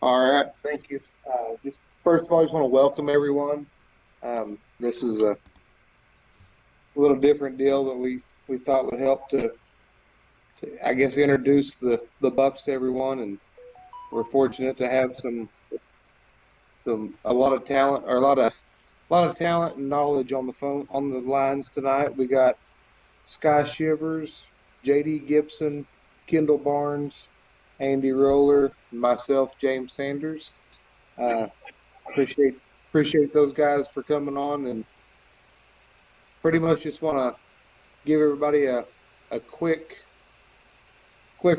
All right, thank you. Just first of all, I just want to welcome everyone. This is a little different deal that we thought would help to I guess introduce the Bucks to everyone, and we're fortunate to have some a lot of talent or a lot of talent and knowledge on the phone on the lines tonight. We got Sky Shivers, J.D. Gibson, Kendall Barnes, Andy Roller, and myself, James Sanders. Uh, appreciate appreciate those guys for coming on, and pretty much just want to give everybody a quick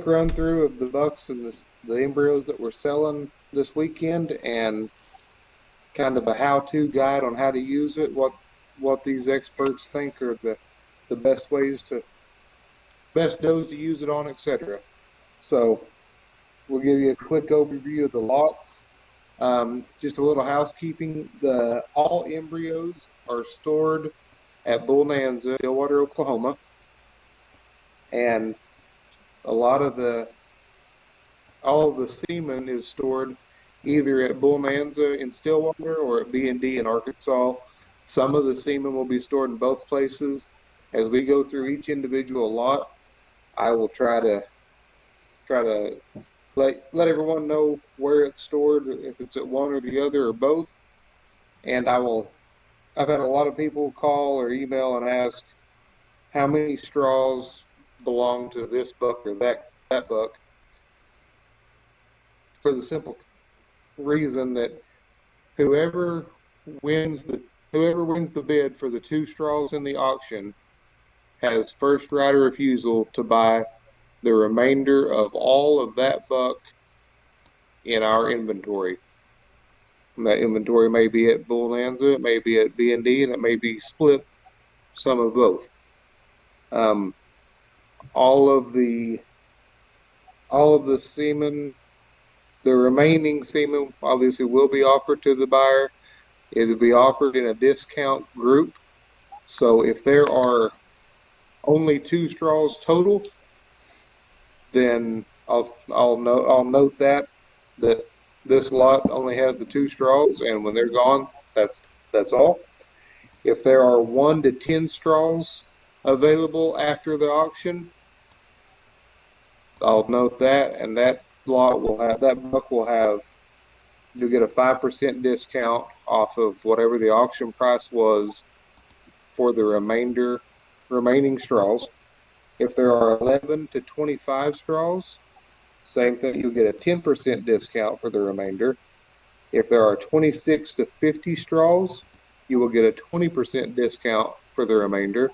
run through of the bucks and the embryos that we're selling this weekend, and kind of a how-to guide on how to use it, what these experts think are the best does to use it on, etc. So we'll give you a quick overview of the lots. Just a little housekeeping. The all embryos are stored at Bull Nanza, Stillwater, Oklahoma, and a lot of the all of the semen is stored either at Bull Nanza in Stillwater or at B&D in Arkansas. Some of the semen will be stored in both places. As we go through each individual lot, I will try to let everyone know where it's stored, if it's at one or the other or both. And I've had a lot of people call or email and ask how many straws belong to this buck or that buck, for the simple reason that whoever wins the whoever wins the bid for the two straws in the auction has first right of refusal to buy the remainder of all of that buck in our inventory. And that inventory may be at Bull Nanza, it may be at B&D, and it may be split some of both. Um, all of the semen, the remaining semen, obviously will be offered to the buyer. It will be offered in a discount group. So if there are only two straws total, then I'll note that this lot only has the two straws, and when they're gone, that's all. If there are 1 to 10 straws available after the auction, I'll note that, and that buck will have, you'll get a 5% discount off of whatever the auction price was for the remaining straws. If there are 11 to 25 straws, same thing, you'll get a 10% discount for the remainder. If there are 26 to 50 straws, you will get a 20% discount for the remainder.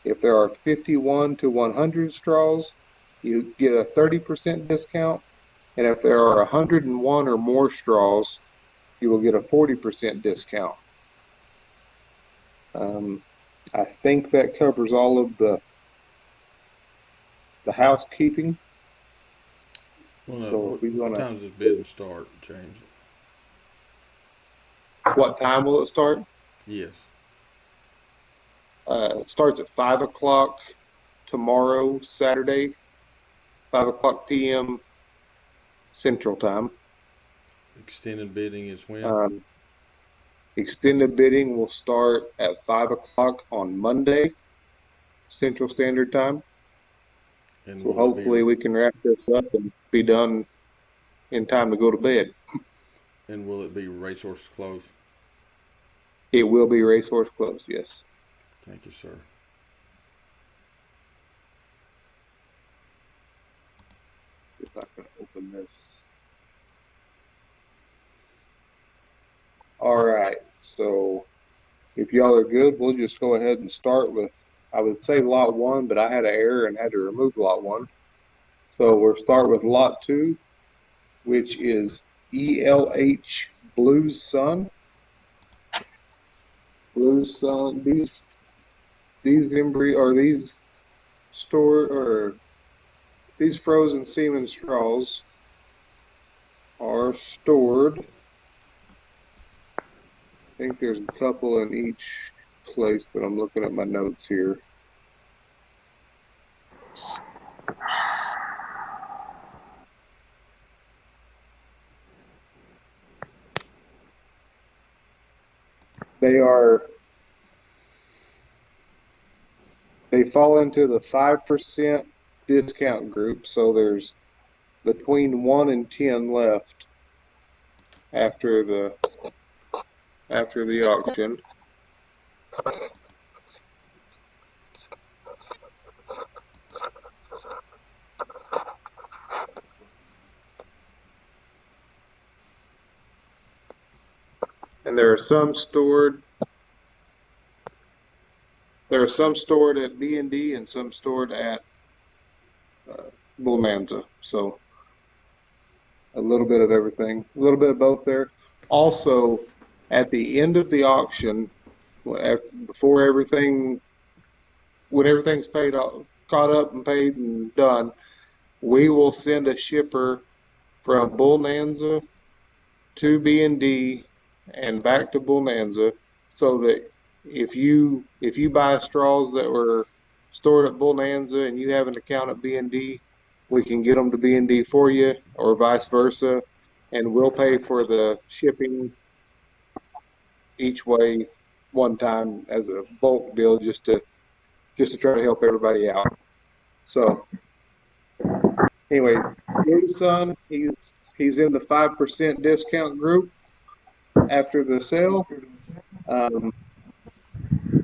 If there are 51 to 100 straws, you get a 30% discount. And if there are 101 or more straws, you will get a 40% discount. I think that covers all of the housekeeping. Well, So what, if we what want to, time does this bidding start, James? what time will it start? Yes. It starts at 5 o'clock tomorrow, Saturday, 5 o'clock p.m. Central Time. Extended bidding is when? Um, Extended bidding will start at 5 o'clock on Monday, Central Standard Time. And So will it be hopefully we can wrap this up and be done in time to go to bed. racehorse close? It will be racehorse closed, yes. Thank you, sir. If I can open this. All right. So if y'all are good, we'll just go ahead and start with, I would say lot one, but I had an error and had to remove lot one. So we'll start with lot two, which is ELH Blues Sun. Blues Sun. These embryo or these store or these frozen semen straws are stored. I think there's a couple in each place, but I'm looking at my notes here. They are they fall into the 5% discount group, so there's between 1 and 10 left after the auction. And there are some stored at B&D and some stored at Bonanza. So a little bit of everything, a little bit of both there. Also, at the end of the auction, before when everything's paid off, caught up and paid and done, we will send a shipper from Bonanza to B&D and back to Bonanza, so that if you buy straws that were stored at Bonanza and you have an account at B&D, we can get them to B&D for you, or vice versa, and we'll pay for the shipping each way one time as a bulk deal, just to try to help everybody out. So anyway, Blue Sun, he's in the 5% discount group after the sale.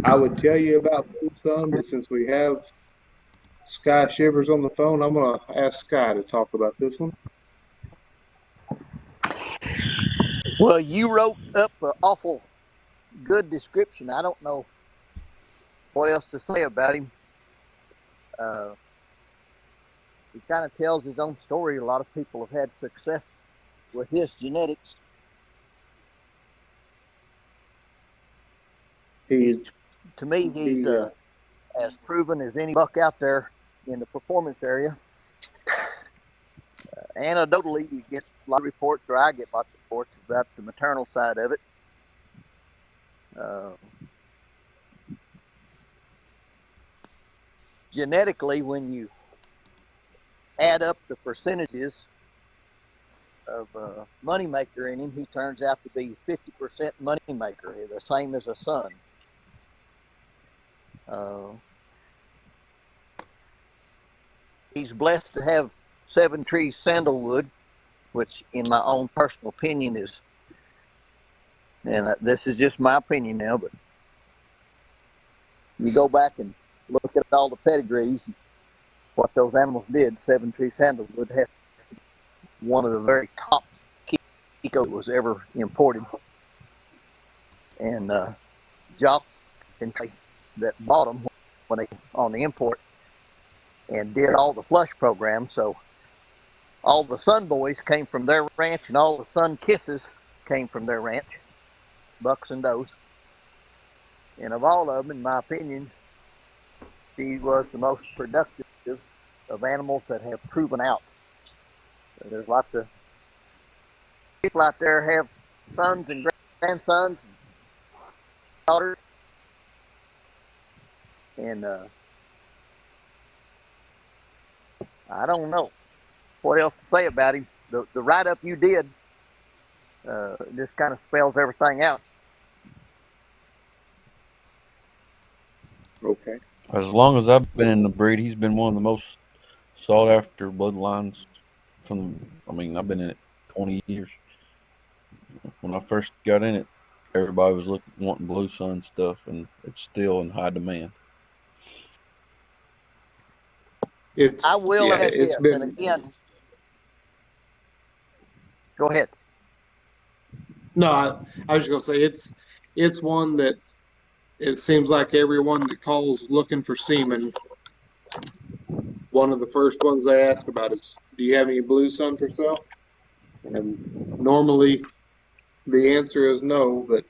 I would tell you about Blue Sun, but since we have Sky Shivers on the phone, I'm going to ask Sky to talk about this one. Well, you wrote up an awful good description. I don't know what else to say about him. He kind of tells his own story. A lot of people have had success with his genetics. To me, he's as proven as any buck out there in the performance area. Anecdotally, you get a lot of reports, or I get lots of reports about the maternal side of it. Genetically, when you add up the percentages of moneymaker in him, he turns out to be 50% moneymaker, the same as a son. He's blessed to have 7 trees sandalwood, which in my own personal opinion is, and this is just my opinion now, but you go back and look at all the pedigrees, what those animals did. 7 tree sandalwood had one of the very top Kiko was ever imported. And Jock and that bought them when they on the import and did all the flush program. So all the Sun Boys came from their ranch, and all the Sun Kisses came from their ranch, bucks and does. And of all of them, in my opinion, he was the most productive of animals that have proven out. So there's lots of people out there have sons and grandsons and daughters. And I don't know what else to say about him. The write-up you did just kind of spells everything out. Okay. As long as I've been in the breed, he's been one of the most sought after bloodlines I've been in it 20 years. When I first got in it, everybody was wanting Blue Sun stuff, and it's still in high demand. I will add this, and again, go ahead. No, I was just going to say it's one that it seems like everyone that calls looking for semen, one of the first ones they ask about is, do you have any Blue Sun for sale? And normally the answer is no, but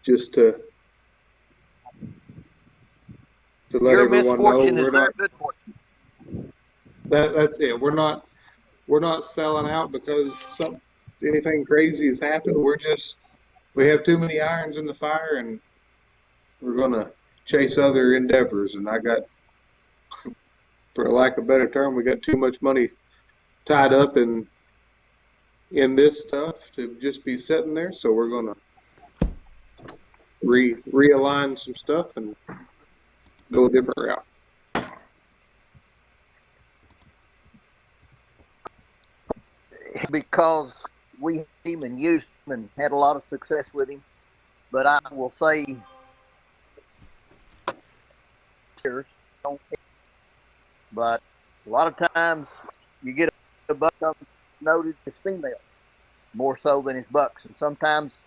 just to let your everyone know, misfortune is their good fortune. That's it. We're not selling out because anything crazy has happened. We have too many irons in the fire, and we're gonna chase other endeavors. And I got, for lack of a better term, we got too much money tied up in this stuff to just be sitting there. So we're gonna realign some stuff and go a different route. Because we even used him and had a lot of success with him. But I will say, but a lot of times you get a buck noted as female more so than his bucks, and sometimes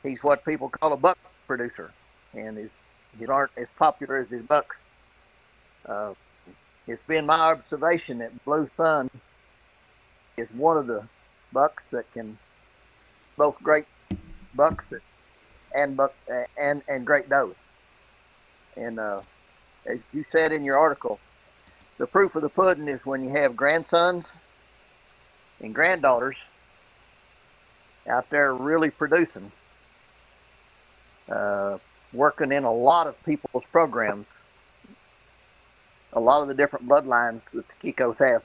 he's what people call a buck producer, and his aren't as popular as his bucks. It's been my observation that Blue Sun is one of the bucks that can both great bucks and great does. And as you said in your article, the proof of the pudding is when you have grandsons and granddaughters out there really producing, working in a lot of people's programs, a lot of the different bloodlines that the Kikos have.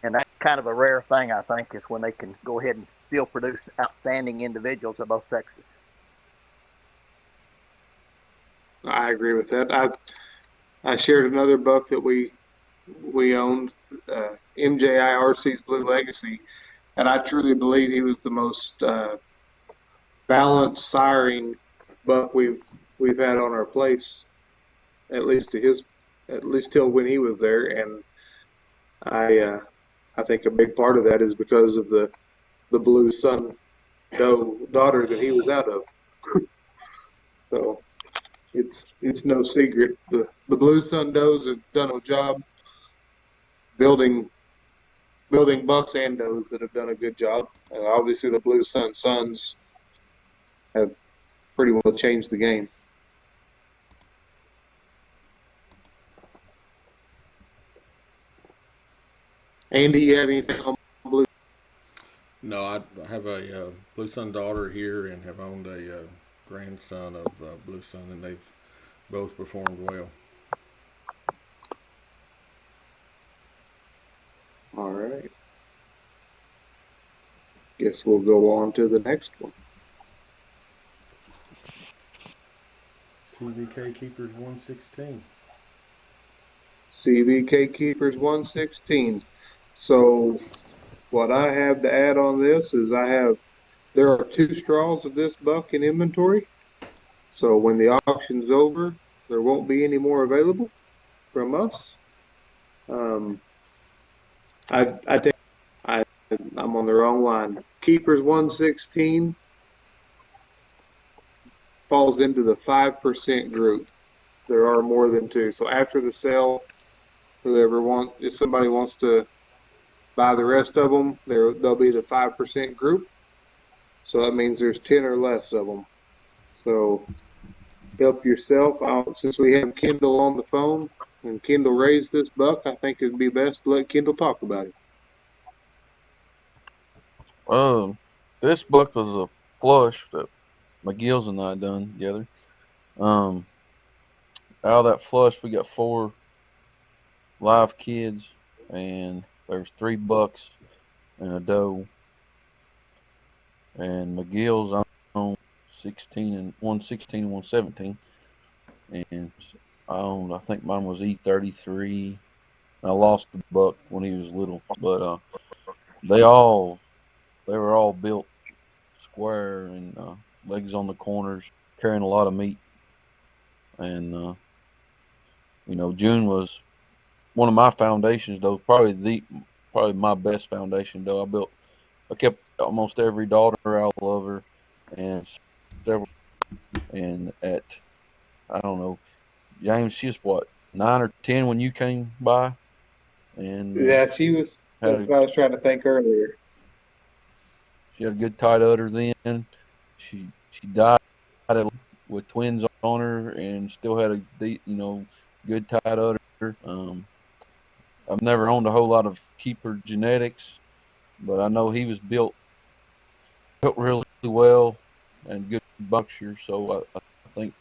And that's kind of a rare thing, I think, is when they can go ahead and still produce outstanding individuals of both sexes. I agree with that. I shared another buck that we owned, MJIRC's Blue Legacy, and I truly believe he was the most balanced siring buck we've had on our place, at least till when he was there. And I think a big part of that is because of the Blue Sun daughter that he was out of. So it's no secret. The Blue Sun does have done a job building bucks and does that have done a good job. And obviously the Blue Sun sons have pretty well changed the game. Andy, you have anything on Blue? No, I have a Blue Sun daughter here and have owned a grandson of Blue Sun, and they've both performed well. All right. Guess we'll go on to the next one. CBK Keepers 116. CBK Keepers 116. So what I have to add on this is there are 2 straws of this buck in inventory. So when the auction's over, there won't be any more available from us. I think I'm on the wrong line. Keepers 116 falls into the 5% group. There are more than 2. So after the sale, if somebody wants to buy the rest of them, they'll be the 5% group. So that means there's 10 or less of them. So help yourself out. Since we have Kendall on the phone and Kendall raised this buck, I think it'd be best to let Kendall talk about it. This buck was a flush that McGill's and I done together. Out of that flush, we got 4 live kids, and there's 3 bucks and a doe. And McGill's on 16 and 116 and 117, and I think mine was E33. I lost the buck when he was little, but they were all built square and legs on the corners, carrying a lot of meat. And June was one of my foundations, though. Probably my best foundation, though. I kept almost every daughter out of her, and several. And at, I don't know, James, she's what, 9 or 10 when you came by, and yeah, she was. That's what I was trying to think earlier. She had a good tight udder then. She died with twins on her, and still had a good tight udder. I've never owned a whole lot of keeper genetics, but I know he was built really well and good bucksher. So I think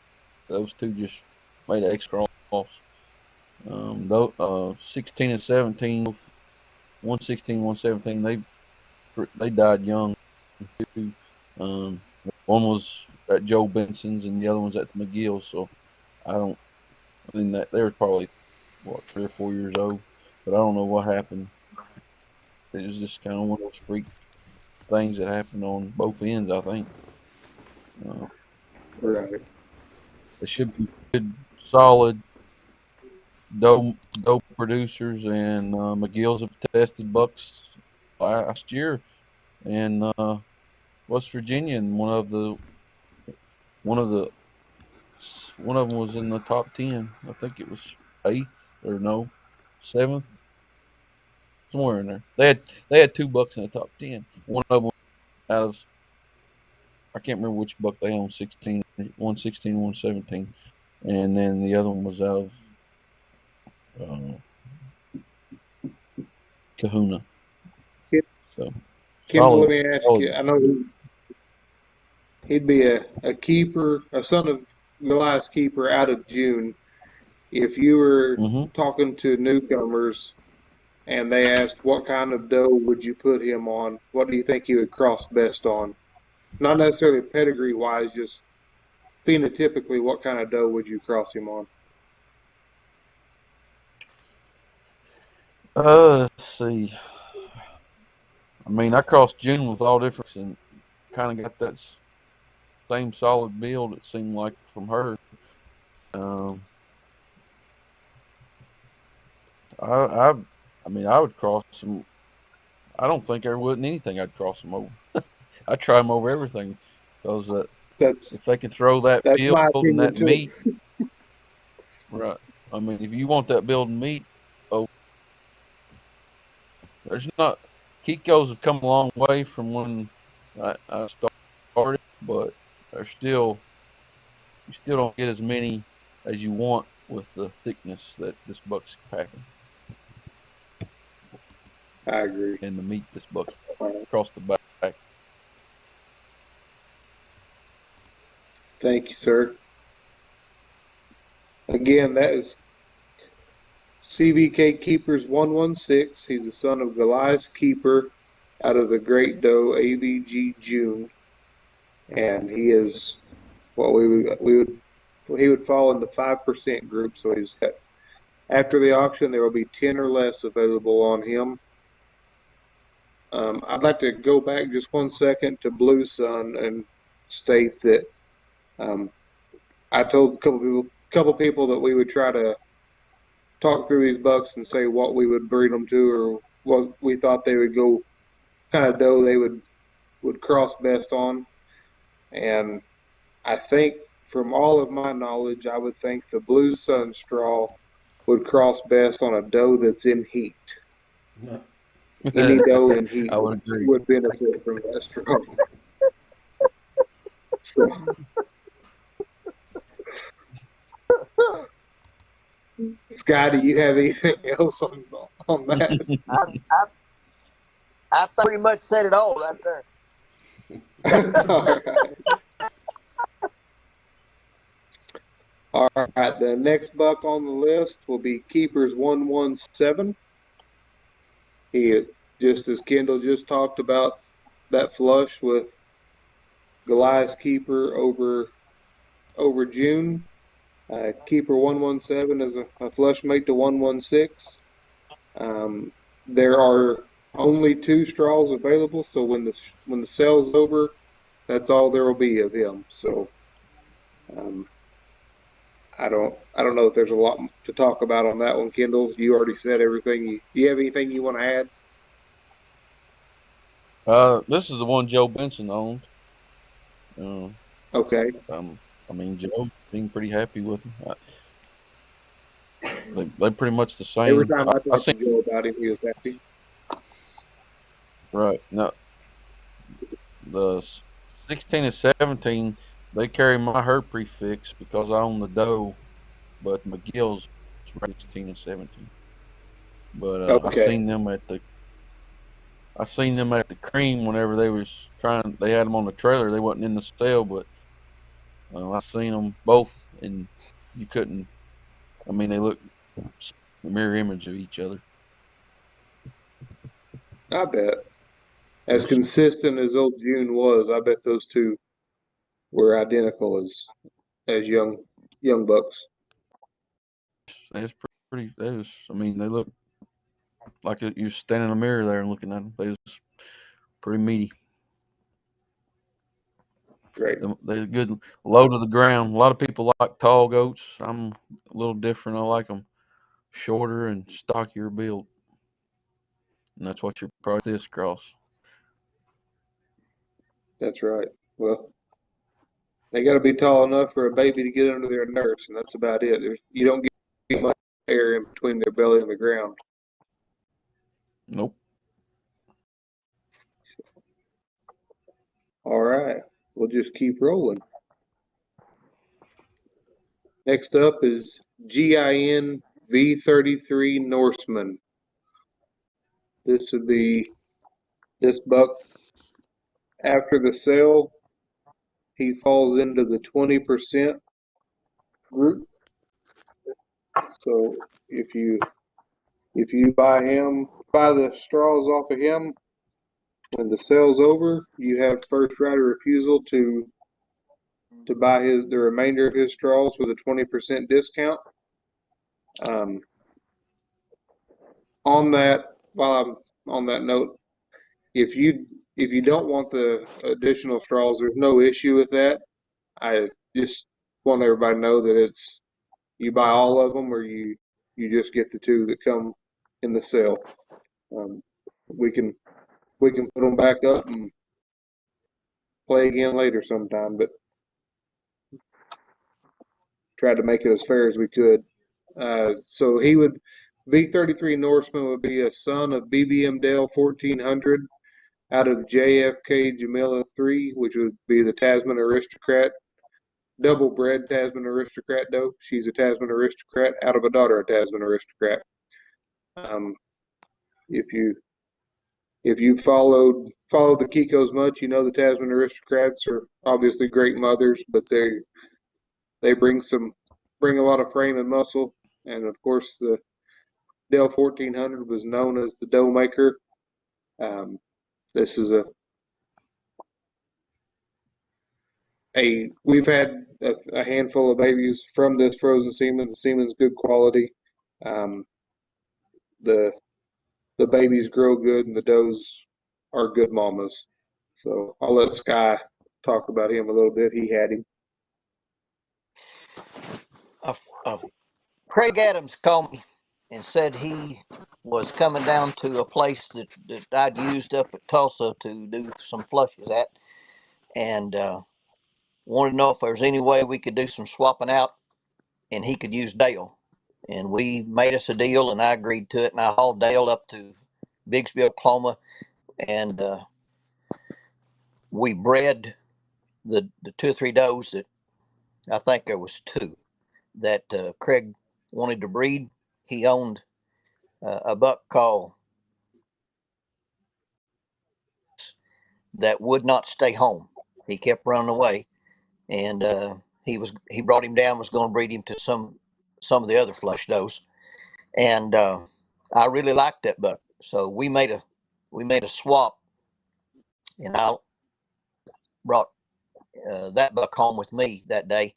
those 2 just made an extra cross. 16 and 17, 116, 117, they died young too. One was at Joe Benson's and the other one's at the McGill's. So I don't. I mean that they were probably 3 or 4 years old, but I don't know what happened. It was just kind of one of those freak things that happened on both ends. I think Right. they should be good, solid doe producers, and McGill's have tested bucks last year, and West Virginia, and one of the one of them was in the top 10. I think it was eighth or no, seventh, somewhere in there. They had two bucks in the top 10. One of them out of I can't remember which buck they owned, 16, 116, 117, and then the other one was out of uh, Kahuna. So Kendall, let solid, me ask solid. you. I know he'd be a keeper, a son of Goliath's keeper out of June. If you were Hmm. talking to newcomers and they asked what kind of doe would you put him on, what do you think he would cross best on? Not necessarily pedigree wise, just phenotypically, what kind of doe would you cross him on? Let's see. I mean, I crossed June with all difference and kind of got that same solid build. It seemed like from her. Um, I, I mean, I would cross them. I don't think there wasn't anything I'd cross them over. I'd try them over everything because That's if they can throw that that's build my and opinion that too. meat, right? I mean, if you want that build and meat, oh, there's not. Kikos have come a long way from when I started, but they're still you still don't get as many as you want with the thickness that this buck's packing I agree. and the meat this buck's Uh, across the back. Thank you, sir. Again, that is CVK Keepers 116. He's the son of Goliath's Keeper out of the Great Doe AVG June, and he is what he would fall in the 5% group. So he's after the auction there will be 10 or less available on him. I'd like to go back just 1 second to Blue Sun and state that um, I told a couple people that we would try to talk through these bucks and say what we would breed them to or what we thought they would go kind of doe they would cross best on. And I think from all of my knowledge, I would think the Blue Sun straw would cross best on a doe that's in heat. Any doe in heat I would agree. would benefit from that straw. So, Sky, do you have anything else on that? I pretty much said it all right there. All right. All right. The next buck on the list will be Keepers 117. He just as Kendall just talked about that flush with Goliath's Keeper over June. Keeper 117 is a flush mate to 116. There are only 2 straws available, so when the sale's over, that's all there will be of him. So I don't know if there's a lot to talk about on that one, Kendall. You already said everything. You have anything you want to add? This is the one Joe Benson owned. Okay. I mean, Joe seemed pretty happy with him. They're pretty much the same. Every time I I talked to seen Joe about him, he was happy. right now the 16 and 17. They carry my herd prefix because I own the doe, but McGill's 16 and 17. But Okay. I seen them at the cream whenever they was trying. They had them on the trailer. They wasn't in the sale, but I seen them both, and you couldn't. I mean, they look a mirror image of each other. I bet. As consistent as old June was, I bet those two were identical as young bucks. That's pretty. That is. I mean, they look like you're standing in a mirror there and looking at them. They was pretty meaty. Great. They're good, low to the ground. A lot of people like tall goats. I'm a little different. I like them shorter and stockier built, and that's what you're probably this cross. That's right. Well, they got to be tall enough for a baby to get under their nurse, and that's about it. You don't get much air in between their belly and the ground. Nope. All right. We'll just keep rolling. Next up is GIN V33 Norseman. This would be this buck. After the sale, he falls into the 20% group. So if you buy the straws off of him, when the sale's over, you have first right of refusal to buy the remainder of his straws with a 20% discount. While I'm on that note, if you don't want the additional straws, there's no issue with that. I just want everybody to know that it's you buy all of them, or you just get the two that come in the sale. We can put them back up and play again later sometime, but tried to make it as fair as we could. So V33 Norseman would be a son of BBM Dale 1400 out of JFK Jamila 3, which would be the Tasman Aristocrat, double bred Tasman Aristocrat doe. She's a Tasman Aristocrat out of a daughter of Tasman Aristocrat. If you followed the Kikos much, you know the Tasman Aristocrats are obviously great mothers, but they bring a lot of frame and muscle, and of course the Dell 1400 was known as the doe maker. This is we've had a handful of babies from this frozen semen. The semen's good quality. The babies grow good, and the does are good mamas. So I'll let Sky talk about him a little bit. He had him. Craig Adams called me and said he was coming down to a place that I'd used up at Tulsa to do some flushes at, and wanted to know if there was any way we could do some swapping out, and he could use Dale. And we made us a deal, and I agreed to it, and I hauled Dale up to Bigsby, Oklahoma, and we bred the 2 or 3 does that I think there was 2 that Craig wanted to breed. He owned a buck called that would not stay home. He kept running away, and he brought him down, was going to breed him to some of the other flush does, and I really liked that buck, so we made a swap, and I brought that buck home with me that day.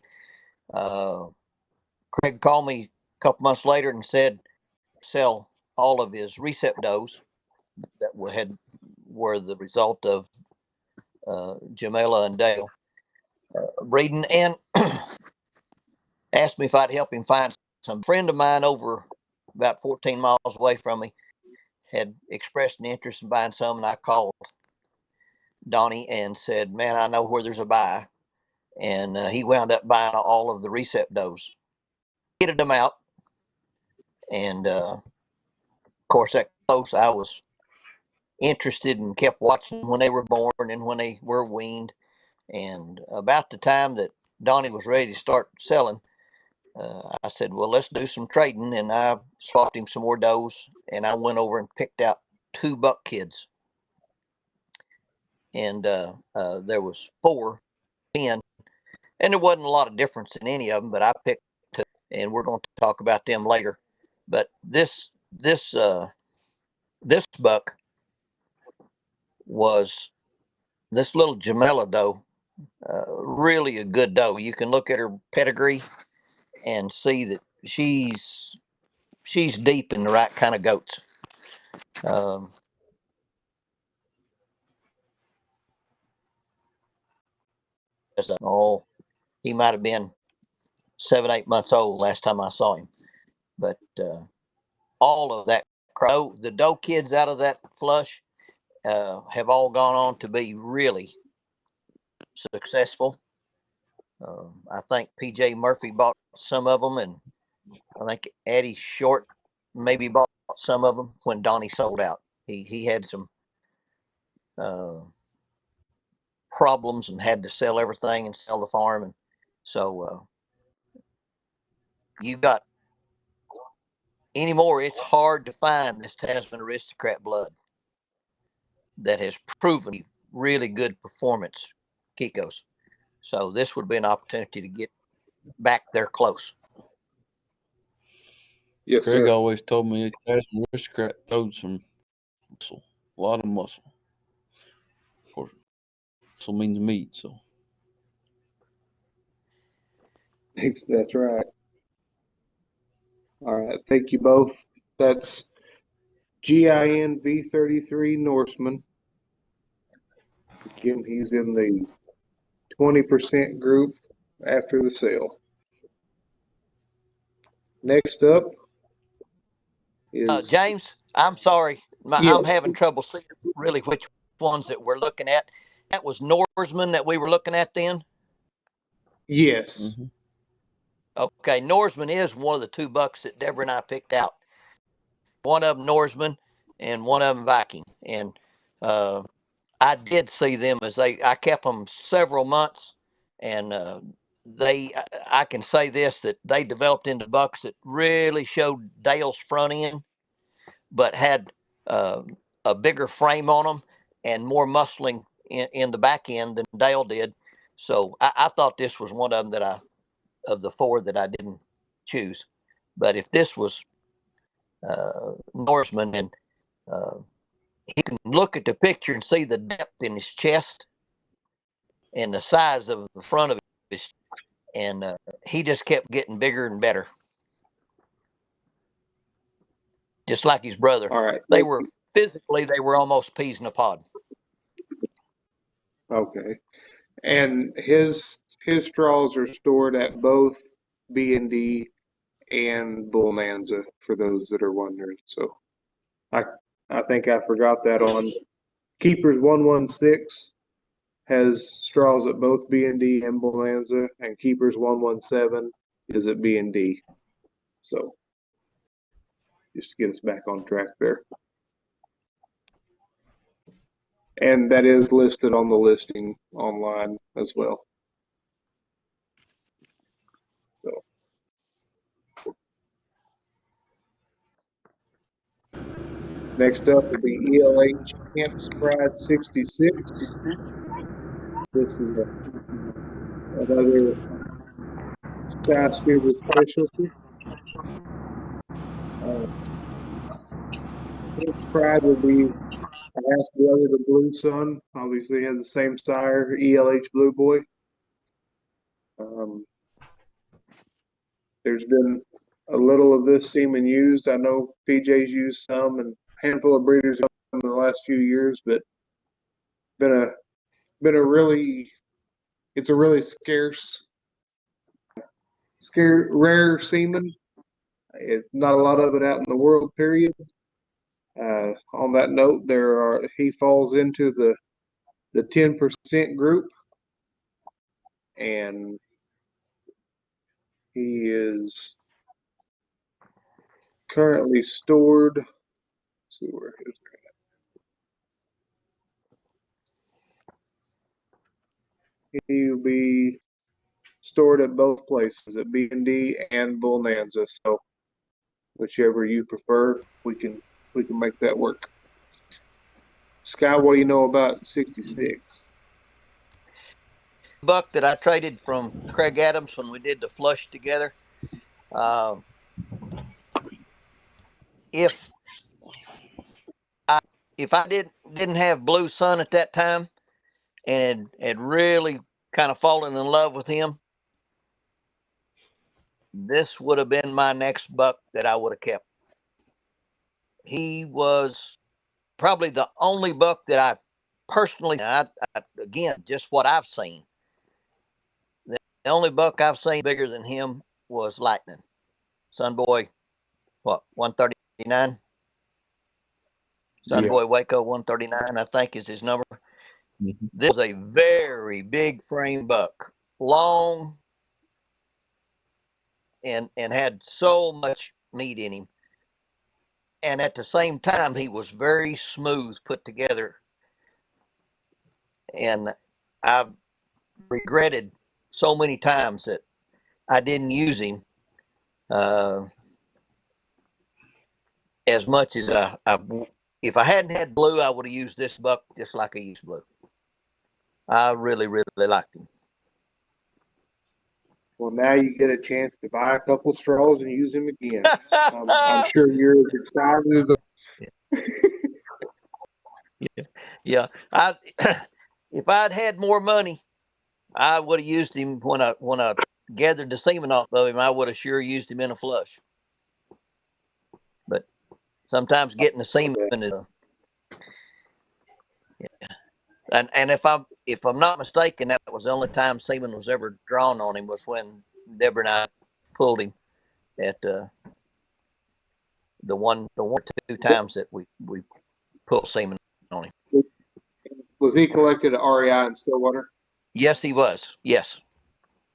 Craig called me a couple months later and said sell all of his recept does that were the result of Jamela and Dale breeding, and asked me if I'd help him find some. Friend of mine over about 14 miles away from me had expressed an interest in buying some, and I called Donnie and said, man, I know where there's a buy. And he wound up buying all of the recept does, kitted them out, and of course that close I was interested and kept watching when they were born and when they were weaned. And about the time that Donnie was ready to start selling, I said, well, let's do some trading. And I swapped him some more does, and I went over and picked out 2 buck kids. And there was 4, 10, and there wasn't a lot of difference in any of them, but I picked 2, and we're going to talk about them later. But this buck was this little Jamela doe really a good doe. You can look at her pedigree and see that she's deep in the right kind of goats. Um, oh, he might have been 7, 8 months old last time I saw him. But all of that the doe kids out of that flush have all gone on to be really successful. I think PJ Murphy bought some of them, and I think Eddie Short maybe bought some of them when Donnie sold out. He had some uh, problems and had to sell everything and sell the farm, and so you got anymore. It's hard to find this Tasman Aristocrat blood that has proven really good performance, Kikos. So this would be an opportunity to get back there close. Yes, Craig sir. always told me Tasman Aristocrat throwed some muscle, a lot of muscle. Of course, muscle means meat, so. That's right. All right. Thank you both. That's GIN V33 Norseman. Again, he's in the 20% group after the sale. Next up is James, I'm sorry. I'm yes, having trouble seeing really which ones that we're looking at. That was Norseman that we were looking at then? yes. Mm-hmm. Okay, Norseman is one of the 2 bucks that Deborah and I picked out. One of them Norseman and one of them Viking. And I did see them I kept them several months, and I can say this, that they developed into bucks that really showed Dale's front end, but had uh, a bigger frame on them and more muscling in the back end than Dale did. So I thought this was one of them of the 4 that I didn't choose. But if this was Norseman, and he can look at the picture and see the depth in his chest and the size of the front of his, and he just kept getting bigger and better, just like his brother. All right. They were almost peas in a pod. Okay. And his straws are stored at both B&D and Bonanza, for those that are wondering. So I think I forgot that on Keepers 116 has straws at both B&D and Bonanza, and Keepers 117 is at B&D. So just to get us back on track there. And that is listed on the listing online as well. So next up will be ELH Camp's Pride 66. This is another Skyspeeder specialty. Camp's Pride will be a half brother to Blue Sun. Obviously has the same sire, ELH Blue Boy. There's been a little of this semen used. I know PJ's used some, and a handful of breeders in the last few years, but been a really it's a really rare semen. It's not a lot of it out in the world, period. On that note, he falls into the 10% group, and he is currently stored. Let's see where his he'll be stored at both places, at B&D and Bonanza. So whichever you prefer, we can make that work. Sky, what do you know about 66? Buck that I traded from Craig Adams when we did the flush together. If I didn't have Blue Sun at that time, and had really kind of fallen in love with him, this would have been my next buck that I would have kept. He was probably the only buck that I personally, again, just what I've seen. The only buck I've seen bigger than him was Lightning. Sun Boy, what, 139? Sun Yeah. Boy Waco 139, I think is his number. Mhm. This was a very big frame buck, long, and had so much meat in him. And at the same time, he was very smooth put together. And I've regretted so many times that I didn't use him as much as if I hadn't had Blue, I would have used this buck just like I used Blue. I really, really liked him. Well, now you get a chance to buy a couple straws and use them again. I'm sure you're as excited as Yeah. If I'd had more money, I would have used him when I gathered the semen off of him. I would have sure used him in a flush. But sometimes getting the semen is, and if I'm not mistaken, that was the only time semen was ever drawn on him was when Deborah and I pulled him at the one or two times that we pulled semen on him. Was he collected at REI in Stillwater? Yes, he was. Yes.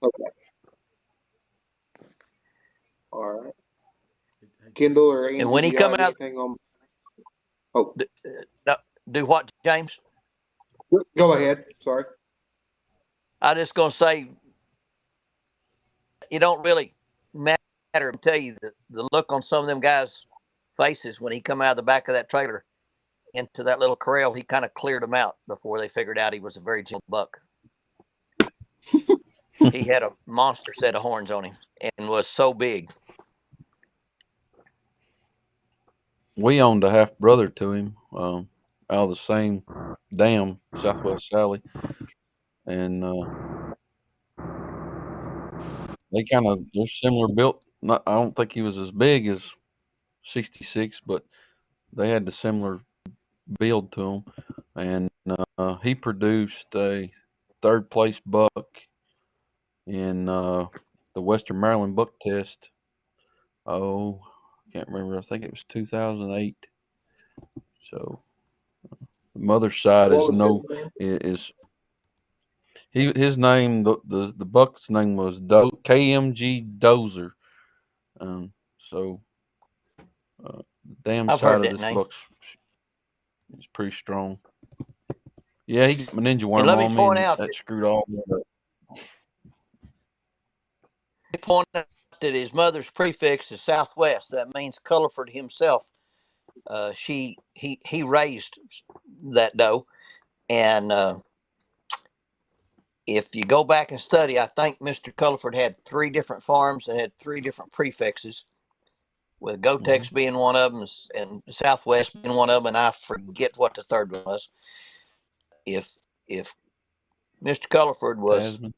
Okay. All right. Kendall or Andy, And when he do you come have out, anything on? Oh, do what, James? go ahead. Sorry. I just gonna say it don't really matter. I tell you the look on some of them guys' faces when he come out of the back of that trailer into that little corral, he kind of cleared them out before they figured out he was a very gentle buck. He had a monster set of horns on him and was so big. We owned a half brother to him, out of the same dam, Southwest Sally, and they're similar built. I don't think he was as big as 66, but they had the similar build to him, and he produced a third place buck in the Western Maryland buck test. Oh, I can't remember. I think it was 2008. So the mother's side What was his name? is his name. The buck's name was KMG Dozer. So the damn I've side heard of that this name. buck's is pretty strong. Yeah, he got my ninja worm And let me on me, point and out that screwed all that up. that his mother's prefix is Southwest. That means Culliford himself. He raised that doe, and if you go back and study, I think Mr. Culliford had 3 different farms and had 3 different prefixes, with Gotex being one of them and Southwest being one of them, and I forget what the third one was. If Mr. Culliford was Tasman.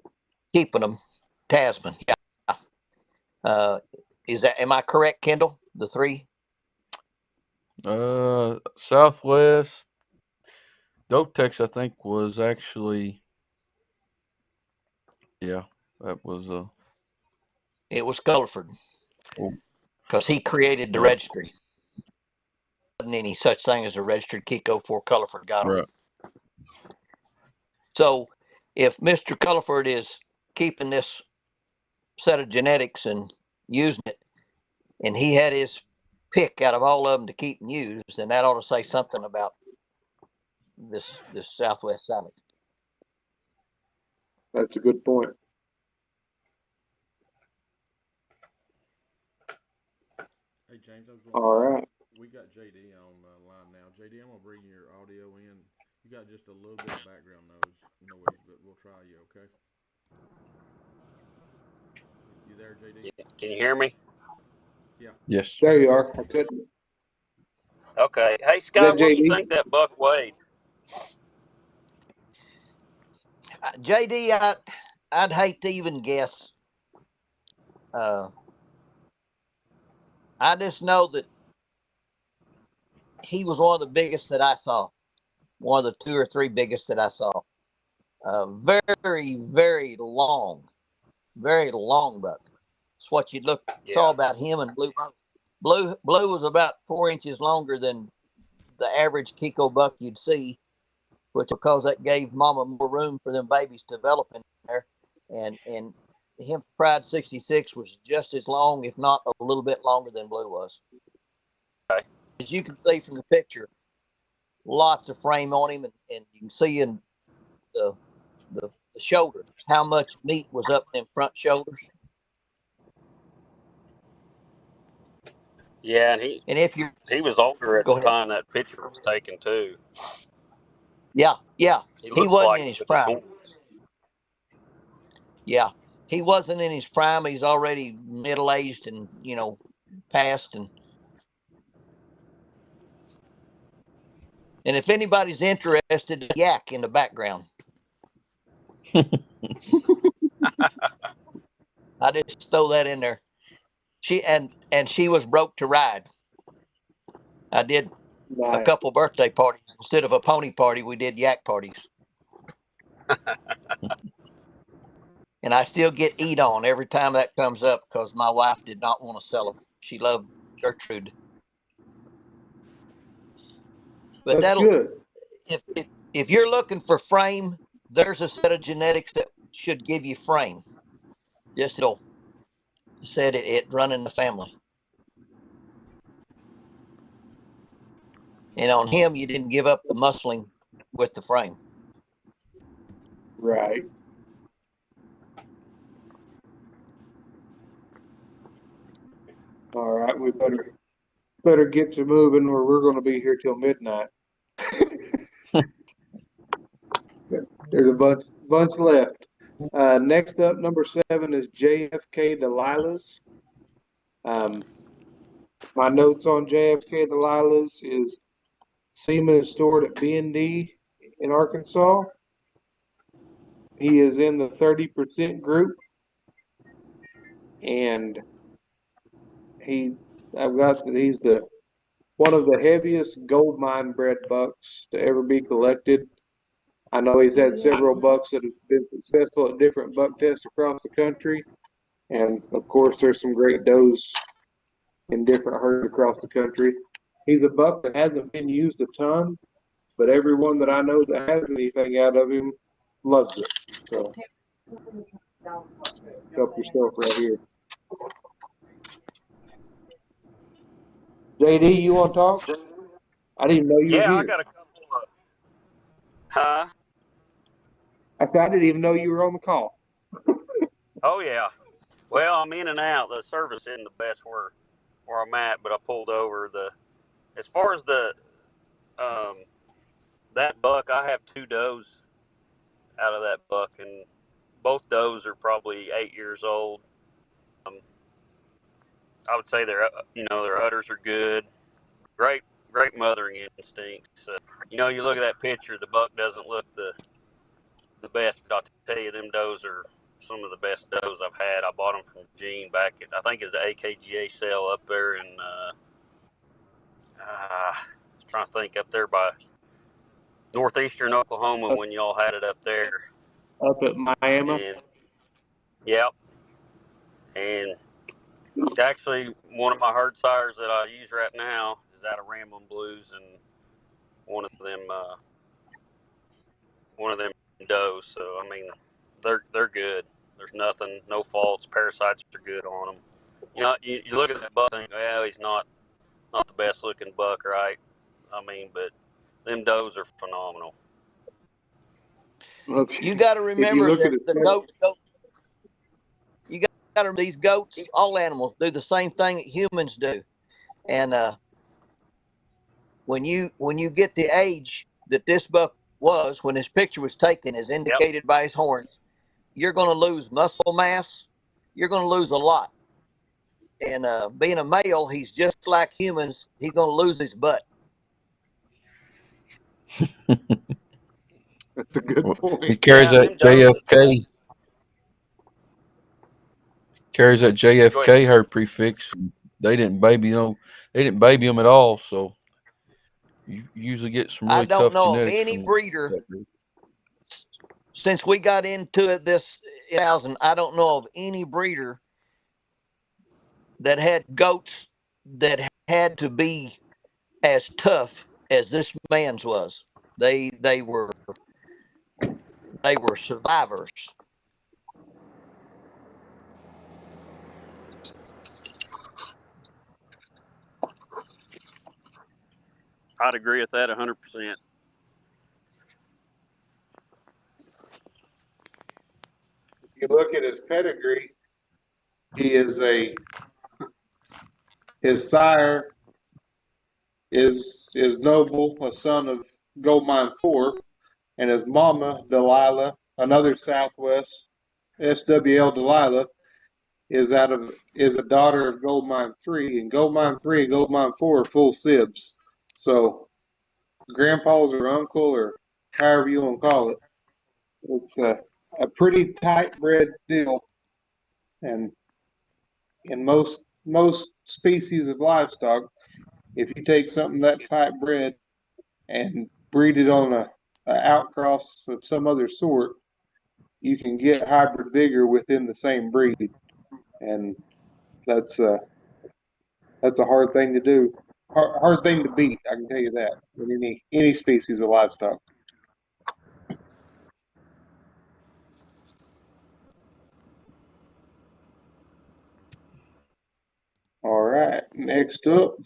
keeping them, Tasman, yeah. Am I correct, Kendall? The 3? Southwest Gotex, I think, was actually, yeah, that was It was Culliford because he created the yeah, registry. There wasn't any such thing as a registered Kiko before Culliford got them. right. So if Mr. Culliford is keeping this set of genetics and using it, and he had his pick out of all of them to keep and use, then that ought to say something about this Southwest Sally. That's a good point. Hey James, All right. we got JD on the line now. JD, I'm gonna bring your audio in. You got just a little bit of background noise, but we'll try you. Okay. You there, JD? Yeah. Can you hear me? Yeah. Yes. There you are. I couldn't. Okay. Hey, Is that Scott, what do you JD? think that buck weighed? JD, I'd hate to even guess. I just know that he was one of the biggest that I saw. One of the 2 or 3 biggest that I saw. Very, very long buck. It's what you saw about him and Blue both. Blue was about 4 inches longer than the average Kiko buck you'd see, which because that gave Mama more room for them babies to develop in there. And him Pride 66 was just as long, if not a little bit longer than Blue was. Okay. As you can see from the picture, lots of frame on him, and you can see in the shoulders how much meat was up in them front shoulders. Yeah, and if you he was older at go the ahead, time that picture was taken too. yeah, He he looked wasn't like in his with his prime. horns. Yeah, he wasn't in his prime. He's already middle aged and past and. And if anybody's interested, yak in the background. I just throw that in there. She was broke to ride. I did a Nice. couple birthday parties instead of a pony party. We did yak parties, and I still get eat on every time that comes up because my wife did not want to sell them. She loved Gertrude. But That's good. if you're looking for frame, there's a set of genetics that should give you frame. Just it'll said it run in the family. And on him, you didn't give up the muscling with the frame. Right. All right, we better get to moving, or we're going to be here till midnight. There's a bunch left. Next up, number 7 is JFK Delilah's. My notes on JFK Delilah's is semen is stored at B&D in Arkansas. He is in the 30% group, and I've got that he's one of the heaviest gold mine bred bucks to ever be collected. I know he's had several bucks that have been successful at different buck tests across the country, and of course there's some great does in different herds across the country. He's a buck that hasn't been used a ton, but everyone that I know that has anything out of him loves it. So help yourself right here. JD, you want to talk? I didn't even know you were Yeah, I here. got a couple of. Huh? I didn't even know you were on the call. Oh yeah. Well, I'm in and out. The service isn't the best where I'm at, but I pulled over. As far as um, that buck, I have 2 does out of that buck, and both does are probably 8 years old. I would say their udders are good. Great mothering instincts. You look at that picture, the buck doesn't look the best, but I'll tell you, them does are some of the best does I've had. I bought them from Gene back at, I think it's the AKGA sale up there in, I was trying to think, up there by northeastern Oklahoma when y'all had it up there. Up at Miami. And, yep. And actually, one of my herd sires that I use right now is out of Ramblin' Blues, and one of them does. So I mean, they're good. There's no faults. Parasites are good on them. You look at that buck and think, well, he's not the best looking buck, right? I mean, but them does are phenomenal. You got to If you remember look at that it, the goats. You got to remember these goats. All animals do the same thing that humans do, and when you get the age that this buck was when his picture was taken, as Yep. indicated by his horns, you're going to lose muscle mass. You're going to lose a lot. And being a male, he's just like humans. He's going to lose his butt. That's a good He point. carries Yeah, that them does. JFK. Carries that Go ahead. JFK herd prefix. They didn't baby they didn't baby them at all. So you usually get some I really don't tough know of genetics any from breeder that group. since we got into it this 2000. I don't know of any breeder that had goats that had to be as tough as this man's was. They were survivors. I'd agree with that 100%. If you look at his pedigree, he is his sire is Noble, a son of Goldmine 4, and his mama, Delilah, another Southwest SWL Delilah, is a daughter of Goldmine 3, and Goldmine 3 and Goldmine 4 are full sibs. So grandpa's or uncle or however you want to call it. It's a pretty tight bred deal, and in most species of livestock, if you take something that tight bred and breed it on a outcross of some other sort, you can get hybrid vigor within the same breed, and that's that's a hard thing to do. Hard thing to beat, I can tell you that, in any species of livestock. All right, next up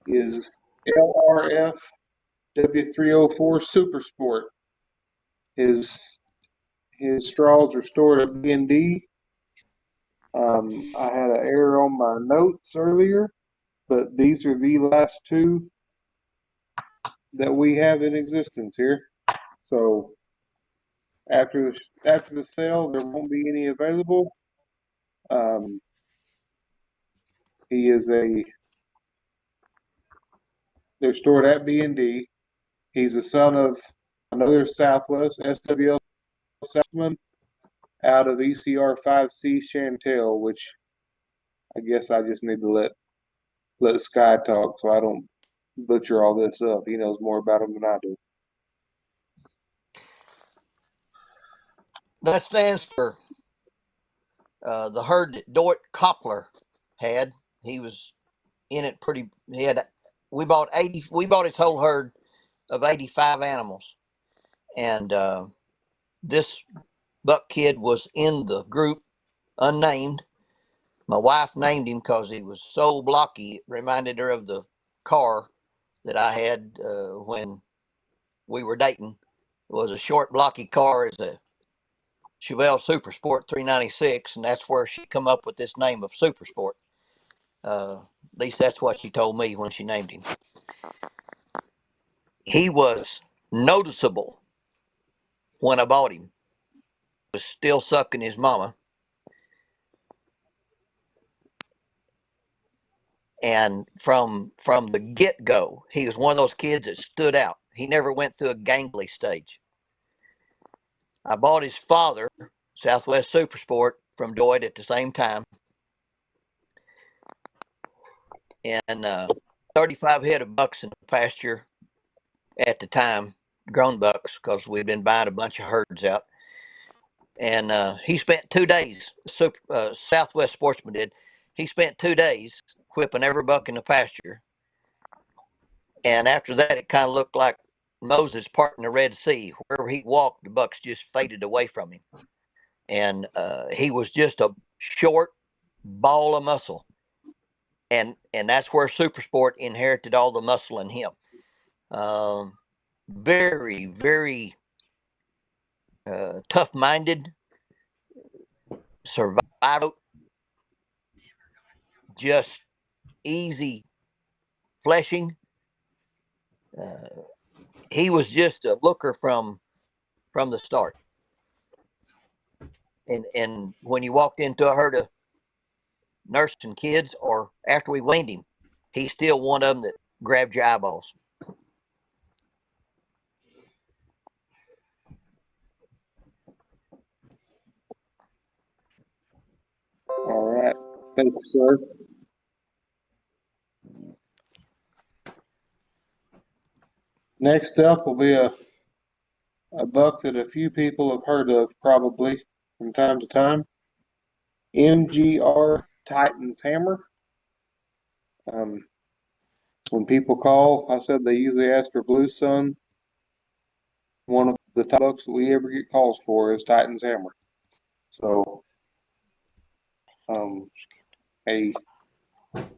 is LRF W304 Super Sport. His his straws are stored at B&D. I had an error on my notes earlier, but these are the last two that we have in existence here. So after the sale, there won't be any available. Um, he is a they're stored at B&D. He's the son of another Southwest SWL Southman out of ECR 5C Chantel, which I guess I just need to let Sky talk so I don't butcher all this up. He knows more about them than I do. That stands for the herd that Doit Koppler had. He was in it pretty. He had. We bought 80. We bought his whole herd of 85 animals, and this buck kid was in the group, unnamed. My wife named him because he was so blocky. It reminded her of the car that I had when we were dating. It was a short, blocky car. It's a Chevelle Super Sport 396, and that's where she come up with this name of Super Sport. At least that's what she told me when she named him. He was noticeable when I bought him. He was still sucking his mama, and from the get go, he was one of those kids that stood out. He never went through a gangly stage. I bought his father, Southwest Super Sport, from Doyd at the same time, and 35 head of bucks in the pasture at the time, grown bucks, because we'd been buying a bunch of herds out. And he spent 2 days. Southwest Sportsman did. He spent 2 days whipping every buck in the pasture, and after that, it kind of looked like Moses parting the Red Sea. Wherever he walked, the bucks just faded away from him, and he was just a short ball of muscle, and that's where Supersport inherited all the muscle in him. Um, very, very tough-minded, survival, just easy fleshing. Uh, he was just a looker from the start. And when you walked into a herd of nursing kids, or after we weaned him, he's still one of them that grabbed your eyeballs. Thank you, sir. Next up will be a buck that a few people have heard of probably from time to time. MGR Titans Hammer. Um, when people call, I said they usually ask for Blue Sun. One of the top bucks that we ever get calls for is Titans Hammer. So, um, hey,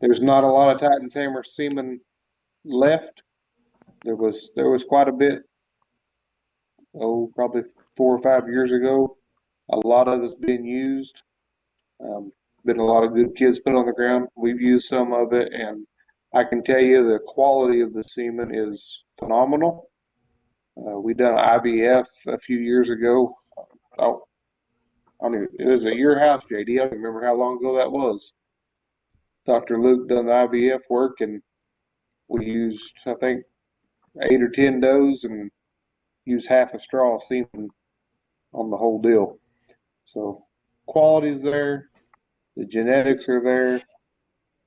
there's not a lot of Titans Hammer semen left. There was quite a bit. Oh, probably 4 or 5 years ago. A lot of it's been used. Um, been a lot of good kids put on the ground. We've used some of it, and I can tell you the quality of the semen is phenomenal. We done IVF a few years ago. Oh, I mean, it was at your house, JD. I don't remember how long ago that was. Dr. Luke done the IVF work, and we used, I think, 8 or 10 does and used half a straw of semen on the whole deal. So quality's there, the genetics are there.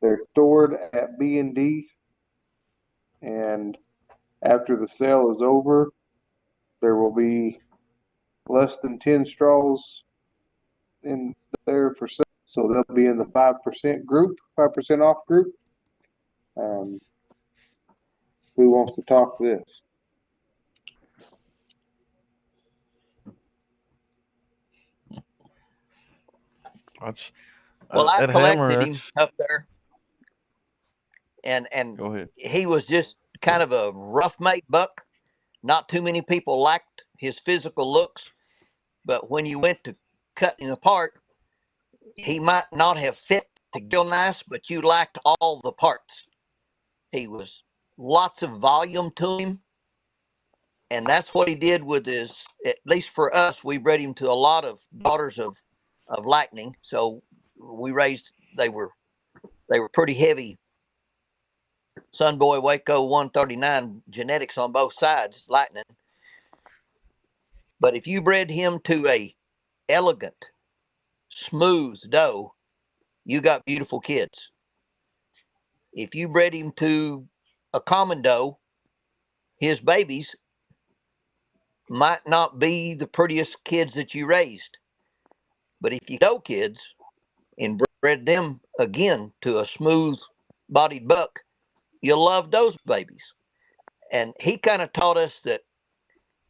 They're stored at B&D, and after the sale is over, there will be less than 10 straws in there for sale. So they'll be in the 5% group, 5% off group. Um, who wants to talk this? That's Well, I that hammer. collected him That's up there, and go ahead. he was just kind of a rough mate buck. Not too many people liked his physical looks, but when you went to cut him apart, he might not have fit the gill nice, but you liked all the parts. He was lots of volume to him, and that's what he did with his. At least for us, we bred him to a lot of daughters of lightning. So we raised. They were pretty heavy. Sunboy Waco 139 genetics on both sides, lightning. But if you bred him to a elegant, smooth doe, you got beautiful kids. If you bred him to a common doe, his babies might not be the prettiest kids that you raised. But if you doe kids and bred them again to a smooth bodied buck, you'll love those babies. And he kind of taught us that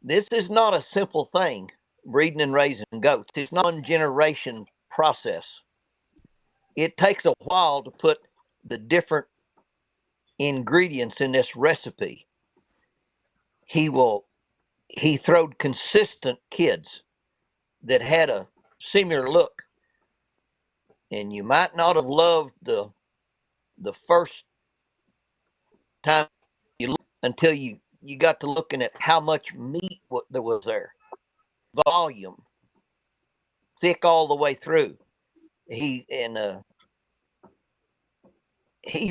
this is not a simple thing, breeding and raising goats. It's not a one generation process. It takes a while to put the different ingredients in this recipe. He will he throwed consistent kids that had a similar look, and you might not have loved the first time you looked until you got to looking at how much meat there was there, volume, thick all the way through. He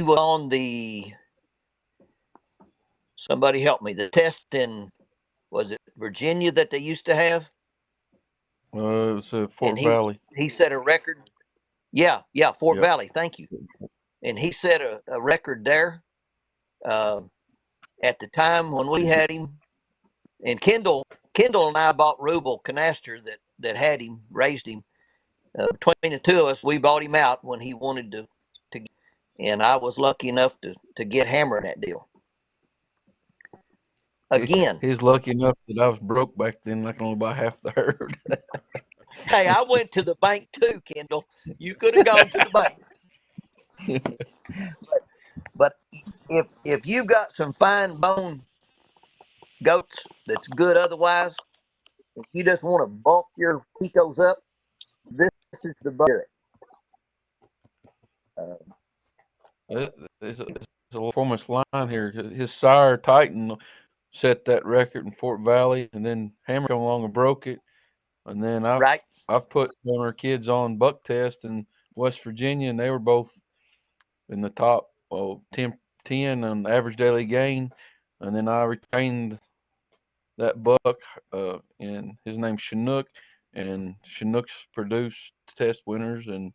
was on the, somebody help me, the test in, was it Virginia that they used to have? It was And Fort Valley. he set a record. Yeah, Fort Yep. Valley. Thank you. And he set a record there. Uh, at the time when we had him, and Kendall and I bought Rubel Canaster that had him, raised him. Between the two of us, we bought him out when he wanted to, and I was lucky enough to get Hammer that deal. Again, He's lucky enough that I was broke back then. I can only buy half the herd. hey, I went to the bank too, Kendall. You could have gone to the bank. But if you've got some fine bone goats that's good otherwise, if you just want to bulk your picos up, this is the bucket. It's a little performance line here. His sire Titan set that record in Fort Valley, and then Hammer came along and broke it. And then Right? I've put Hammer kids on buck test in West Virginia, and they were both in the top 10 on average daily gain. And then I retained that buck, and his name's Chinook, and Chinooks produce test winners, and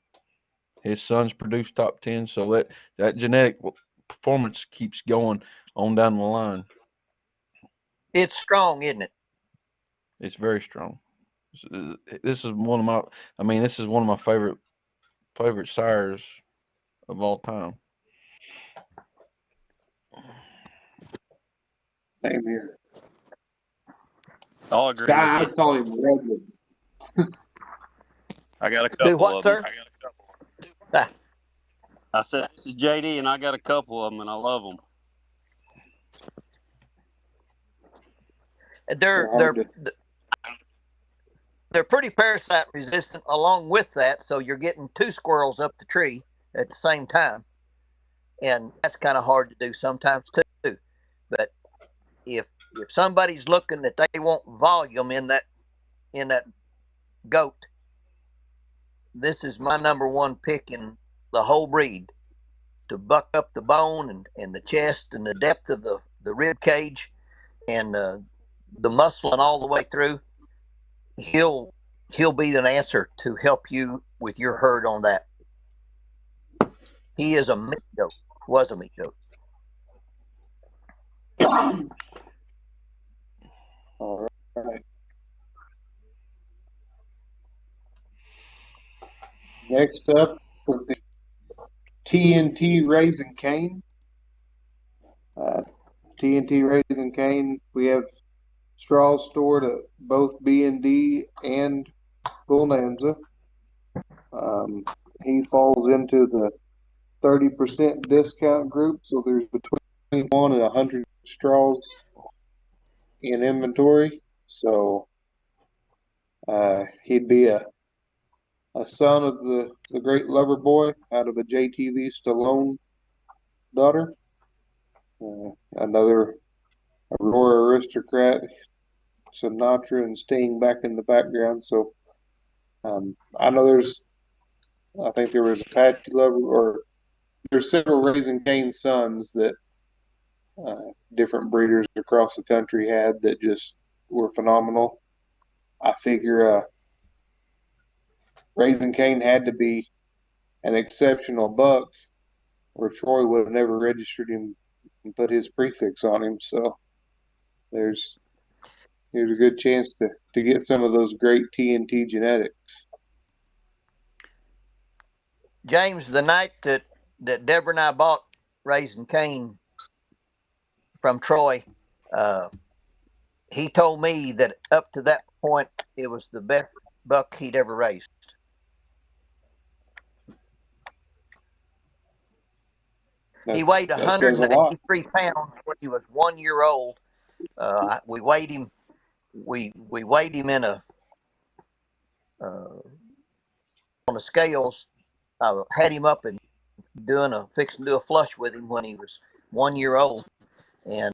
His sons produced top 10, so that genetic performance keeps going on down the line. It's strong, isn't it? It's very strong. This is one of my. I mean, this is one of my favorite sires of all time. Same here. I'll agree Sky, with I you. call him Redwood. I got a Do couple what, of them. sir? Ah, I said, this is JD, and I got a couple of them, and I love them. They're they're hard to. they're pretty parasite resistant. Along with that, so you're getting two squirrels up the tree at the same time, and that's kind of hard to do sometimes too. But if somebody's looking that they want volume in that goat, this is my number one pick in the whole breed to buck up the bone and the chest and the depth of the rib cage and the muscle and all the way through. He'll be an answer to help you with your herd on that. He is a meat goat. Was a meat goat. All right. Next up, TNT Raising Cane. TNT Raising Cane. We have straws stored at both B&D and Bonanza. He falls into the 30% discount group, so there's between 1 and 100 straws in inventory. So he'd be a son of the great lover boy out of a JTV Stallone daughter. Another Aurora aristocrat, Sinatra and Sting back in the background. So I know I think there was Apache Lover, or there's several Raising Cane sons that different breeders across the country had that just were phenomenal. I figure Raising Cane had to be an exceptional buck, or Troy would have never registered him and put his prefix on him. So there's a good chance to get some of those great TNT genetics. James, the night that Deborah and I bought Raising Cane from Troy, he told me that up to that point it was the best buck he'd ever raised. He weighed That says a lot. 183 pounds when he was 1 year old. We weighed him. We weighed him in on the scales. I had him up and fixing to do a flush with him when he was 1 year old, and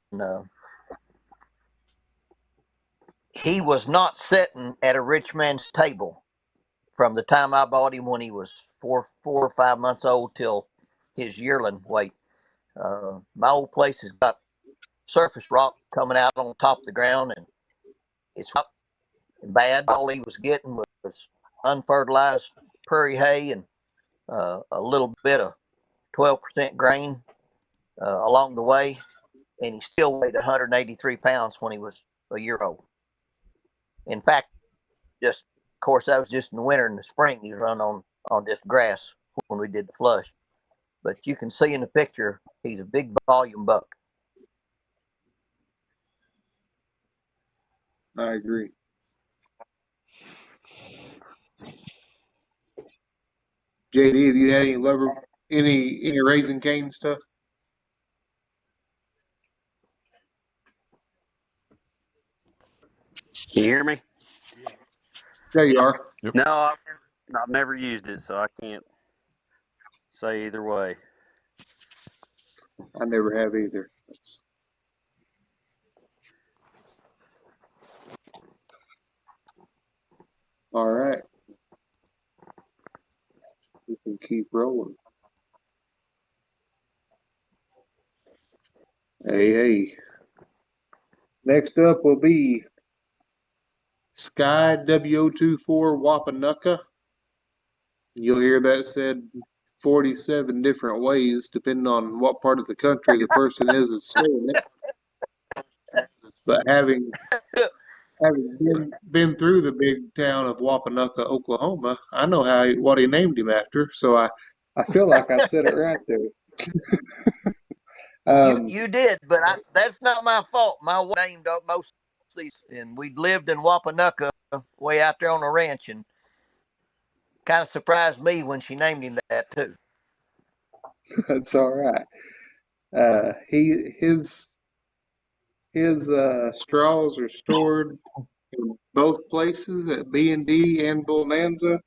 he was not sitting at a rich man's table from the time I bought him when he was 4 or 5 months old till his yearling weight. My old place has got surface rock coming out on top of the ground, and it's rock and bad. All he was getting was unfertilized prairie hay and a little bit of 12% grain along the way, and he still weighed 183 pounds when he was a year old. In fact, just of course that was just in the winter and the spring. He run on just grass when we did the flush. But you can see in the picture he's a big volume buck. I agree. JD, have you had any Raising Cane stuff? Can you hear me? There you are. Yep. No, I've never used it, so I can't say either way. I never have either. All right. We can keep rolling. Hey. Next up will be Sky W024 Wapanucka. You'll hear that said 47 different ways, depending on what part of the country the person is that's saying it. But having been through the big town of Wapanaka, Oklahoma, I know what he named him after. So I feel like I said it right there. You did, but that's not my fault. My wife named up most of these, and we lived in Wapanaka, way out there on the ranch, and kind of surprised me when she named him that too. That's all right. His straws are stored in both places at B&D and Bonanza,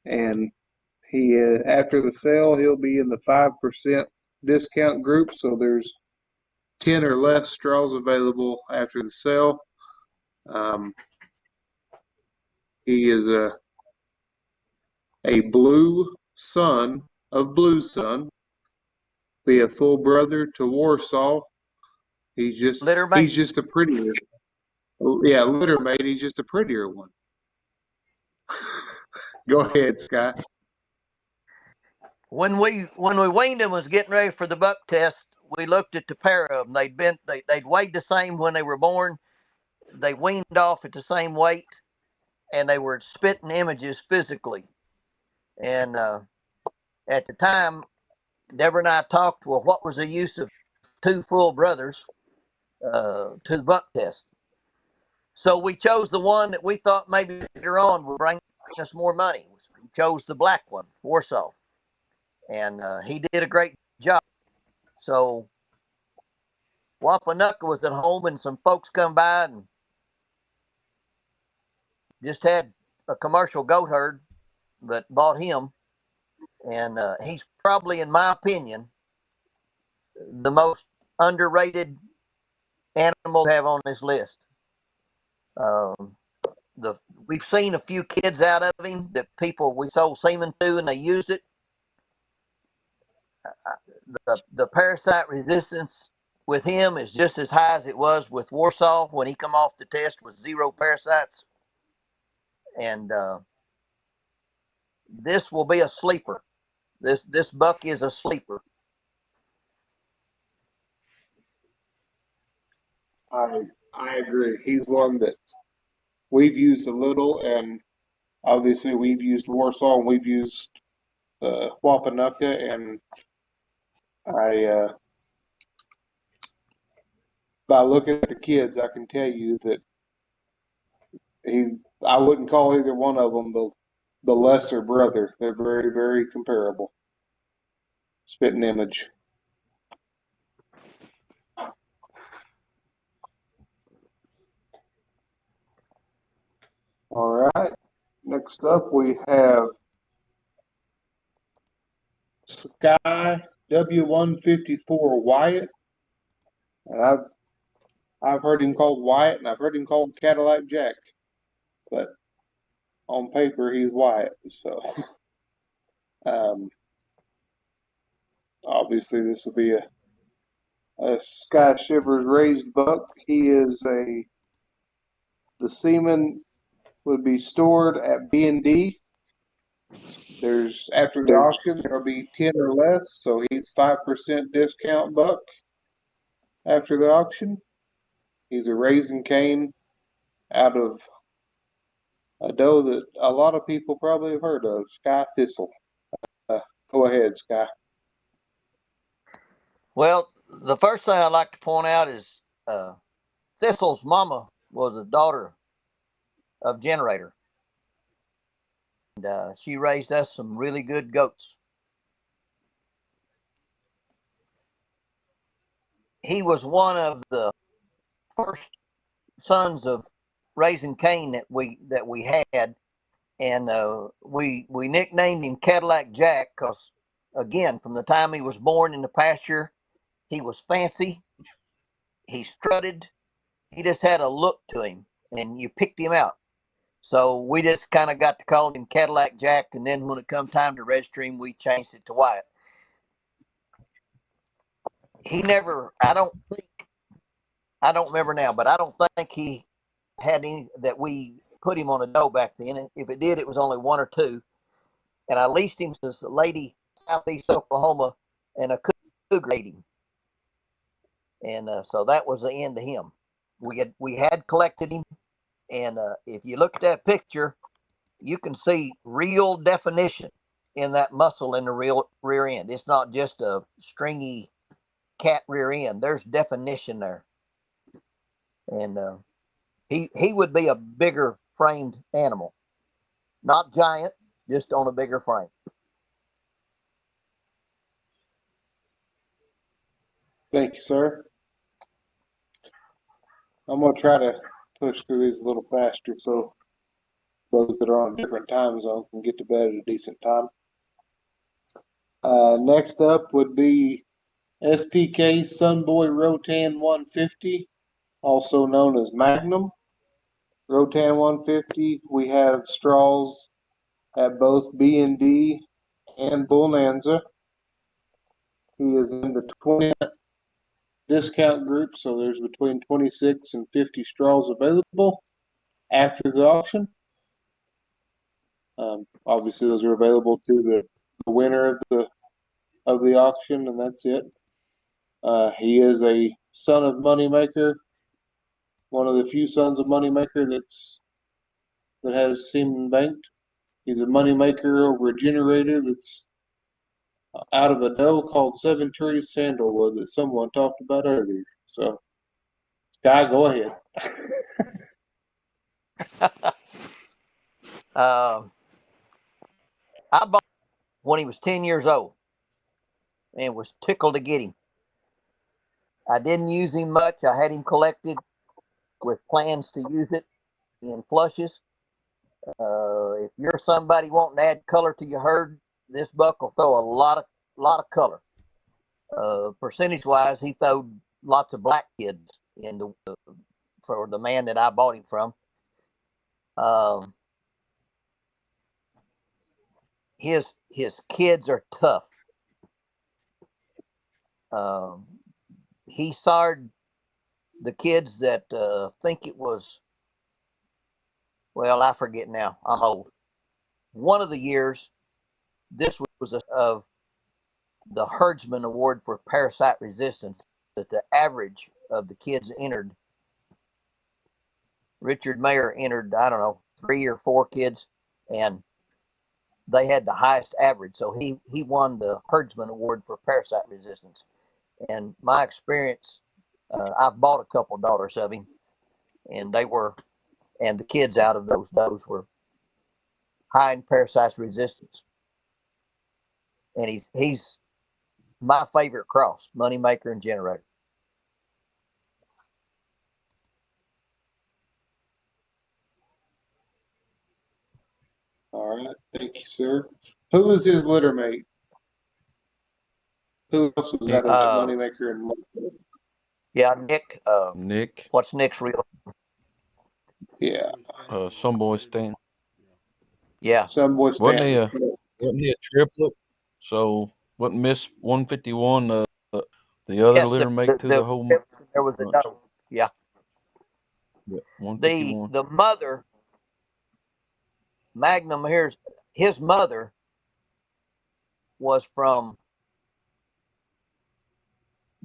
and he after the sale he'll be in the 5% discount group. So there's 10 or less straws available after the sale. He is a blue son of Blue Sun, be a full brother to Warsaw. Litter He's mate. just a prettier, yeah, litter mate. He's just a prettier one. Go ahead, Scott. When we weaned them, was getting ready for the buck test, we looked at the pair of them. They'd weighed the same when they were born. They weaned off at the same weight, and they were spitting images physically. And at the time, Deborah and I talked. Well, what was the use of two full brothers to the buck test? So we chose the one that we thought maybe later on would bring us more money. We chose the black one, Warsaw, and he did a great job. So Wapanaka was at home, and some folks come by and just had a commercial goat herd that bought him, and he's probably, in my opinion, the most underrated animal to have on this list. Um, the We've seen a few kids out of him that people we sold semen to, and they used it. The parasite resistance with him is just as high as it was with Warsaw when he come off the test with zero parasites. And this will be a sleeper. This buck is a sleeper. I agree. He's one that we've used a little, and obviously we've used Warsaw and we've used Wapanaka, and I by looking at the kids, I can tell you that he. I wouldn't call either one of them the lesser brother. They're very, very comparable. Spitting image. All right. Next up, we have Sky W154 Wyatt. And I've heard him called Wyatt, and I've heard him called Cadillac Jack, but on paper he's Wyatt. So obviously this will be a Sky Shivers raised buck. The semen would be stored at B&D. There's after the auction there'll be 10 or less, so he's 5% discount buck after the auction. He's a Raising Cane out of a doe that a lot of people probably have heard of, Sky Thistle. Go ahead, Sky. Well, the first thing I'd like to point out is Thistle's mama was a daughter of Generator. And she raised us some really good goats. He was one of the first sons of Raising Cane that we had, and we nicknamed him Cadillac Jack because, again, from the time he was born in the pasture, he was fancy. He strutted. He just had a look to him, and you picked him out. So we just kind of got to call him Cadillac Jack, and then when it come time to register him, we changed it to Wyatt. He never, I don't remember now, but I don't think he had any that we put him on a doe back then. If it did, it was only one or two. And I leased him to a lady southeast Oklahoma, and a cougar ate him, and so that was the end of him. We had collected him, and if you look at that picture, you can see real definition in that muscle in the real rear end. It's not just a stringy cat rear end. There's definition there, and he would be a bigger framed animal, not giant, just on a bigger frame. Thank you, sir. I'm going to try to push through these a little faster so those that are on a different time zone can get to bed at a decent time. Next up would be SPK Sunboy Rotan 150, also known as Magnum. Rotan 150, we have straws at both B&D and Bonanza. He is in the 20 discount group, so there's between 26 and 50 straws available after the auction. Obviously, those are available to the winner of the auction, and that's it. He is a son of Moneymaker, one of the few sons of Moneymaker that has semen banked. He's a Moneymaker over a generator that's out of a doe called Seven Trees Sandalwood that someone talked about earlier. So, Guy, go ahead. I bought him when he was 10 years old and was tickled to get him. I didn't use him much. I had him collected with plans to use it in flushes. If you're somebody wanting to add color to your herd, this buck will throw a lot of color. Percentage wise, he throwed lots of black kids in for the man that I bought him from. His kids are tough. He sired the kids that think it was, well, I forget now. I'm old. One of the years, this was of the Herdsman Award for Parasite Resistance, that the average of the kids entered. Richard Mayer entered, I don't know, 3 or 4 kids, and they had the highest average. So he won the Herdsman Award for Parasite Resistance. And my experience, I've bought a couple daughters of him, and the kids out of those does were high in parasite resistance. And he's my favorite cross, Moneymaker and Generator. All right, thank you, sir. Who was his litter mate? Who else was out of that Moneymaker and Yeah, Nick. Nick. What's Nick's real? Yeah. Sunboy Stan. Yeah. Sunboy Stan. Wasn't he a triplet? So wasn't Miss 151 the other litter mate to the whole? There was a doe. Yeah. 151. The mother, Magnum, his mother was from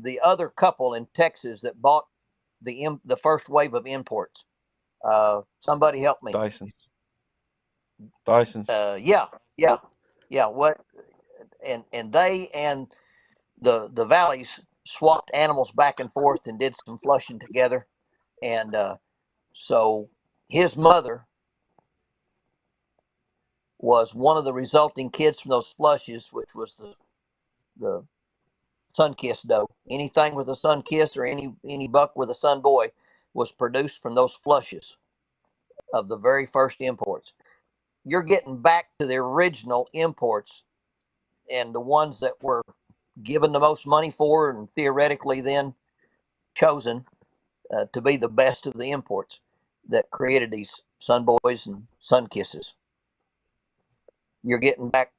the other couple in Texas that bought the first wave of imports. Somebody help me. Dyson's. Yeah. What? And they and the valleys swapped animals back and forth and did some flushing together, and so his mother was one of the resulting kids from those flushes, which was the sun-kissed doe. Anything with a sun-kiss or any buck with a sun boy was produced from those flushes of the very first imports. You're getting back to the original imports and the ones that were given the most money for and theoretically then chosen to be the best of the imports that created these sun boys and sun kisses. You're getting back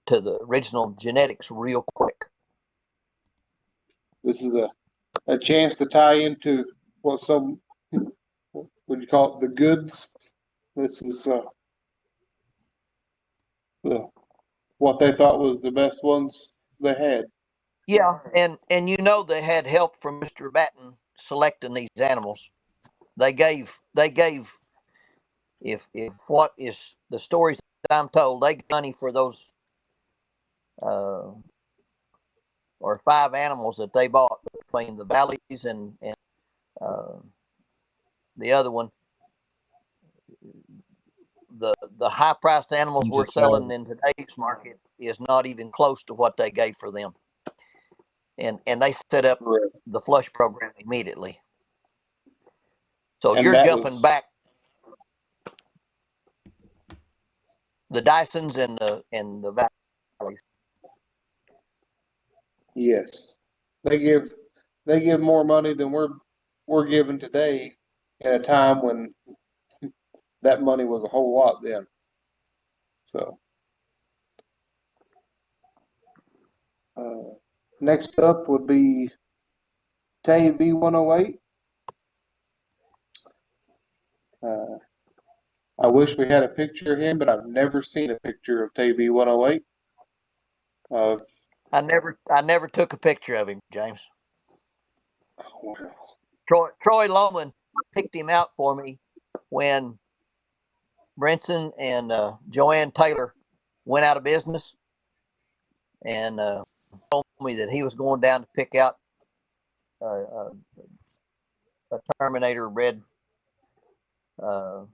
to the original genetics real quick. This is a chance to tie into what some would you call it, the goods. This is the what they thought was the best ones they had. Yeah, and they had help from Mr. Batten selecting these animals. They gave if what is the stories that I'm told, they got money for those uh, or 5 animals that they bought between the valleys and uh, the other one. The high priced animals we're selling in today's market is not even close to what they gave for them. And they set up Right. the flush program immediately. So And you're that jumping was, back the Dysons and the valleys. yes. They give they give more money than we're giving today at a time when that money was a whole lot then. So next up would be Tay V108. Uh, I wish we had a picture of him, but I've never seen a picture of Tay V108. Uh, I never took a picture of him, James. well, Troy Loman picked him out for me when Brinson and Joanne Taylor went out of business, and told me that he was going down to pick out a Terminator red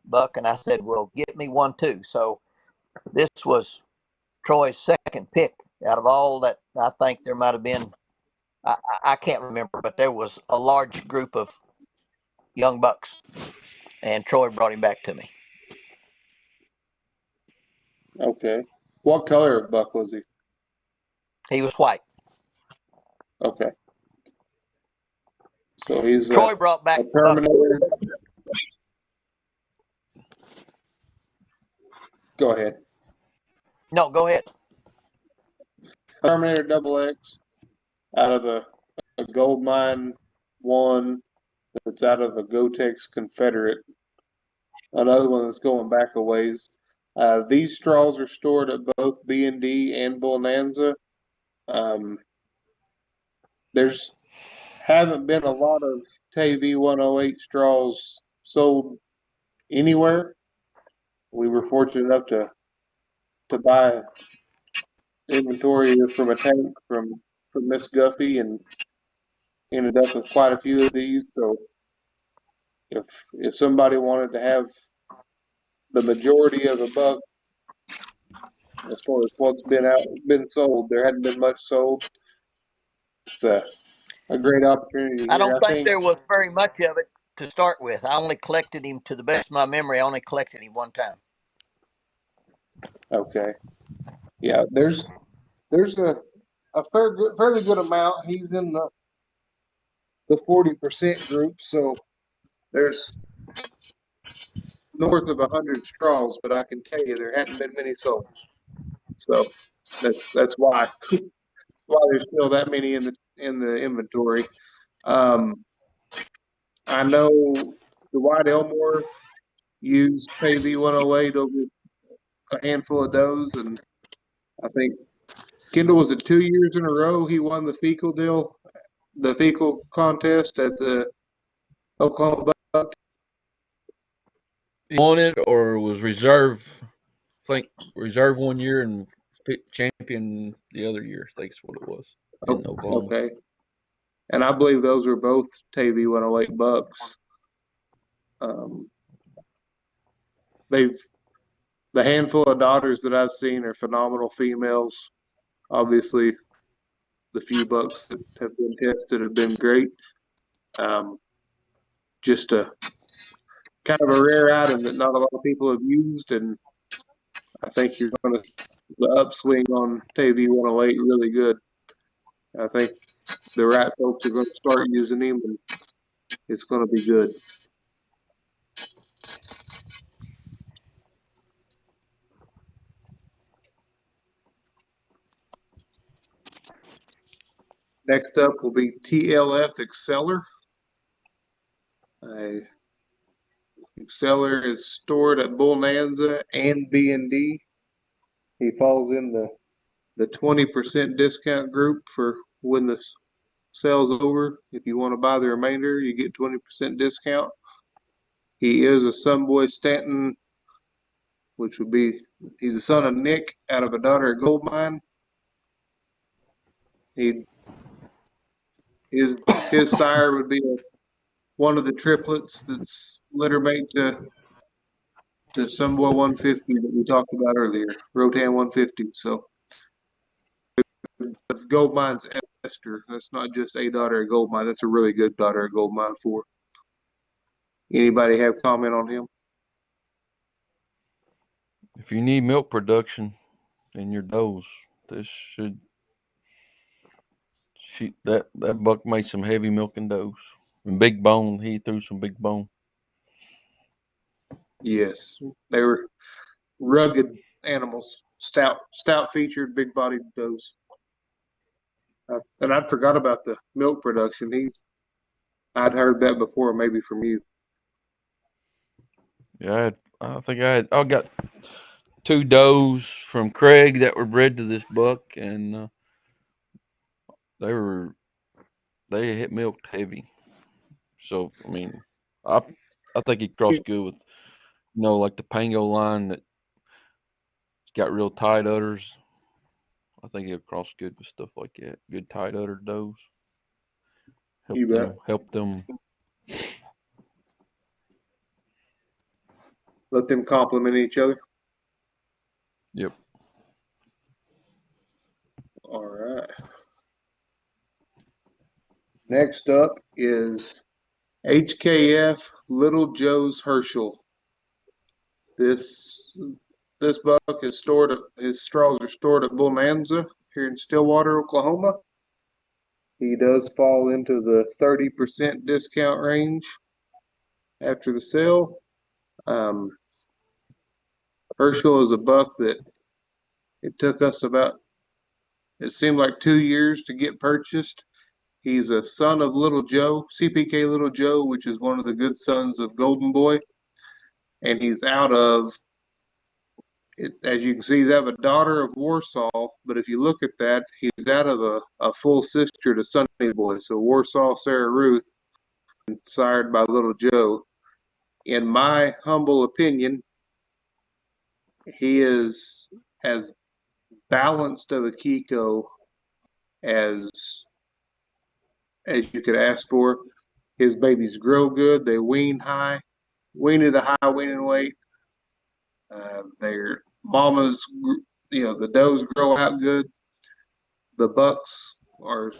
buck, and I said, "Well, get me one too." So this was Troy's second pick out of all that. I think there might have been. I can't remember, but there was a large group of young bucks, and Troy brought him back to me. okay. What color of buck was he? He was white. Okay. So he's Troy brought a back the buck. Terminator. Go ahead. No, go ahead. Terminator Double X out of a gold mine one that's out of a Gotex Confederate. Another one that's going back a ways. These straws are stored at both B&D and Bonanza. Um, there's haven't been a lot of KV 108 straws sold anywhere. We were fortunate enough to buy inventory from a tank from Miss Guffey and ended up with quite a few of these. So if somebody wanted to have the majority of a buck as far as what's been sold, there hadn't been much sold. It's a great opportunity I here. don't I think think there was very much of it to start with. I only collected him, to the best of my memory, I only collected him one time. okay. Yeah, there's a fairly good amount. He's in the 40% group, so there's north of 100 straws, but I can tell you there hadn't been many sold. So that's why there's still that many in the inventory. Um, I know the White Elmore used KV 108 over a handful of does, and I think Kendall was it 2 years in a row he won the fecal contest at the Oklahoma Buck. Won it or was reserve? I think reserve one year and champion the other year. I think is what it was in Oklahoma. Okay, and I believe those were both KV 108 bucks. Um, they've the handful of daughters that I've seen are phenomenal females. Obviously, the few bucks that have been tested have been great. Um, just a kind of a rare item that not a lot of people have used, and I think you're going to the upswing on TV 108 really good. I think the right folks are going to start using him, and it's going to be good. Next up will be TLF Exceller. Exceller is stored at Bonanza and B&D. He falls in the 20% discount group for when the sale's over. If you want to buy the remainder, you get 20% discount. He is a son boy Stanton, which would be, he's a son of Nick out of a daughter of gold mine. He his sire would be one of the triplets that's littermate to son boy 150 that we talked about earlier, Rotan 150. So the gold mine's Esther. That's not just a daughter of gold mine. That's a really good daughter of gold mine for. Anybody have comment on him? If you need milk production in your does, this should that buck made some heavy milking does. And big bone, he threw some big bone. Yes, they were rugged animals, stout featured, big bodied does. And I forgot about the milk production. I'd heard that before, maybe from you. Yeah, I got 2 does from Craig that were bred to this buck, and they hit milked heavy. So I mean, I think he crossed good with like the Pango line that got real tight udders. I think he'll cross good with stuff like that. Good tight udder does. You bet. Help them. Let them complement each other. Yep. All right. Next up is HKF Little Joe's Herschel. This buck is stored. His straws are stored at Bonanza here in Stillwater, Oklahoma. He does fall into the 30% discount range after the sale. Herschel is a buck that it took us it seemed like 2 years to get purchased. He's a son of Little Joe, CPK Little Joe, which is one of the good sons of Golden Boy. And he's out of, as you can see, he's out of a daughter of Warsaw. But if you look at that, he's out of a full sister to Sunny Boy. So Warsaw Sarah Ruth, sired by Little Joe. In my humble opinion, he is as balanced of a Kiko as you could ask for. His babies grow good. They wean at a high weaning weight. Their mamas, the does grow out good. The bucks are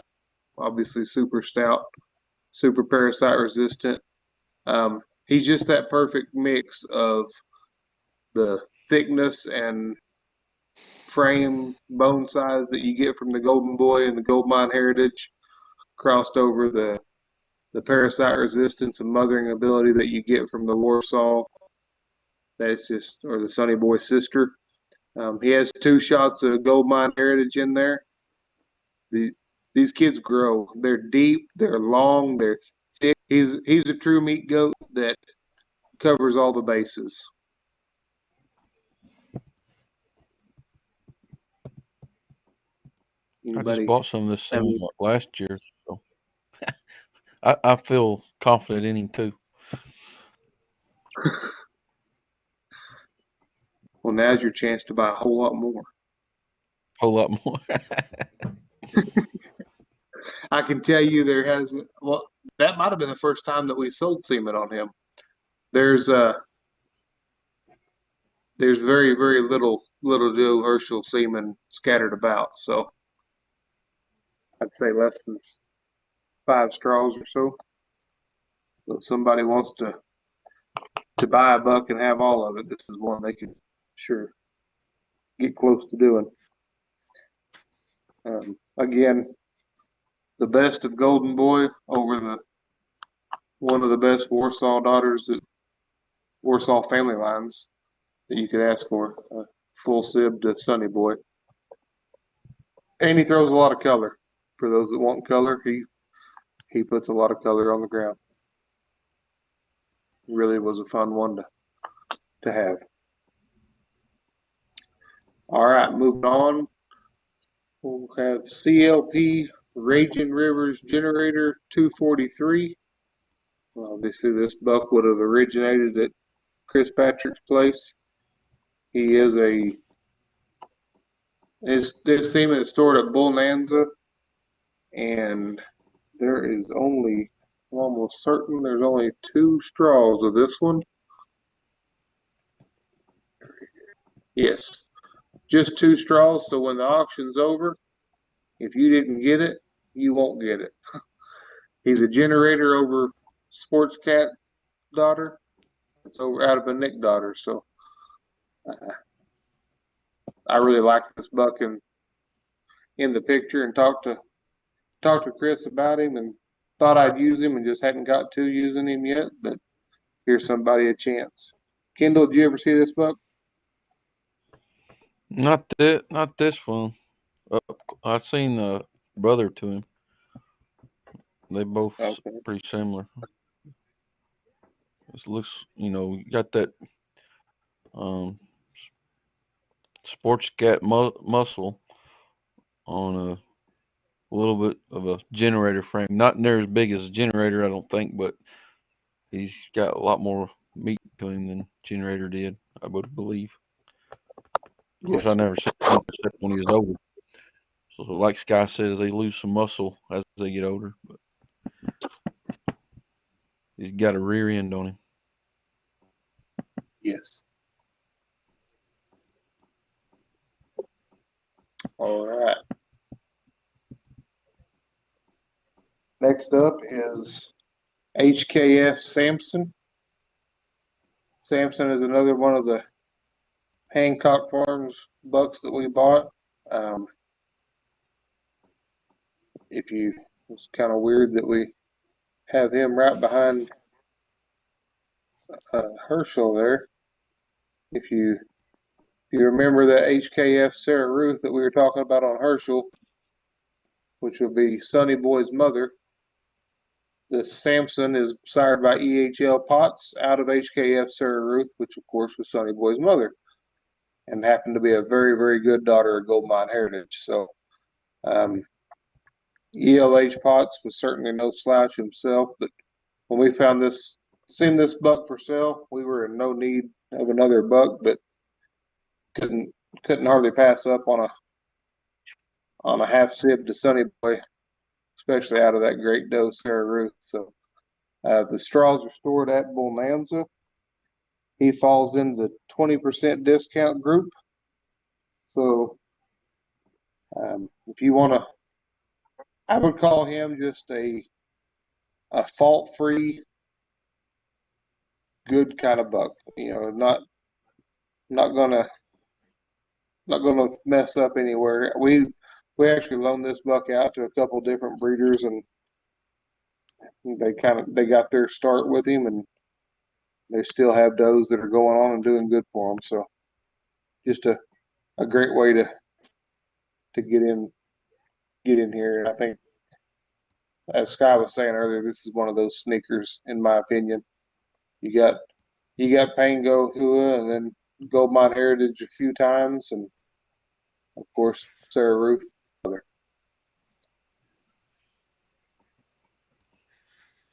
obviously super stout, super parasite resistant. He's just that perfect mix of the thickness and frame bone size that you get from the Golden Boy and the Gold Mine Heritage, crossed over the parasite resistance and mothering ability that you get from the Warsaw. Or the Sunny Boy sister. He has 2 shots of Gold Mine Heritage in there. These kids grow. They're deep, they're long, they're thick. He's a true meat goat that covers all the bases. I just bought some this summer last year, so I feel confident in him too. Well, now's your chance to buy a whole lot more. Whole lot more. I can tell you that might have been the first time that we sold semen on him. There's very, very little Joe Herschel semen scattered about, so I'd say less than 5 straws or so. So if somebody wants to buy a buck and have all of it, this is one they can sure get close to doing. Again, the best of Golden Boy over one of the best Warsaw daughters that Warsaw family lines that you could ask for. Full sib to Sunny Boy. And he throws a lot of color. For those that want color, he puts a lot of color on the ground. Really was a fun one to have. All right, moving on. We'll have CLP Raging Rivers Generator 243. Well, obviously, this buck would have originated at Chris Patrick's place. He is his semen is stored at Bonanza, and there is only, I'm almost certain there's only 2 straws of this one. Yes, just 2 straws. So when the auction's over, if you didn't get it, you won't get it. He's a generator over Sports Cat daughter. It's over out of a Nick daughter. So uh, I really liked this buck in the picture, and talked to Chris about him, and thought I'd use him and just hadn't got to using him yet. But here's somebody a chance. Kendall, did you ever see this buck? Not this one. I've seen a brother to him. They both Okay. pretty similar. It looks, you got that um, sports cat muscle on a little bit of a generator frame. Not near as big as a generator, I don't think, but he's got a lot more meat to him than generator did, I would believe. Of course, Yes, I never seen him except when he was older. So, like Sky says, they lose some muscle as they get older, but he's got a rear end on him. yes. All right. Next up is HKF Samson. Samson is another one of the Hancock Farms bucks that we bought. Um, it's kind of weird that we have him right behind Herschel there. If you remember that HKF Sarah Ruth that we were talking about on Herschel, which would be Sonny Boy's mother, the Samson is sired by EHL Potts out of HKF Sarah Ruth, which of course was Sonny Boy's mother, and happened to be a very, very good daughter of Gold Mine Heritage. So um, ELH Potts was certainly no slouch himself, but when we seen this buck for sale, we were in no need of another buck, but couldn't hardly pass up on a half sib to Sonny Boy, especially out of that great doe Sarah Ruth. So the straws are stored at Bonanza. He falls in the 20% discount group. So if you want to, I would call him just a fault free, good kind of buck. Not gonna not gonna mess up anywhere. We actually loaned this buck out to a couple different breeders, and they got their start with him, and they still have does that are going on and doing good for them. So just a great way to get in here. And I think, as Sky was saying earlier, this is one of those sneakers, in my opinion. You got Pango Hua, and then Gold Mine Heritage a few times, and of course Sarah Ruth.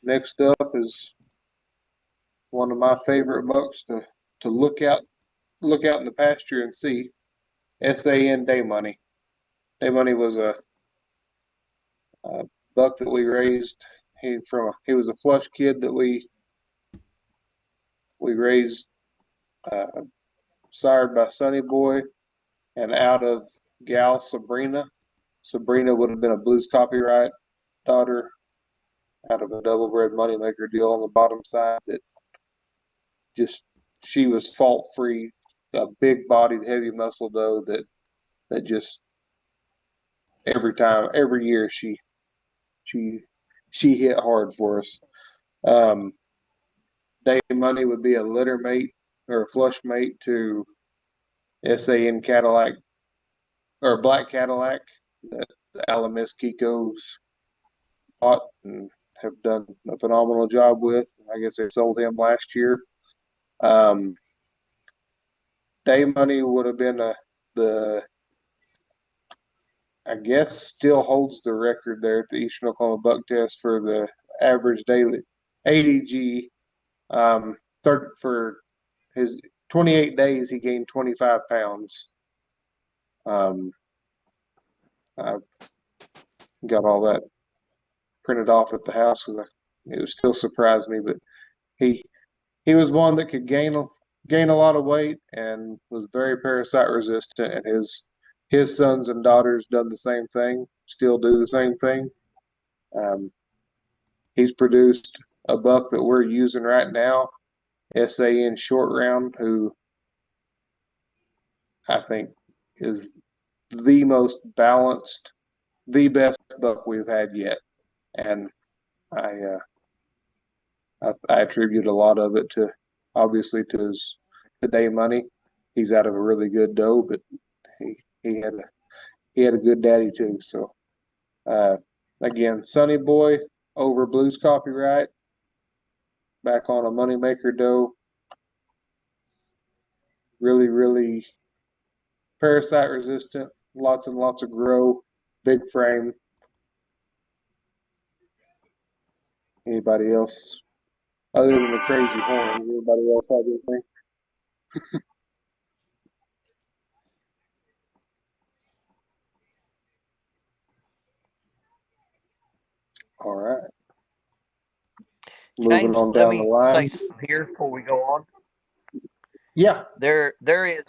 Next up is one of my favorite bucks to look out in the pasture and see. SAN Day Money. Day Money was a buck that we raised. He was a flush kid that we raised, uh, sired by Sonny Boy, and out of gal Sabrina. Sabrina would have been a Blues Copyright daughter out of a double bred moneymaker deal on the bottom side that just, she was fault free, a big bodied, heavy muscle doe that just every year she she hit hard for us. Um, Day Money would be a litter mate or a flush mate to SAN Cadillac or Black Cadillac that Alamis Kiko's bought and have done a phenomenal job with. I guess they sold him last year. Um, Day Money would have been the I guess still holds the record there at the Eastern Oklahoma Buck Test for the average daily ADG. Third for his 28 days, he gained 25 pounds. I've got all that printed off at the house because it was still surprised me, but he he was one that could gain a lot of weight and was very parasite resistant, and his sons and daughters done the same thing, still do the same thing. Um, he's produced a buck that we're using right now, SAN Short Round, who I think is the most balanced, the best buck we've had yet, and I I attribute a lot of it to obviously to his today money. He's out of a really good doe, but he had a good daddy too. So again, Sonny Boy over Blues Copyright, back on a moneymaker doe. Really parasite resistant, lots and lots of grow, big frame. Anybody else other than the crazy horn? Anybody else have anything? All right. Moving James, on let down the me say line. something here before we go on. Yeah. There is.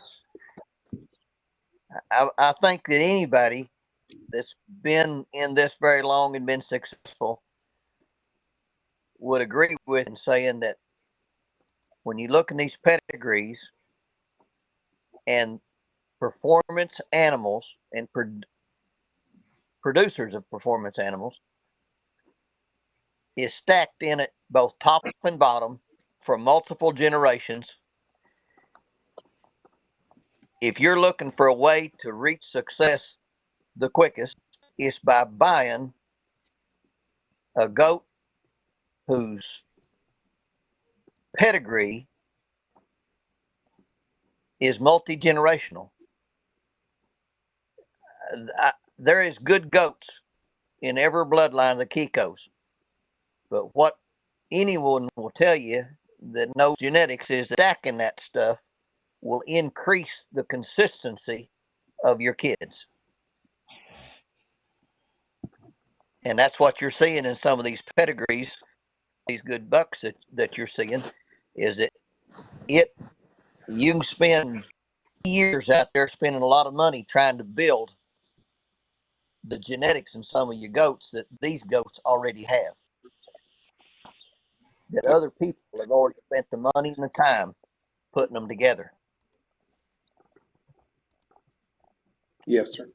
I think that anybody that's been in this very long and been successful would agree with in saying that when you look in these pedigrees and performance animals and producers of performance animals is stacked in it both top and bottom for multiple generations. If you're looking for a way to reach success the quickest, it's by buying a goat whose pedigree is multi-generational. There is good goats in every bloodline of the Kikos, but what anyone will tell you that knows genetics is stacking that stuff will increase the consistency of your kids. And that's what you're seeing in some of these pedigrees, these good bucks that you're seeing, is that you can spend years out there spending a lot of money trying to build the genetics in some of your goats that these goats already have. That other people have already spent the money and the time putting them together. Yes, sir.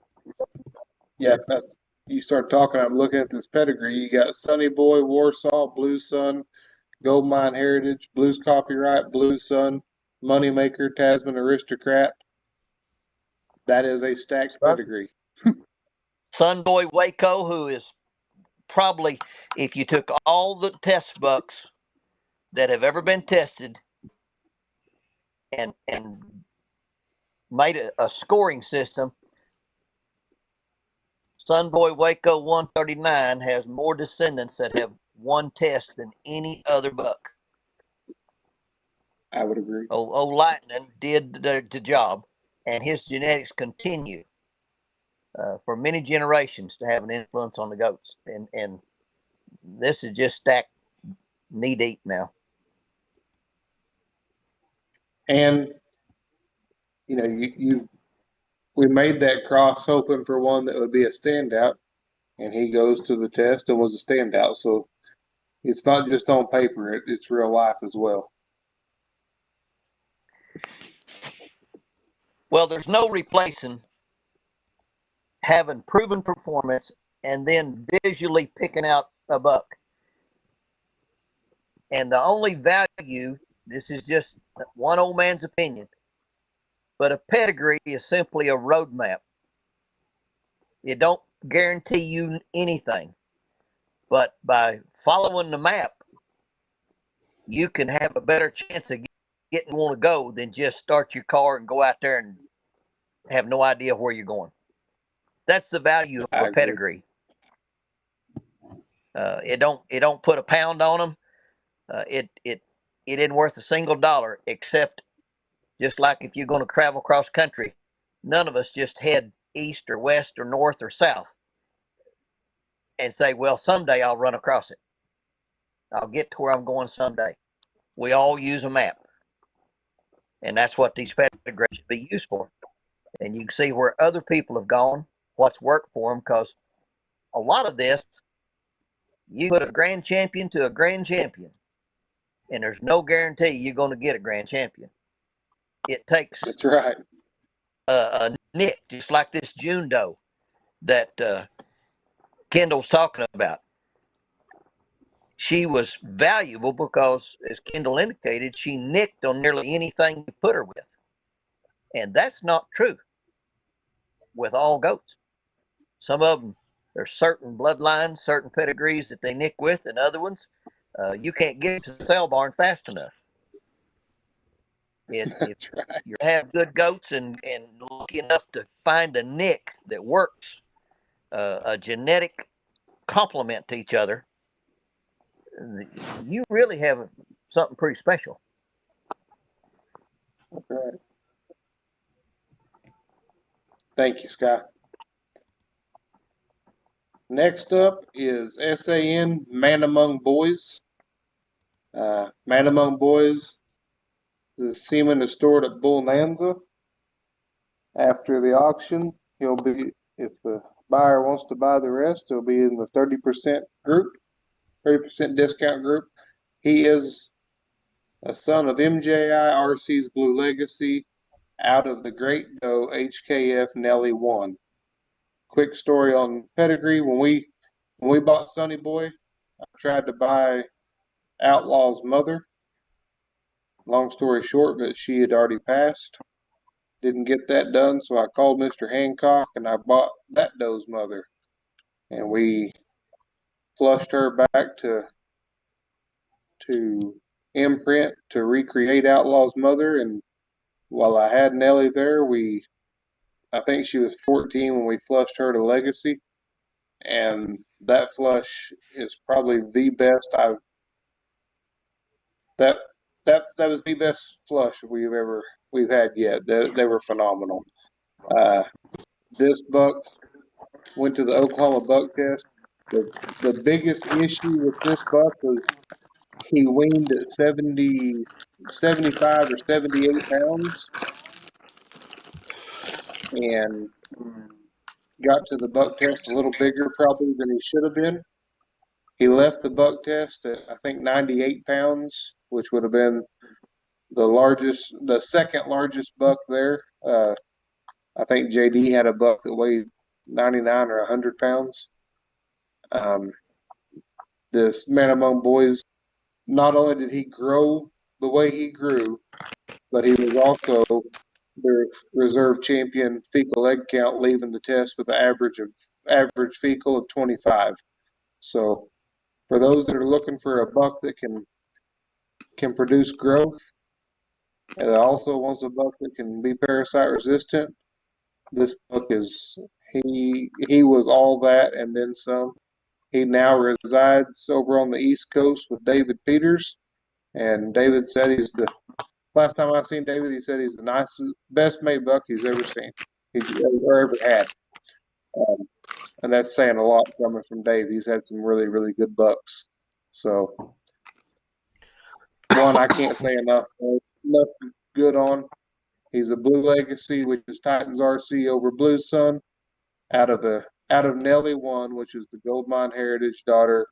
Yeah, that's, you start talking, I'm looking at this pedigree. You got Sunny Boy, Warsaw, Blue Sun, Gold Mine Heritage, Blues Copyright, Blue Sun, Moneymaker, Tasman Aristocrat. That is a stacked pedigree. Sun Boy Waco, who is probably, if you took all the test bucks that have ever been tested and made a scoring system, Sun Boy Waco 139 has more descendants that have won tests than any other buck. I would agree. Old Lightning did the job, and his genetics continue for many generations to have an influence on the goats. And this is just stacked knee deep now. And you know, we made that cross hoping for one that would be a standout, and he goes to the test and was a standout. So it's not just on paper; it's real life as well. Well, there's no replacing having proven performance and then visually picking out a buck. And the only value, this is just one old man's opinion, but a pedigree is simply a roadmap. It don't guarantee you anything, but by following the map, you can have a better chance of getting where you want to go than just start your car and go out there and have no idea where you're going. That's the value of I a agree. pedigree. It don't put a pound on them. It isn't worth a single dollar, except just like if you're going to travel cross country, none of us just head east or west or north or south and say, well, someday I'll run across it. I'll get to where I'm going someday. We all use a map, and that's what these pedigrees should be used for. And you can see where other people have gone, what's worked for them, because a lot of this, you put a grand champion to a grand champion, and there's no guarantee you're going to get a grand champion. It takes That's right. a nick, just like this June doe that Kendall's talking about. She was valuable because, as Kendall indicated, she nicked on nearly anything you put her with. And that's not true with all goats. Some of them, there's certain bloodlines, certain pedigrees that they nick with, and other ones, you can't get to the sale barn fast enough. If That's right. you have good goats and lucky enough to find a nick that works, a genetic complement to each other, you really have something pretty special. That's right. Thank you, Scott. Next up is SAN Man Among Boys. Man Among Boys, the semen is stored at Bull Nanza. After the auction, he'll be, if the buyer wants to buy the rest, he'll be in the 30% group, 30% discount group. He is a son of MJI RC's Blue Legacy out of the Great Doe HKF Nelly 1. Quick story on pedigree. When we bought Sonny Boy, I tried to buy Outlaw's mother. Long story short, but she had already passed. Didn't get that done, so I called Mr. Hancock and I bought that doe's mother. And we flushed her back to imprint to recreate Outlaw's mother. And while I had Nellie there, I think she was 14 when we flushed her to Legacy. And that flush is probably the best that was the best flush we've had yet. They were phenomenal. This buck went to the Oklahoma buck test. The biggest issue with this buck was he weaned at 75 or 78 pounds and got to the buck test a little bigger probably than he should have been. He left the buck test at, I think, 98 pounds, which would have been the second largest buck there. I think JD had a buck that weighed 99 or 100 pounds. This Man Among Boys, not only did he grow the way he grew, but he was also their reserve champion fecal egg count, leaving the test with an average fecal of 25. So for those that are looking for a buck that can produce growth and also wants a buck that can be parasite resistant, this buck is he was all that and then some. He now resides over on the East Coast with David Peters, and David said last time I seen David, he said he's the nicest, best made buck he's ever seen, or ever had. And that's saying a lot coming from Dave. He's had some really, really good bucks. So, one I can't say enough good on. He's a Blue Legacy, which is Titans RC over Blue Sun, out of Nelly 1, which is the Goldmine Heritage daughter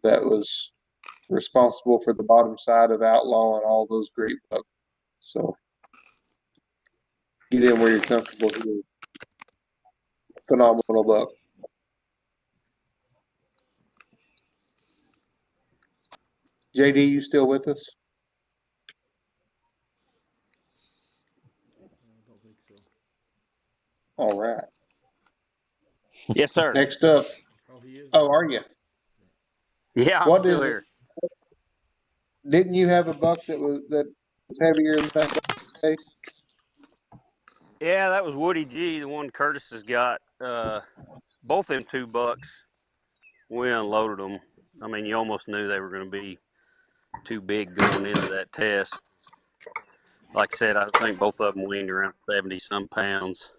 that was responsible for the bottom side of Outlaw and all those great bucks. So get in where you're comfortable here. Phenomenal buck. JD, you still with us? I don't think so. All right. Yes, sir. Next up. Oh, he is. Oh, are you? Yeah, I'm What still is it? here. Didn't you have a buck that was heavier than that day? Yeah, that was Woody G, the one Curtis has got. both them two bucks, we unloaded them. I mean, you almost knew they were going to be too big going into that test. Like I said, I think both of them weighed around 70 some pounds.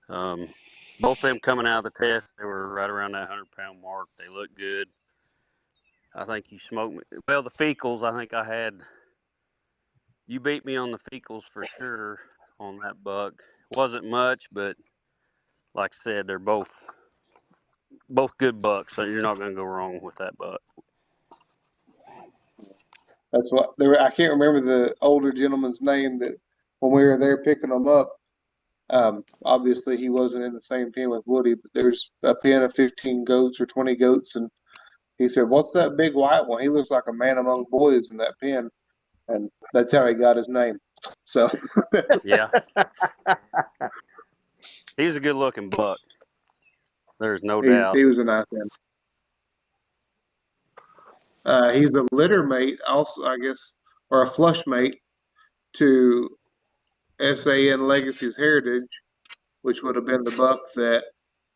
Both of them coming out of the test, they were right around that 100-pound mark. They looked good. I think you smoked me. Well, the fecals, I think you beat me on the fecals for sure on that buck. Wasn't much, but like I said, they're both good bucks, so you're not going to go wrong with that buck. That's what they were. I can't remember the older gentleman's name that when we were there picking them up. Obviously, he wasn't in the same pen with Woody, but there's a pen of 15 goats or 20 goats, and he said, "What's that big white one? He looks like a man among boys in that pen," and that's how he got his name. So, Yeah, he's a good-looking buck. There's no doubt. he was a nice man. He's a litter mate, also, I guess, or a flush mate to SAN Legacy's Heritage, which would have been the buck that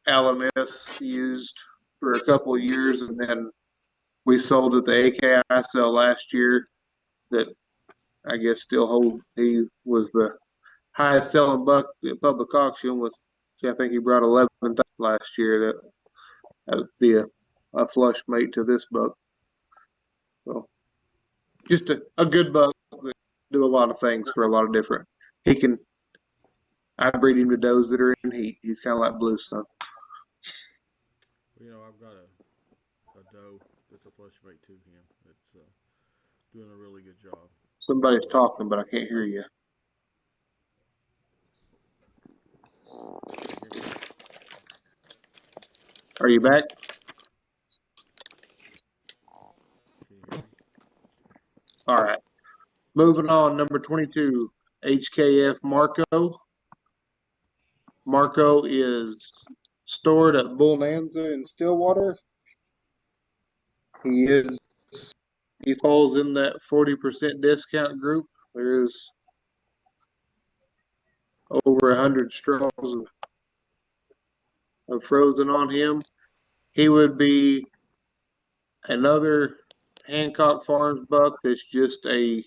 LMS used for a couple of years, and then we sold at the AKI sale last year. That I guess still hold. He was the highest selling buck at public auction. With I think he brought 11,000 last year. That would be a flush mate to this buck. So just a good buck that do a lot of things for a lot of different. He can. I breed him to does that are in heat. He's kind of like Blue Sun. I've got a doe that's a flush mate to him that's doing a really good job. Somebody's talking, but I can't hear you. Are you back? All right. Moving on, number 22, HKF Marco. Marco is stored at Bonanza in Stillwater. He falls in that 40% discount group. There's over 100 straws of frozen on him. He would be another Hancock Farms buck that's just a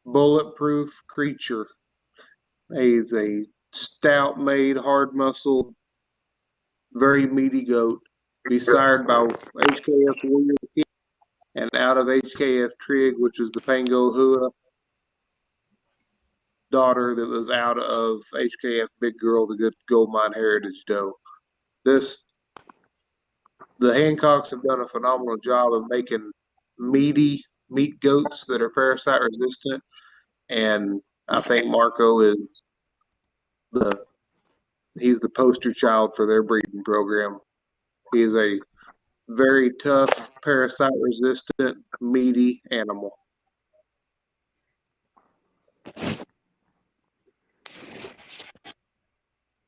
bulletproof creature. He's a stout made, hard muscled, very meaty goat. Be sired by HKF Warrior Kid and out of HKF Trig, which is the Pango Hua daughter that was out of HKF Big Girl, the good Gold Mine Heritage doe. The Hancocks have done a phenomenal job of making meaty meat goats that are parasite resistant, and I think Marco is he's the poster child for their breeding program. He is a very tough, parasite resistant, meaty animal.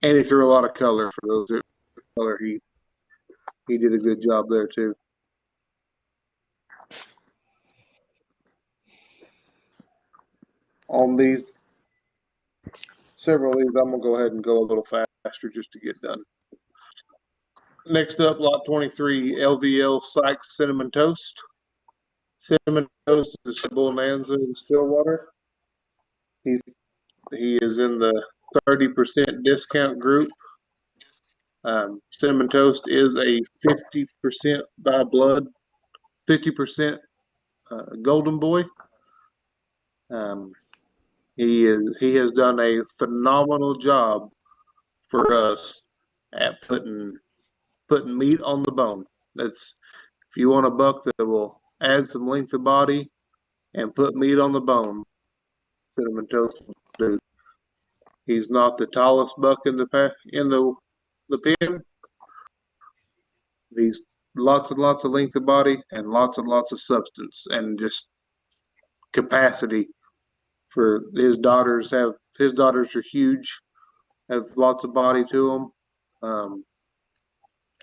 And he threw a lot of color for those that color. He did a good job there too. On these several of these, I'm gonna go ahead and go a little faster just to get done. Next up, lot 23, LVL Sykes Cinnamon Toast. Cinnamon Toast is Bonanza in Stillwater. He is in the 30% discount group. Cinnamon Toast is a 50% by blood, 50% golden boy. He has done a phenomenal job for us at putting meat on the bone. That's if you want a buck that will add some length of body and put meat on the bone, Cinnamon Toast will do. He's not the tallest buck in the pen. He's lots and lots of length of body and lots of substance and just capacity for his daughters. His daughters are huge, have lots of body to them.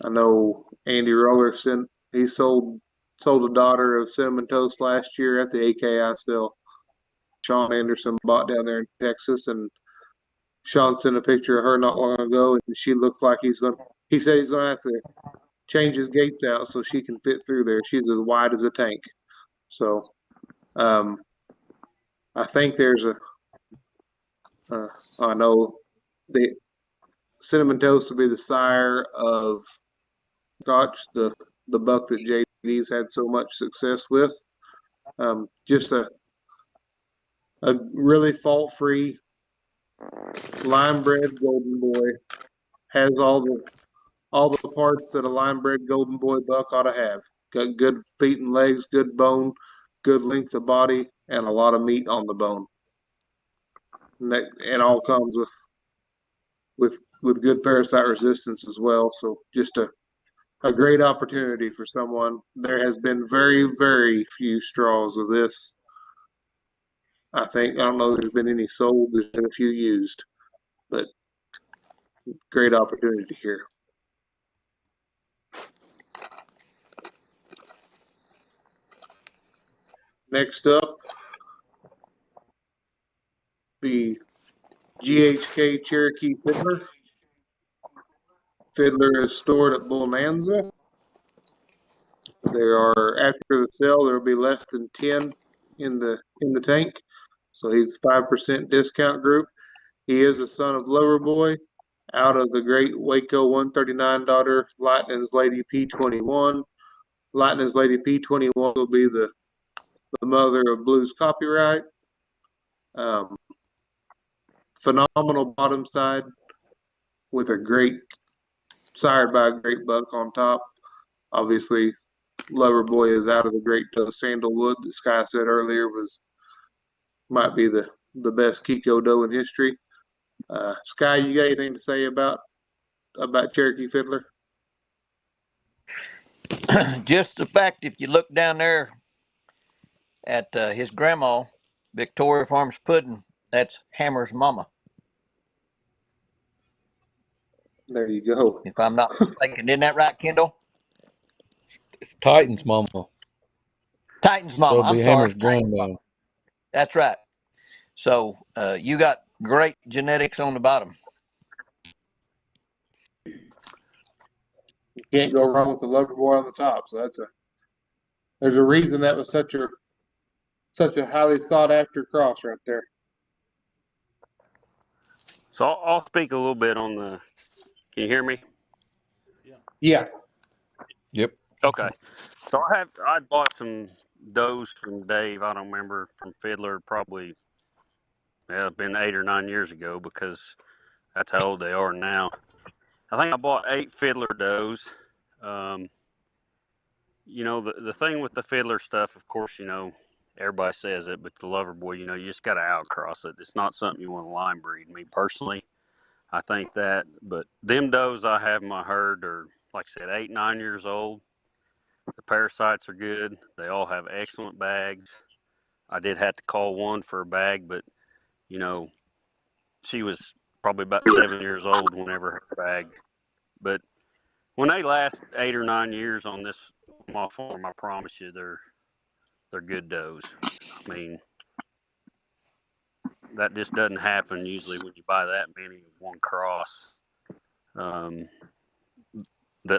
I know Andy Rollerson, he sold a daughter of Cinnamon Toast last year at the AKI sale. Sean Anderson bought down there in Texas, and Sean sent a picture of her not long ago, and she looked like he said he's gonna have to change his gates out so she can fit through there. She's as wide as a tank. So, I think there's I know the Cinnamon Toast will be the sire of Scotch, the buck that JD's had so much success with. Just a really fault free line bred golden boy, has all the parts that a line bred golden boy buck ought to have. Got good feet and legs, good bone, good length of body, and a lot of meat on the bone. And all comes with good parasite resistance as well. So just a great opportunity for someone. There has been very, very few straws of this. I don't know if there's been any sold. There's been a few used, but great opportunity here. Next up, the GHK Cherokee Fiddler. Fiddler is stored at Bonanza. There are, after the sale, there will be less than 10 in the tank. So he's 5% discount group. He is a son of Loverboy out of the great Waco 139 daughter Lightning's Lady P21. Lightning's Lady P21 will be the mother of Blue's Copyright. Phenomenal bottom side with a great sired by a great buck on top. Obviously, Loverboy is out of the great Sandalwood that Sky said earlier might be the best Kiko doe in history. Sky, you got anything to say about Cherokee Fiddler? Just the fact, if you look down there at his grandma, Victoria Farms Pudding, that's Hammer's mama. There you go. If I'm not mistaken, isn't that right, Kendall? It's Titan's mama. Titan's mama. So it'll I'm be sorry. Hammer's granddaughter. That's right. So you got great genetics on the bottom. You can't go wrong with the Loverboy on the top. So there's a reason that was such a highly sought after cross right there. So I'll speak a little bit on the. Can you hear me? Yeah. Yep. Okay. So I bought some does from Dave. I don't remember, from Fiddler, probably. Yeah, it's been 8 or 9 years ago, because that's how old they are now. I think I bought 8 Fiddler does. The thing with the Fiddler stuff, of course, everybody says it, but the Loverboy, you just got to outcross it. It's not something you want to line breed. Me personally, I think that. But them does I have in my herd are, like I said, 8, 9 years old. The parasites are good. They all have excellent bags. I did have to call one for a bag, but, she was probably about 7 years old whenever her bag. But when they last 8 or 9 years on my farm, I promise you, they're good does. I mean, that just doesn't happen usually when you buy that many of one cross. That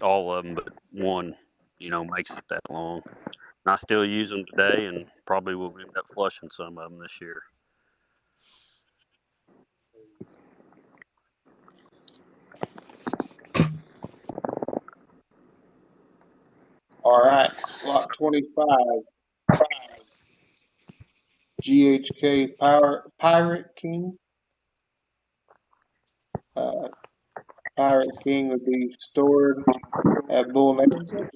all of them but one, makes it that long. And I still use them today, and probably will end up flushing some of them this year. All right. Lot 25. GHK Pirate King. Pirate King would be stored at Bonanza.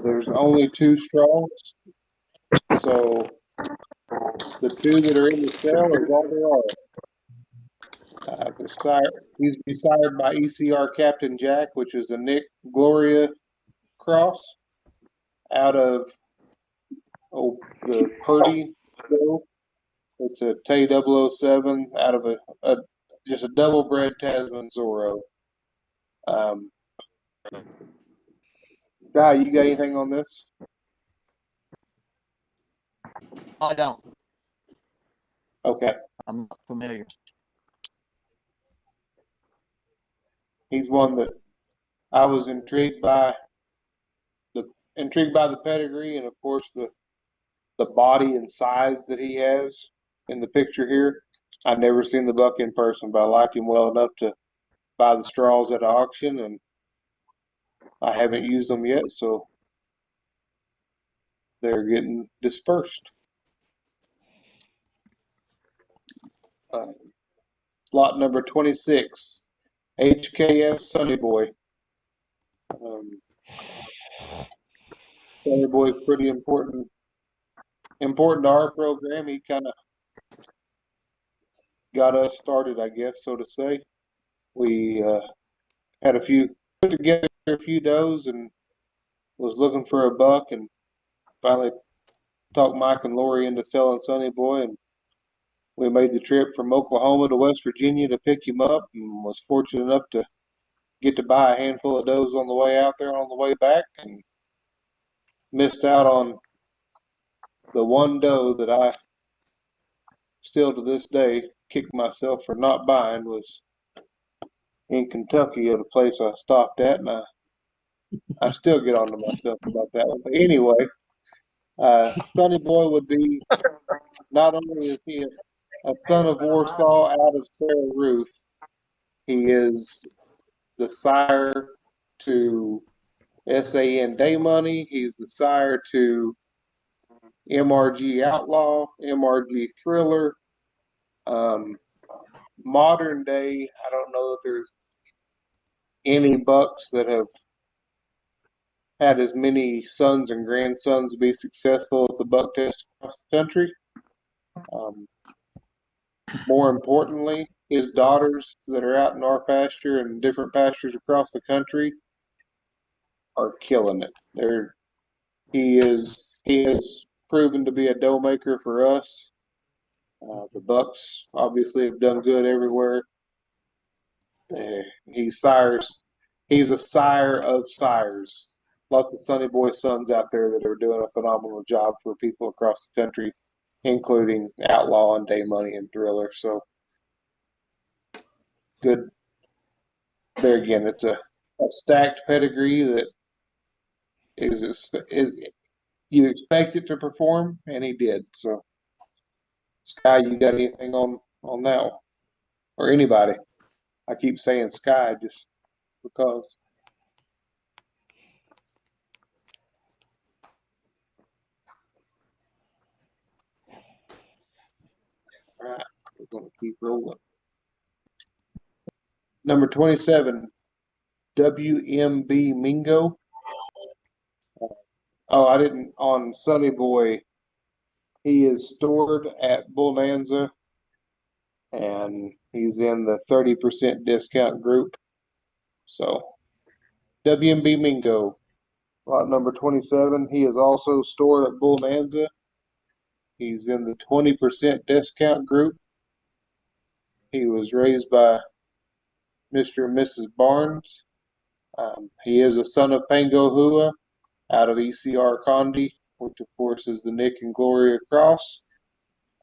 There's only 2 straws, so the 2 that are in the cell is all there are. He's sired by ECR Captain Jack, which is a Nick Gloria cross out of the Purdy show. It's a Tay 007 out of just a double bred Tasman Zorro. Guy, you got anything on this? I don't. Okay. I'm not familiar. He's one that I was intrigued by the pedigree, and of course the body and size that he has in the picture here. I've never seen the buck in person, but I like him well enough to buy the straws at auction, and I haven't used them yet, so they're getting dispersed. Lot number 26, HKF Sunny Boy. Sunny Boy is pretty important to our program. He kind of got us started, I guess, so to say. We put together a few does and was looking for a buck, and finally talked Mike and Lori into selling Sunny Boy, and we made the trip from Oklahoma to West Virginia to pick him up, and was fortunate enough to get to buy a handful of does on the way out there and on the way back, and missed out on the one doe that I still to this day kick myself for not buying. Was in Kentucky at a place I stopped at, and I still get on to myself about that one. But anyway, Sonny Boy would be, not only is he a son of Warsaw out of Sarah Ruth, he is the sire to SAN Day Money. He's the sire to MRG Outlaw, MRG Thriller. Modern day, I don't know if there's any bucks that have had as many sons and grandsons be successful at the buck test across the country. More importantly, his daughters that are out in our pasture and different pastures across the country are killing it. He has proven to be a doe maker for us. The bucks obviously have done good everywhere. He's a sire of sires. Lots of Sunny Boy sons out there that are doing a phenomenal job for people across the country, including Outlaw and Day Money and Thriller. So good. There again, it's a stacked pedigree that you expect it to perform, and he did. So, Sky, you got anything on that one, or anybody? I keep saying Sky just because. All right, we're going to keep rolling. Number 27, WMB Mingo. Oh, I didn't, on Sunny Boy, he is stored at Bonanza, and he's in the 30% discount group. So, WMB Mingo, lot number 27. He is also stored at Bonanza. He's in the 20% discount group. He was raised by Mr. and Mrs. Barnes. He is a son of Pango Hua out of ECR Condi, which of course is the Nick and Gloria Cross.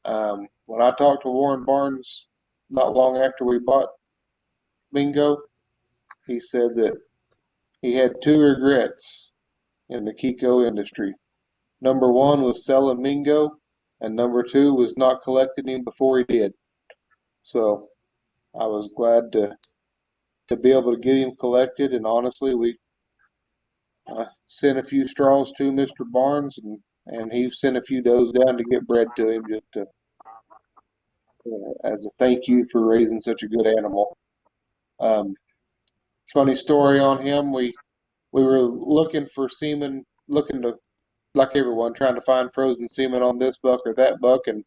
When I talked to Warren Barnes not long after we bought Mingo, he said that he had two regrets in the Kiko industry. Number one was selling Mingo, and number two was not collecting him before he did. So I was glad to be able to get him collected, and honestly, we sent a few straws to Mr. Barnes, and he sent a few does down to get bred to him just to as a thank you for raising such a good animal. Funny story on him, we were looking for semen, looking to, like everyone, trying to find frozen semen on this buck or that buck, and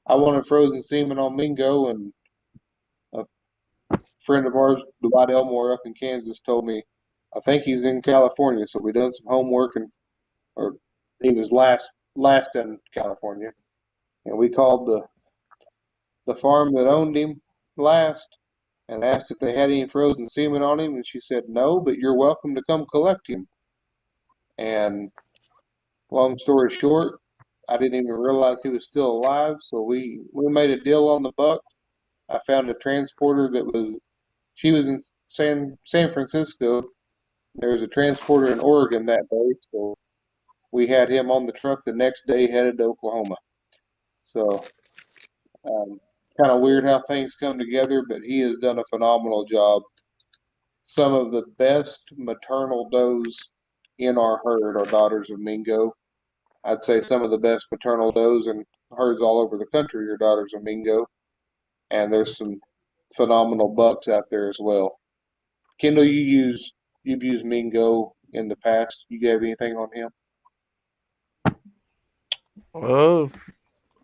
I wanted frozen semen on Mingo, and a friend of ours, Dwight Elmore up in Kansas, told me, I think he's in California, so we done some homework, or he was last in California, and we called the farm that owned him last and asked if they had any frozen semen on him, and she said no, but you're welcome to come collect him. And long story short, I didn't even realize he was still alive. So we made a deal on the buck. I found a transporter she was in San Francisco. There was a transporter in Oregon that day, so we had him on the truck the next day headed to Oklahoma. So kind of weird how things come together, but he has done a phenomenal job. Some of the best maternal does in our herd are daughters of Mingo. I'd say some of the best maternal does in herds all over the country are daughters of Mingo, and there's some phenomenal bucks out there as well. Kendall, you've used Mingo in the past. You have anything on him? Oh,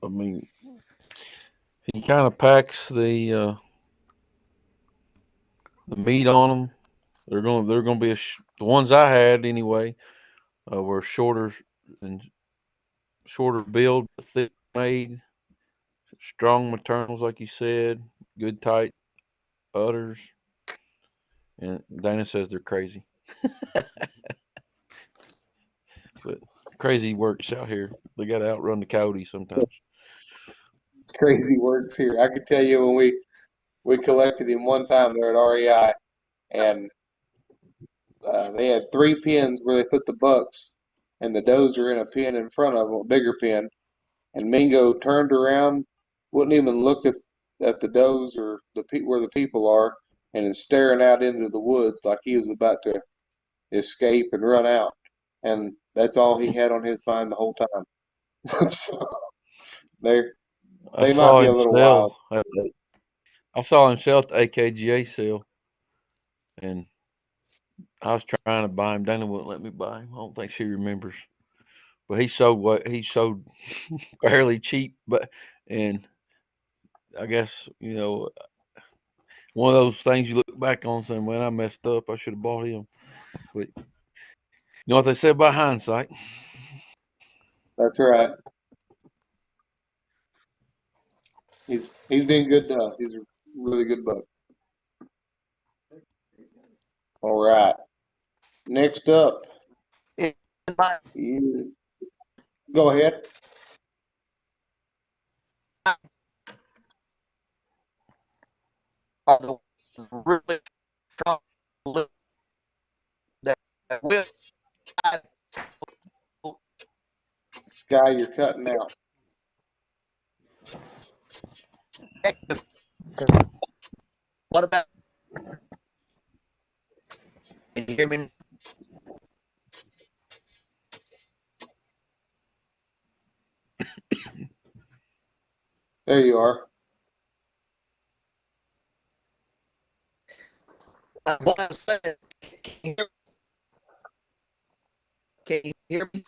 I mean, he kind of packs the meat on them. They're gonna be the ones I had anyway were and shorter build, thick made, strong maternals like you said, good tight udders, and Dana says they're crazy, but crazy works out here. They got to outrun the coyote sometimes. Crazy works here. I can tell you when we collected him one time there at REI, and they had three pens where they put the bucks, and the does are in a pen in front of them, a bigger pen. And Mingo turned around, wouldn't even look at the does or where the people are, and is staring out into the woods like he was about to escape and run out. And that's all he had on his mind the whole time. So they I they might saw be a him little wild. sell. I saw him sell at the AKGA sale, and I was trying to buy him. Dana wouldn't let me buy him. I don't think she remembers. But he sold fairly cheap, and I guess one of those things you look back on saying, "Man, I messed up. I should have bought him." But you know what they say about hindsight. That's right. He's been good to us. He's a really good buck. All right. Next up, In my go ahead. are the really strong that will Sky, you're cutting out. protect. What about? Can you hear me? There you are. What I'm saying, can you hear me?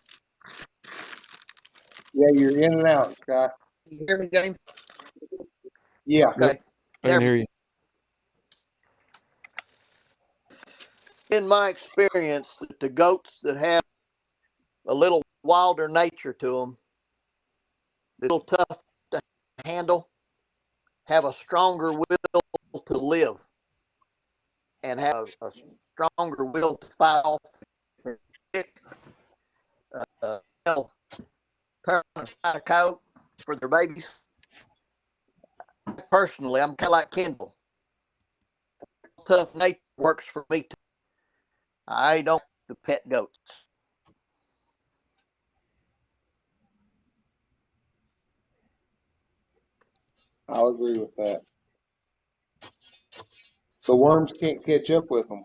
Yeah, you're in and out, Sky. Can you hear me, James? Yeah. Okay. I can hear you. In my experience, the goats that have a little wilder nature to them, a little tough to handle, have a stronger will to live and have a stronger will to fight off and kick, turn and fight a coyote for their babies. Personally, I'm kind of like Kendall. Tough nature works for me too. I don't the pet goats. I'll agree with that. The worms can't catch up with them.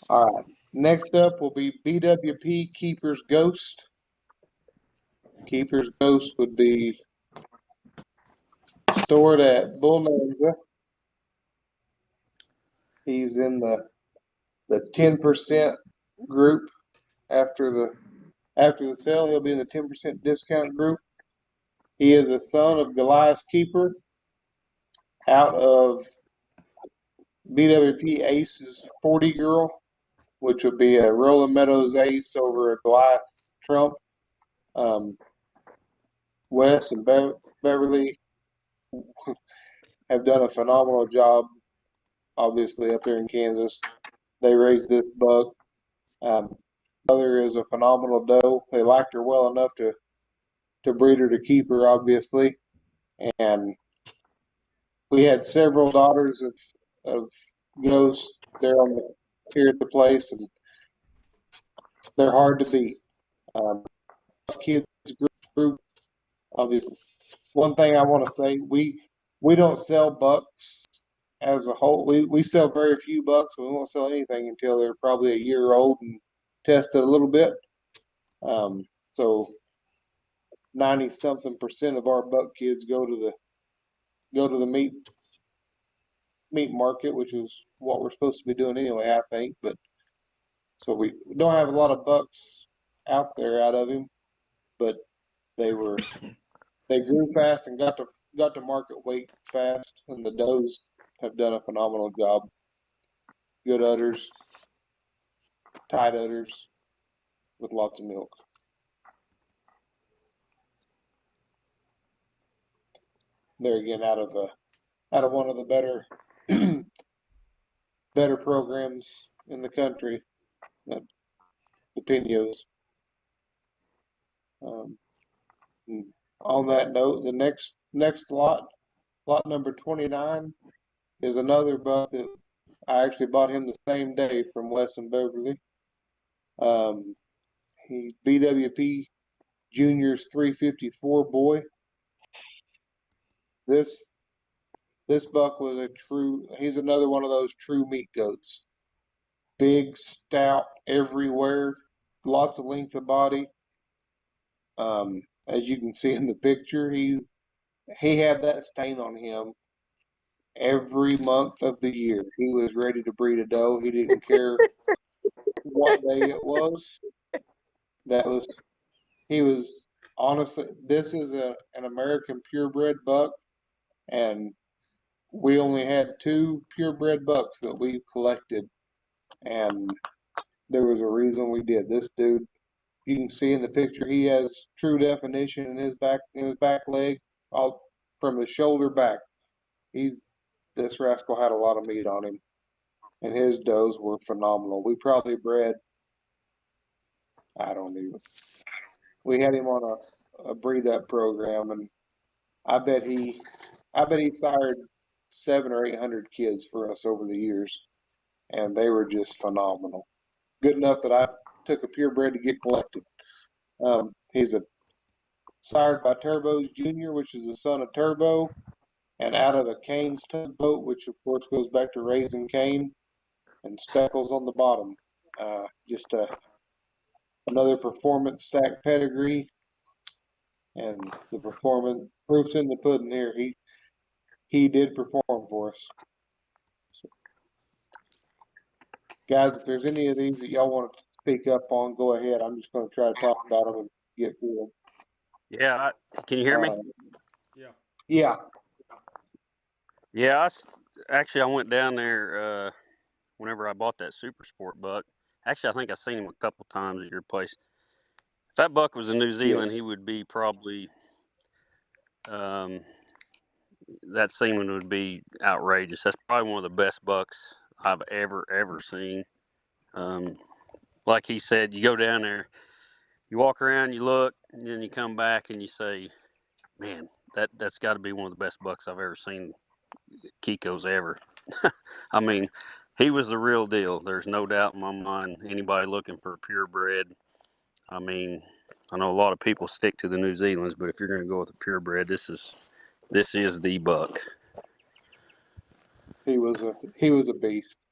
All right. Next up will be BWP Keeper's Ghost. Keeper's Ghost would be stored at Bonanza. He's in the 10% group after the sale. He'll be in the 10% discount group. He is a son of Goliath's Keeper out of BWP Ace's 40 Girl, which would be a Rolling Meadows Ace over a Goliath Trump. Wes and Beverly have done a phenomenal job, obviously, up there in Kansas. They raised this buck. Mother is a phenomenal doe. They liked her well enough to breed her to keep her, obviously. And we had several daughters of ghosts there here at the place, and they're hard to beat. Kids group, obviously. One thing I want to say, we don't sell bucks as a whole. We sell very few bucks. We won't sell anything until they're probably a year old and tested a little bit. So 90 something% of our buck kids go to the meat market, which is what we're supposed to be doing anyway, I think. But so we don't have a lot of bucks out there out of him, but they were they grew fast and got to market weight fast, and the does have done a phenomenal job. Good udders, tight udders with lots of milk. There again, out of one of the better better programs in the country, the Pinos. Um, on that note, the next lot number 29, is another buck that I actually bought him the same day from Wes and Beverly. He BWP Junior's 354 boy. This this buck was he's another one of those true meat goats. Big, stout everywhere, lots of length of body. As you can see in the picture, he had that stain on him every month of the year. He was ready to breed a doe. He didn't care what day it was. That was he was honestly. This is an American purebred buck, and we only had two purebred bucks that we collected, and there was a reason we did. This dude, you can see in the picture, he has true definition in his back leg, all from his shoulder back. This rascal had a lot of meat on him, and his does were phenomenal. We probably bred, I don't even. We had him on a breed up program, and I bet he, I bet he sired 700 or 800 kids for us over the years, and they were just phenomenal. Good enough that I took a purebred to get collected. He's sired by Turbo's Junior, which is the son of Turbo, and out of a Kane's tugboat, which of course goes back to raising Kane, and Speckles on the bottom. Just another performance stack pedigree, and the performance proof's in the pudding here. He did perform for us. So, guys, if there's any of these that y'all want to speak up on, go ahead. I'm just going to try to talk about them and get through them. Yeah, can you hear me? Yeah. Yeah. Yeah, actually I went down there whenever I bought that Super Sport buck. Actually, I think I've seen him a couple times at your place. If that buck was in New Zealand, Yes. he would be probably that semen would be outrageous. That's probably one of the best bucks I've ever seen. Like he said, you go down there, you walk around, you look, and then you come back and you say, "Man, that's got to be one of the best bucks I've ever seen." Kiko's ever. I mean, he was the real deal. There's no doubt in my mind. Anybody looking for a purebred, I mean, I know a lot of people stick to the New Zealands, but if you're going to go with a purebred, this is the buck. He was a beast.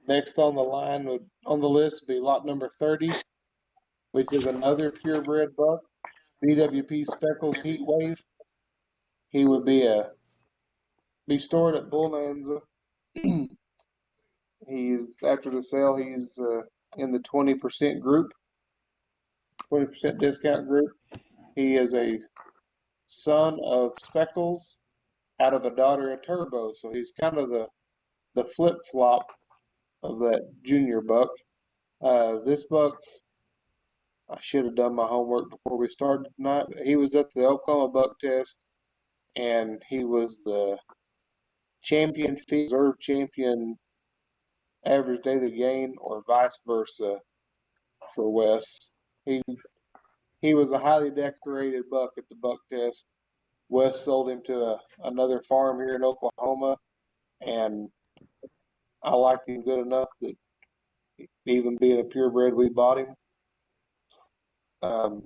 Next on the list would be lot number 30, which is another purebred buck, BWP Speckles Heat Wave. He would be stored at Bullmanza. He's after the sale. He's in the 20% group, 20% discount group. He is a son of Speckles out of a daughter of Turbo, so he's kind of the flip flop of that junior buck. This buck, I should have done my homework before we started tonight. He was at the Oklahoma buck test and he was the champion field reserve champion average daily gain, or vice versa for Wes. He he was a highly decorated buck at the buck test. Wes sold him to another farm here in Oklahoma, and I liked him good enough that even being a purebred, we bought him. Um,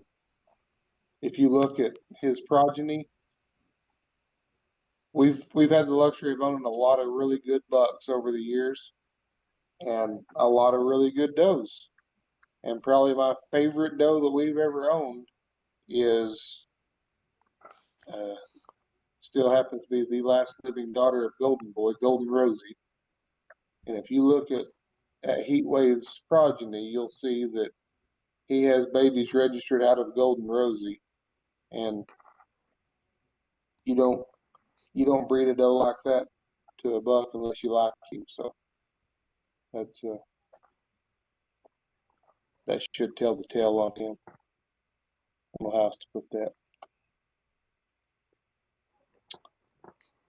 if you look at his progeny, we've had the luxury of owning a lot of really good bucks over the years, and a lot of really good does. And probably my favorite doe that we've ever owned is uh, still happens to be the last living daughter of Golden Boy, Golden Rosie. And if you look at Heatwave's progeny, you'll see that he has babies registered out of Golden Rosie, and you don't you don't breed a doe like that to a buck unless you like him. So that's that should tell the tale on him. I don't know how else to put that.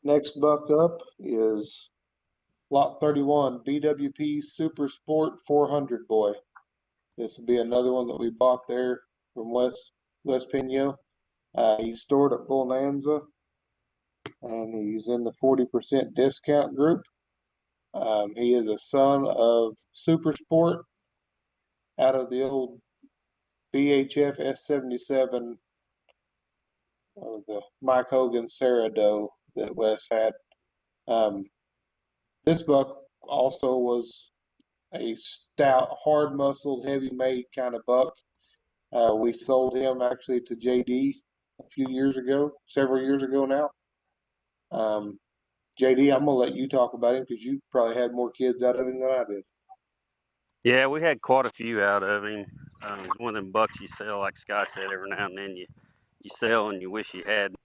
Next buck up is Lot 31, BWP Super Sport 400 Boy. This will be another one that we bought there from West Pino. He's stored at Bonanza, and he's in the 40% discount group. He is a son of Super Sport out of the old BHF S77 of the Mike Hogan Sarah doe that Wes had. Um, this buck also was a stout, hard-muscled, heavy-made kind of buck. We sold him actually to JD a few years ago, several years ago now. JD, I'm gonna let you talk about him because you probably had more kids out of him than I did. Yeah, we had quite a few out of him. He's one of them bucks you sell, like Sky said, every now and then you sell and you wish you had.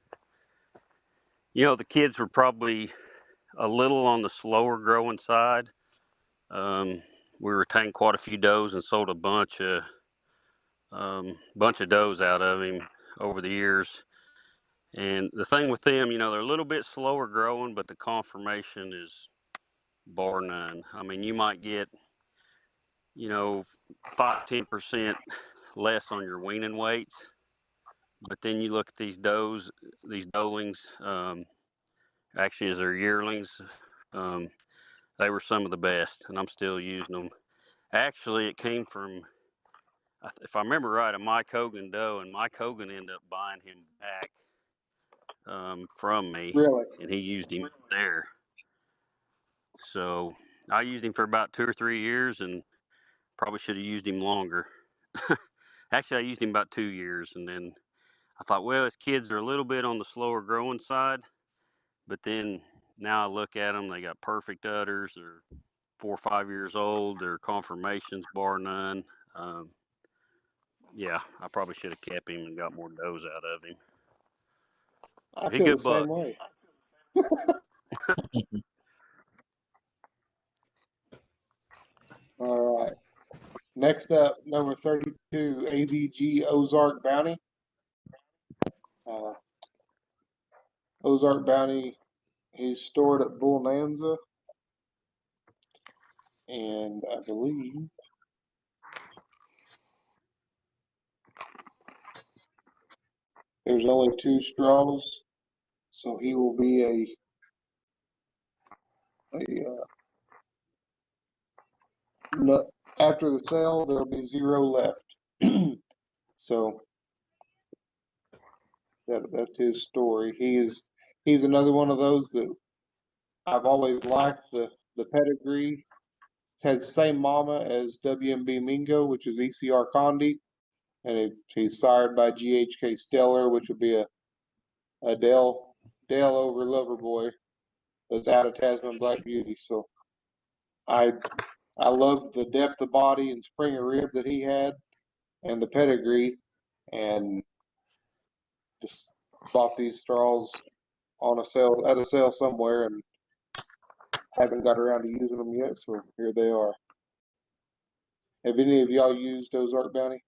You know, the kids were probably a little on the slower growing side. We retained quite a few does and sold a bunch of does out of him over the years. And the thing with them, you know, they're a little bit slower growing, but the conformation is bar none. I mean, you might get, you know, 5-10% less on your weaning weights, but then you look at these does, these doelings, actually as they're yearlings, they were some of the best, and I'm still using them. Actually, it came from, if I remember right, a Mike Hogan doe, and Mike Hogan ended up buying him back from me, Really? and he used him there. So I used him for about 2 or 3 years, and probably should have used him longer. Actually, I used him about 2 years, and then I thought, well, his kids are a little bit on the slower growing side, but then now I look at them, they got perfect udders. They're 4 or 5 years old. Their conformations bar none. Yeah, I probably should have kept him and got more does out of him. I He's a feel the good buck. same way. All right. Next up, number 32, AVG Ozark Bounty. Uh, Ozark Bounty, he's stored at Bonanza, and I believe there's only 2 straws, so he will be after the sale, there'll be 0 left. So that's his story. He's another one of those that I've always liked the pedigree. Has the same mama as WMB Mingo, which is ECR Condi, and he's sired by GHK Stellar, which would be a Dale over Lover Boy that's out of Tasman Black Beauty. So I love the depth of body and spring of rib that he had, and the pedigree, and just bought these straws on a sale at a sale somewhere, and haven't got around to using them yet. So here they are. Have any of y'all used Ozark Bounty?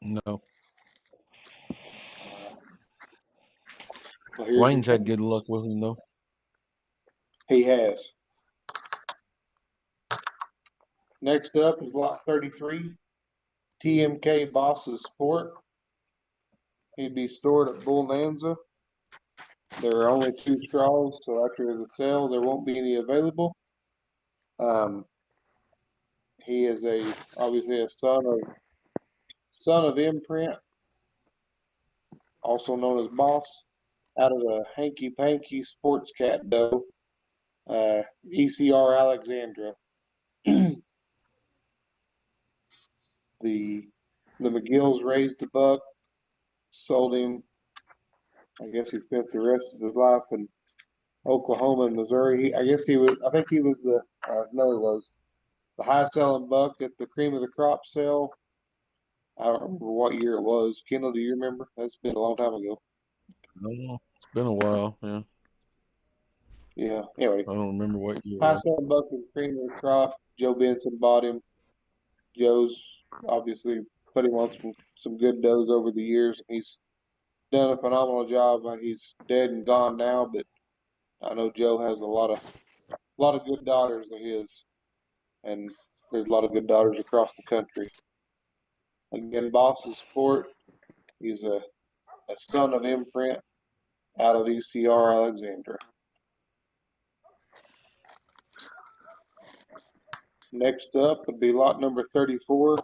No. Well, here's Wayne's your had good luck with him though. He has. Next up is lot 33, TMK Boss's Sport. He'd be stored at Bull Nanza. There are only 2 straws, so after the sale, there won't be any available. He is obviously a son of Imprint, also known as Boss, out of the Hanky Panky Sports Cat Doe, ECR Alexandra. the McGills raised the buck, sold him. I guess he spent the rest of his life in Oklahoma and Missouri. I think he was the high selling buck at the cream of the crop sale. I don't remember what year it was. Kendall, do you remember? That's been a long time ago. I don't know. It's been a while. Yeah, Yeah. Anyway, I don't remember what year it high was. selling buck at the cream of the crop. Joe Benson bought him. Joe's obviously put him on some good does over the years. He's done a phenomenal job. He's dead and gone now, but I know Joe has a lot of good daughters of his, and there's a lot of good daughters across the country. Again, Boss's Sport. He's a son of Imprint out of ECR Alexandra. Next up would be lot number 34.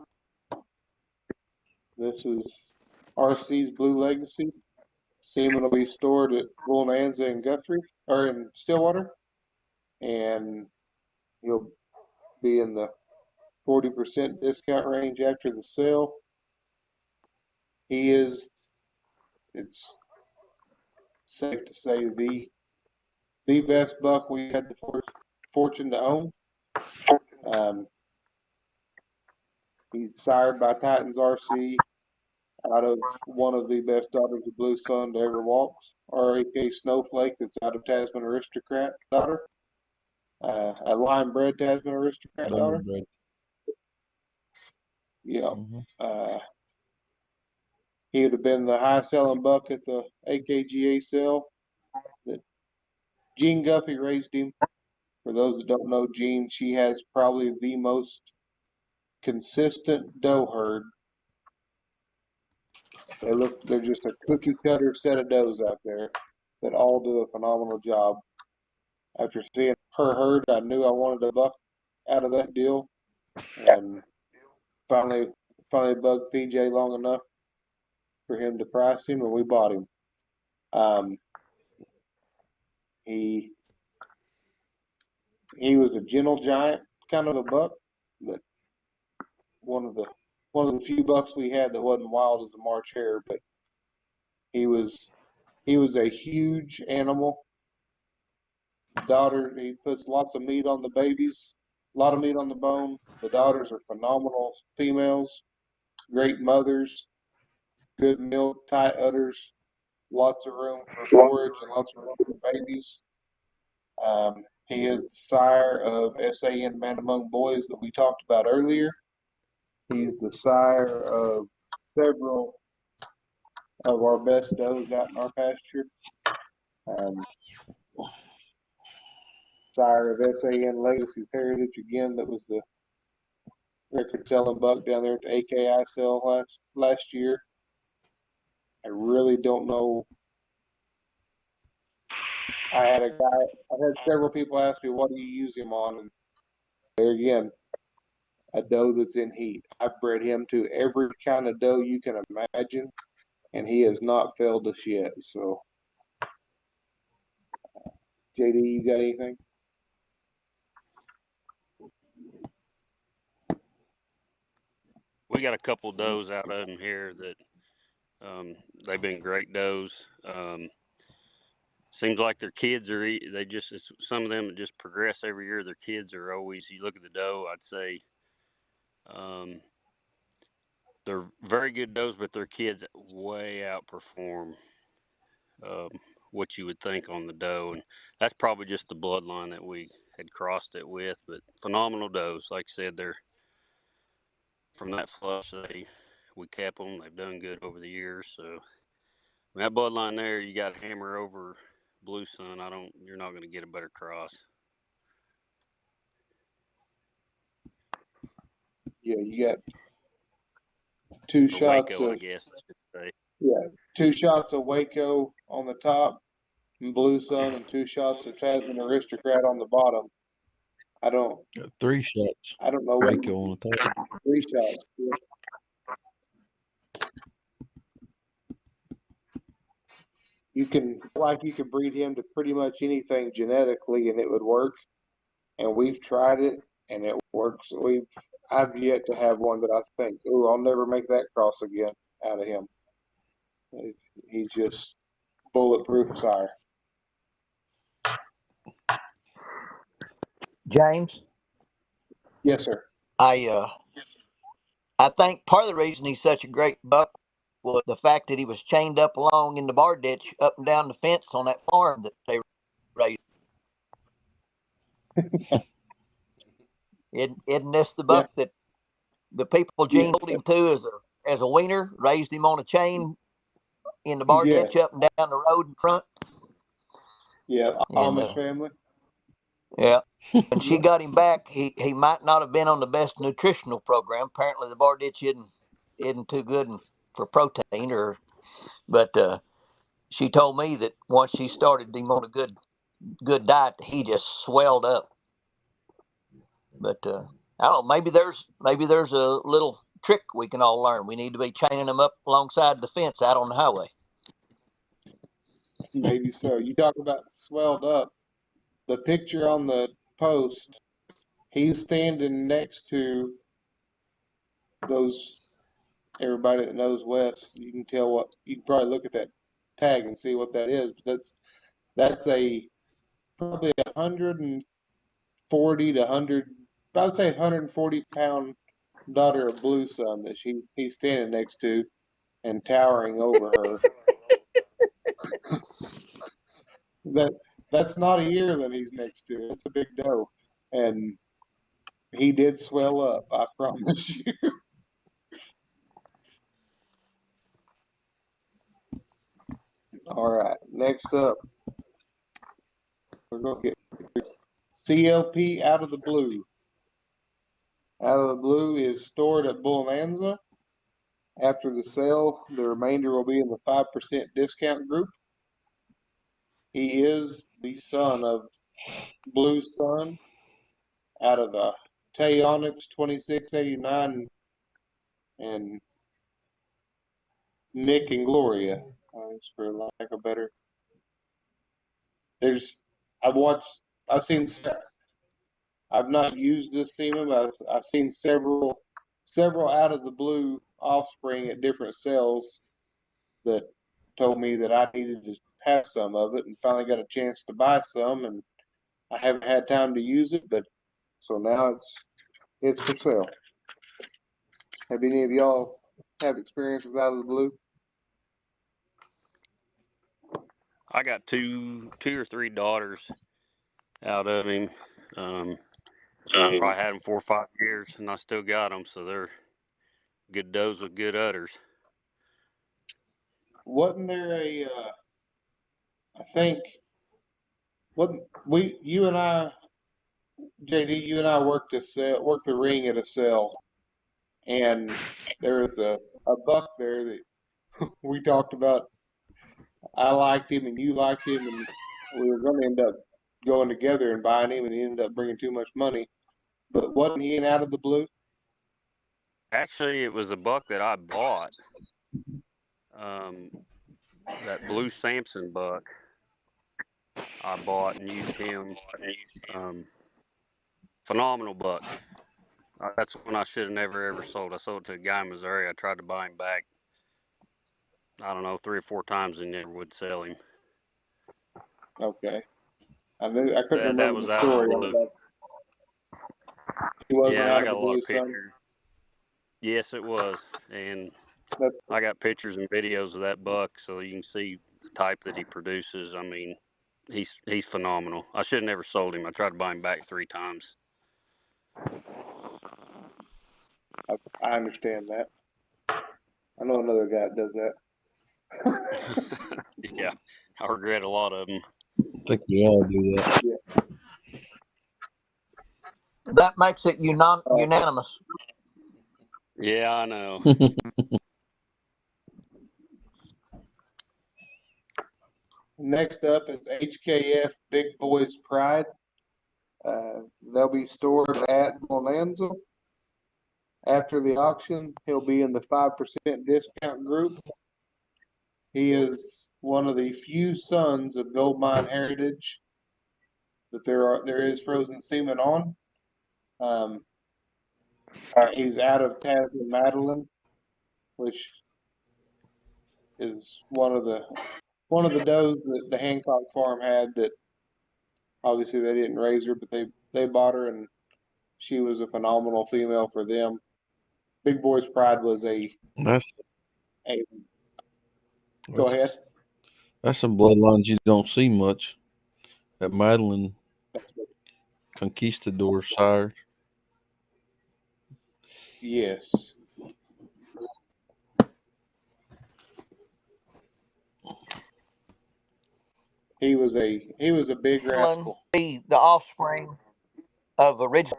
This is RC's Blue Legacy. Semen will be stored at Bonanza and Guthrie, or in Stillwater, and he'll be in the 40% discount range after the sale. It's safe to say, the best buck we had the fortune to own. He's sired by Titans RC out of one of the best daughters of Blue Sun to ever walk, RAK Snowflake, that's out of Tasman Aristocrat daughter, a lime bred Tasman Aristocrat daughter. Yeah. Mm-hmm. He would have been the high selling buck at the AKGA sale that Gene Guffey raised him. For those that don't know Gene, she has probably the most consistent doe herd. They're just a cookie cutter set of does out there that all do a phenomenal job. After seeing her herd, I knew I wanted a buck out of that deal, and finally bugged PJ long enough for him to price him, and we bought him. He was a gentle giant kind of a buck, that one of the few bucks we had that wasn't wild as a March hare, but he was a huge animal. He puts lots of meat on the babies, a lot of meat on the bone. The daughters are phenomenal females, great mothers, good milk, tight udders, lots of room for forage and lots of room for babies. He is the sire of SAN Man Among Boys that we talked about earlier. He's the sire of several of our best does out in our pasture. Sire of SAN Legacy Heritage again, that was the record selling buck down there at the AKI sale last year. I really don't know. I've had several people ask me, what do you use him on? And there again, a doe that's in heat. I've bred him to every kind of doe you can imagine, and he has not failed us yet. So, JD, you got anything? We got a couple does out of them here that they've been great does. Seems like their kids some of them just progress every year. Their kids are always, you look at the doe, I'd say they're very good does, but their kids way outperform what you would think on the doe, and that's probably just the bloodline that we had crossed it with. But phenomenal does, like I said, they're from that flush. We kept them. They've done good over the years, so That bloodline there, you got Hammer over Blue Sun. You're not going to get a better cross. Yeah, you got two Or shots Waco, I of guess I should say. yeah, 2 shots of Waco on the top and Blue Sun, and 2 shots of Tasman Aristocrat on the bottom. I don't Got 3 shots. I don't know what Waco on the top. 3 shots. You can breed him to pretty much anything genetically and it would work. And we've tried it and it works. I've yet to have one that I think, oh, I'll never make that cross again out of him. He's just bulletproof sire. James, Yes, sir. I think part of the reason he's such a great buck was the fact that he was chained up along in the bar ditch up and down the fence on that farm that they raised. Isn't this the Yeah, buck that the people yeah, Gene sold him to as a wiener, raised him on a chain in the bar yeah, ditch up and down the road in front? yeah. And Amish family. yeah, when she Yeah, got him back, he might not have been on the best nutritional program. Apparently, the bar ditch isn't too good for protein, but she told me that once she started him on a good diet, he just swelled up. But I don't know. Maybe there's a little trick we can all learn. We need to be chaining them up alongside the fence out on the highway. maybe so. You talk about swelled up. The picture on the post, he's standing next to those. Everybody that knows Wes, you can tell what you can probably look at that tag and see what that is. That's a probably 140 to 100. I would say 140 pound daughter of Blue Sun that he's standing next to and towering over her. That that's not a yearling he's next to. It's a big doe, and he did swell up. I promise you. All right, next up, we're gonna get CLP out of the blue. Out of the blue is stored at Bonanza. After the sale, the remainder will be in the 5% discount group. He is the son of Blue Sun out of the Tayonix 2689 and Nick and Gloria. For lack of better. There's, I've watched, I've seen, I've not used this semen, but I've seen several out of the blue offspring at different sales that told me that I needed to have some of it, and finally got a chance to buy some, and I haven't had time to use it, but so now it's for sale. Have any of y'all have experience with out of the blue? I got two or three daughters out of him. Probably had them 4 or 5 years, and I still got them, so they're good does with good udders. Wasn't there I think, wasn't you and I, JD, you and I worked the ring at a sale, and there was a buck there that we talked about. I liked him and you liked him, and we were going to end up going together and buying him, and he ended up bringing too much money. But wasn't he in out of the blue? Actually, it was a buck that I bought. That Blue Samson buck I bought and used him. Phenomenal buck. That's one I should have never ever sold. I sold it to a guy in Missouri. I tried to buy him back, I don't know, 3 or 4 times and never would sell him. Okay, I couldn't That remember was the out of the story on blue. that. He wasn't Yeah, and out I of got the a lot blue, of son. pictures. Yes, it was. And That's I got pictures and videos of that buck so you can see the type that he produces. I mean, he's phenomenal. I should have never sold him. I tried to buy him back 3 times. I understand that. I know another guy that does that. I regret a lot of them. I think we all do that. Yeah. That makes it unanimous. Yeah, I know. Next up is HKF Big Boys Pride. They'll be stored at Bonanza. After the auction, he'll be in the 5% discount group. He is one of the few sons of gold mine heritage that there is frozen semen on. He's out of Tasman Madeline, which is one of the does that the Hancock farm had that obviously they didn't raise her, but they bought her and she was a phenomenal female for them. Big Boys Pride was That's go ahead. That's some bloodlines you don't see much. That Madeline Conquistador sire. Yes. He was a big rascal. Be the offspring of original.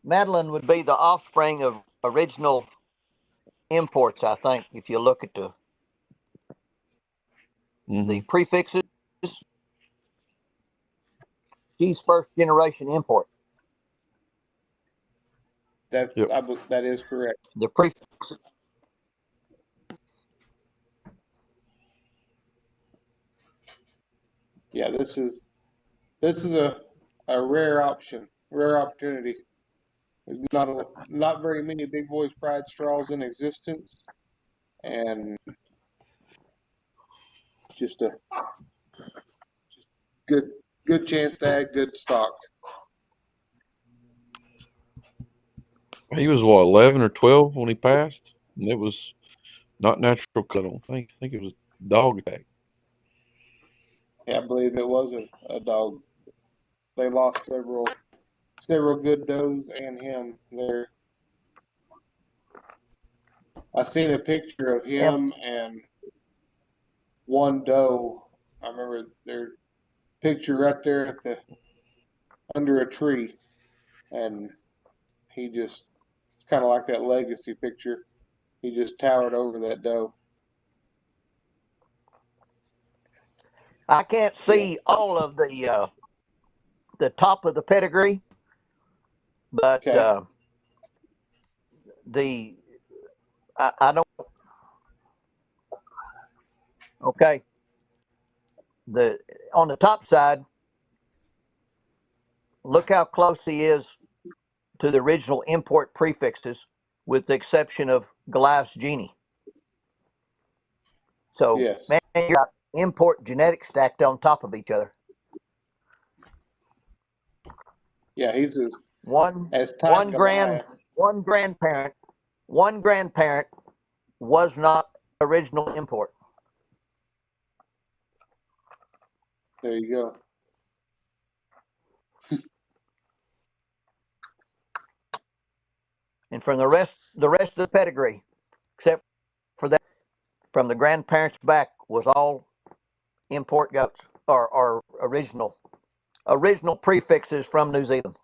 Madeline would be the offspring of original imports, I think. If you look at the prefixes, she's first generation import. That is correct. The prefixes. Yeah, this is a rare opportunity. There's not very many Big Boys Pride straws in existence, and just a good chance to add good stock. He was what, 11 or 12 when he passed, and it was not natural cut. I don't think. I think it was dog attack. Yeah, I believe it was a dog. They lost several good does and him there. I seen a picture of him and one doe. I remember their picture right there under a tree, and it's kind of like that legacy picture. He just towered over that doe. I can't see all of the top of the pedigree, but Okay. I don't. Okay, on the top side, look how close he is to the original import prefixes, with the exception of Goliath's Genie. So, Yes. man, you got import genetics stacked on top of each other. Yeah, he's One as tight Goliath. one grandparent was not original import. There you go. And from the rest of the pedigree, except for that, from the grandparents back, was all import goats or original prefixes from New Zealand.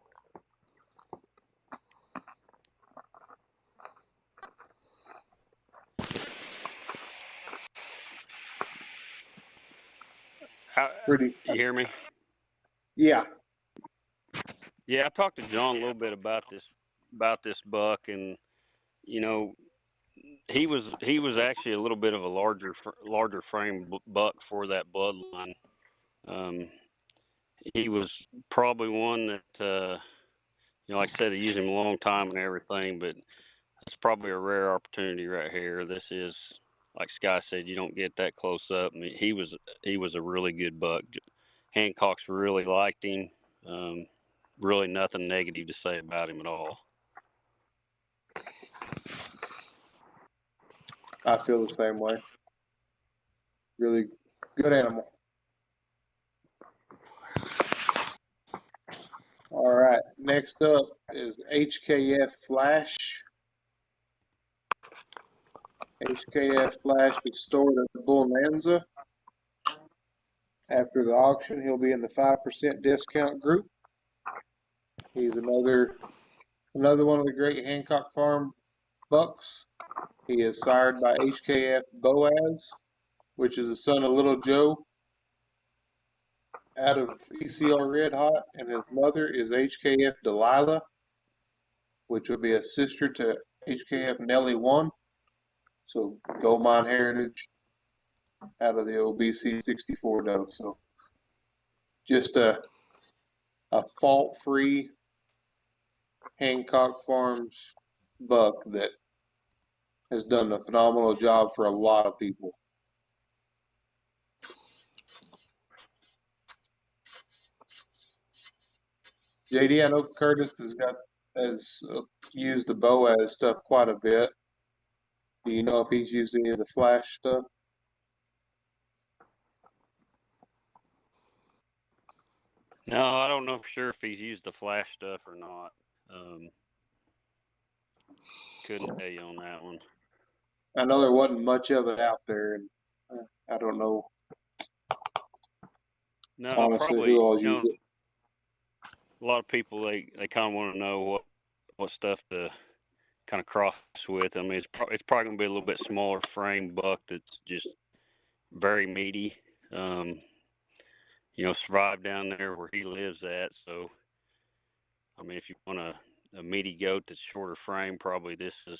Pretty. You hear me? Yeah. Yeah, I talked to John a little bit about this buck, and you know, he was actually a little bit of a larger frame buck for that bloodline. Um, he was probably one that like I said, I used him a long time and everything, but it's probably a rare opportunity right here. This is, like Sky said, you don't get that close up. I mean, he was a really good buck. Hancock's really liked him. Really nothing negative to say about him at all. I feel the same way. Really good animal. All right. Next up is HKF Flash. HKF Flash was stored at Bonanza. After the auction, he'll be in the 5% discount group. He's another one of the great Hancock Farm bucks. He is sired by HKF Boaz, which is the son of Little Joe out of ECR Red Hot, and his mother is HKF Delilah, which would be a sister to HKF Nellie 1. So gold mine heritage out of the OBC 64 doe. So just a fault-free Hancock Farms buck that has done a phenomenal job for a lot of people. JD, I know Curtis has used the Boaz stuff quite a bit. Do you know if he's used any of the flash stuff? No, I don't know for sure if he's used the flash stuff or not. Couldn't tell you on that one. I know there wasn't much of it out there, and I don't know No, honestly probably. who all used it. A lot of people they kind of want to know what stuff to kind of cross with. I mean, it's probably gonna be a little bit smaller frame buck that's just very meaty. Survive down there where he lives at. So, I mean, if you want a meaty goat that's shorter frame, probably this is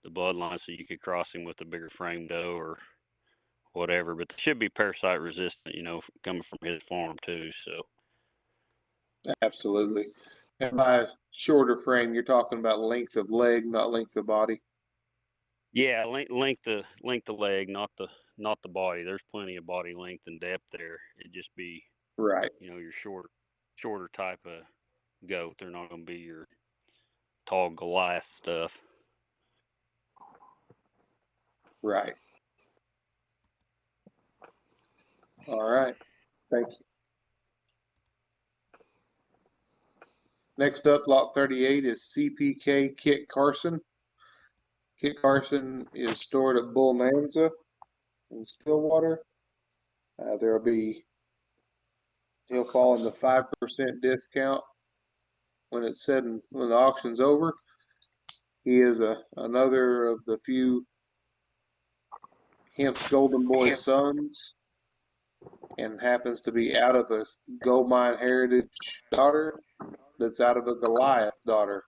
the bloodline. So you could cross him with a bigger frame doe or whatever. But they should be parasite resistant. Coming from his farm too. So. Absolutely. And by shorter frame, you're talking about length of leg, not length of body. Yeah, length of leg, not the body. There's plenty of body length and depth there. It'd just be right. Your shorter type of goat. They're not going to be your tall Goliath stuff. Right. All right. Thank you. Next up, lot 38 is CPK Kit Carson. Kit Carson is stored at Bull Nanza in Stillwater. He'll fall in the 5% discount when when the auction's over. He is another of the few Hemp's Golden Boy sons and happens to be out of a gold mine heritage daughter that's out of a Goliath daughter.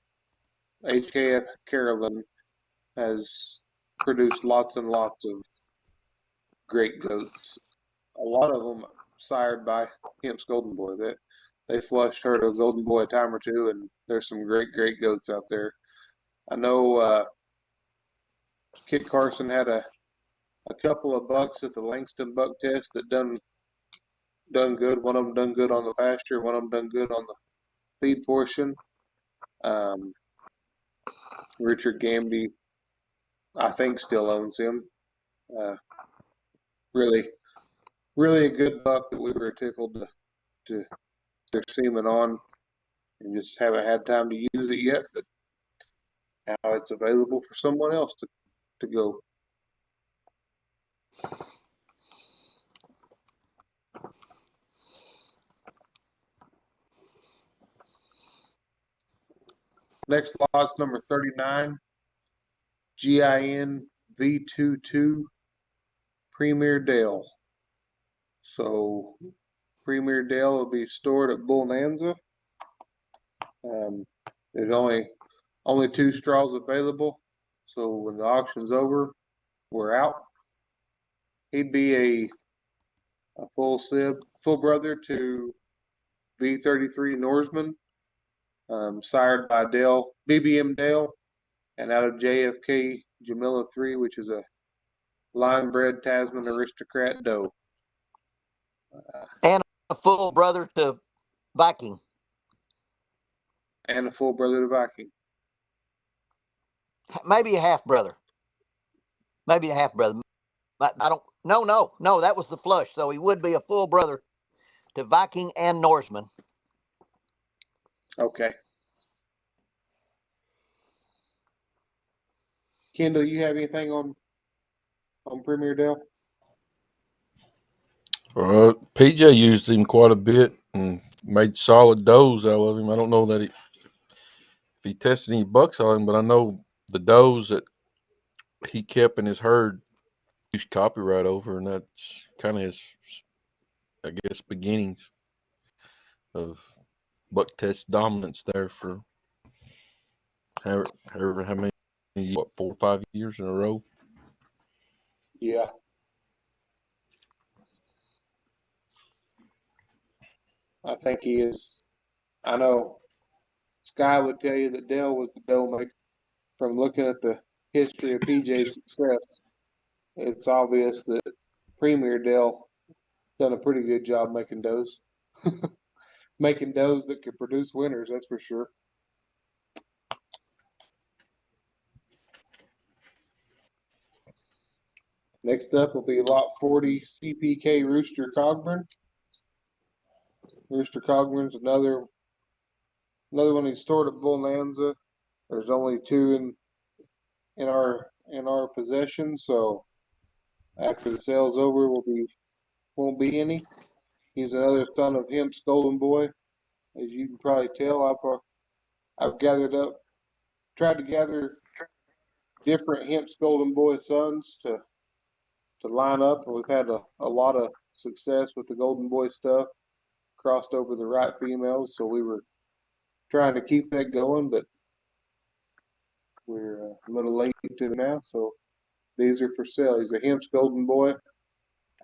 HKF Carolyn has produced lots and lots of great goats. A lot of them sired by Hemp's Golden Boy. They flushed her to a Golden Boy a time or two, and there's some great goats out there. I know Kit Carson had a couple of bucks at the Langston buck test that done good. One of them done good on the pasture. One of them done good on the feed portion. Richard Gamby, I think, still owns him. Really a good buck that we were tickled to their semen on, and just haven't had time to use it yet. But now it's available for someone else to go. Next lot's number 39, GIN V22 Premier Dale. So Premier Dale will be stored at Bull Nanza. There's only 2 straws available. So when the auction's over, we're out. He'd be a full brother to V33 Norseman, sired by BBM Dale, and out of JFK Jamila 3, which is a line bred Tasman aristocrat doe. And a full brother to Viking. And a full brother to Viking. Maybe a half brother. I don't. No. That was the flush. So he would be a full brother to Viking and Norseman. Okay. Kendall, you have anything on Premier Dale? PJ used him quite a bit and made solid does out of him. I don't know that if he tested any bucks on him, but I know the does that he kept in his herd used copyright over, and that's kind of his, I guess, beginnings of buck test dominance there for however how many, what, 4 or 5 years in a row. Yeah. I think he is. I know Sky would tell you that Dale was the dough maker. From looking at the history of PJ's success, it's obvious that Premier Dale done a pretty good job making does. Making does that could produce winners, that's for sure. Next up will be lot 40 CPK Rooster Cogburn. Rooster Cogburn's another one he stored at Bonanza. There's only two in our possession, so after the sale's over, won't be any. He's another son of Hemp's Golden Boy, as you can probably tell. I've tried to gather different Hemp's Golden Boy sons to line up, and we've had a lot of success with the Golden Boy stuff. Crossed over the right females, so we were trying to keep that going, but we're a little late to now. So these are for sale. He's a Hemp's Golden Boy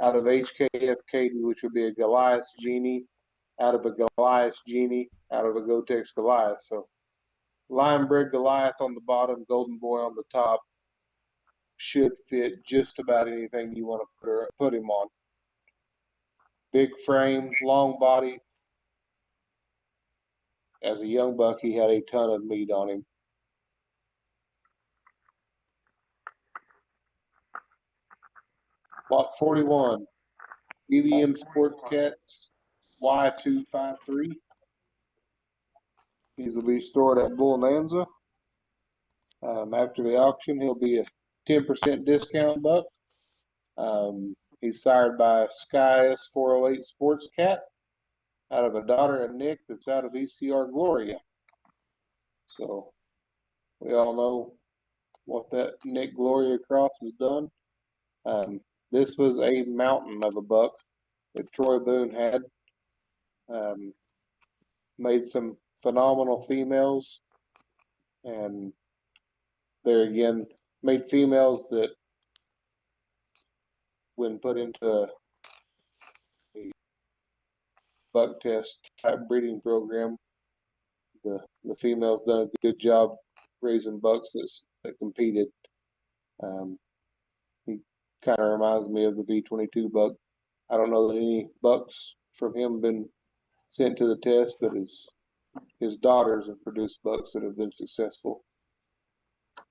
out of HKF Katie, which would be a Goliath Genie, out of a Goliath Genie, out of a Gotex Goliath. So lion bred Goliath on the bottom, Golden Boy on the top. Should fit just about anything you want to put him on. Big frame, long body. As a young buck, he had a ton of meat on him. Lot 41, BBM Sports Cats Y253. These will be stored at Bonanza. After the auction, he'll be a 10% discount buck. He's sired by Sky S408 Sports Cat out of a daughter of Nick that's out of ECR Gloria. So we all know what that Nick Gloria cross has done. This was a mountain of a buck that Troy Boone had. Made some phenomenal females, and there again, made females that, when put into a buck test type breeding program, the females done a good job raising bucks that competed. He kind of reminds me of the V22 buck. I don't know that any bucks from him been sent to the test, but his daughters have produced bucks that have been successful.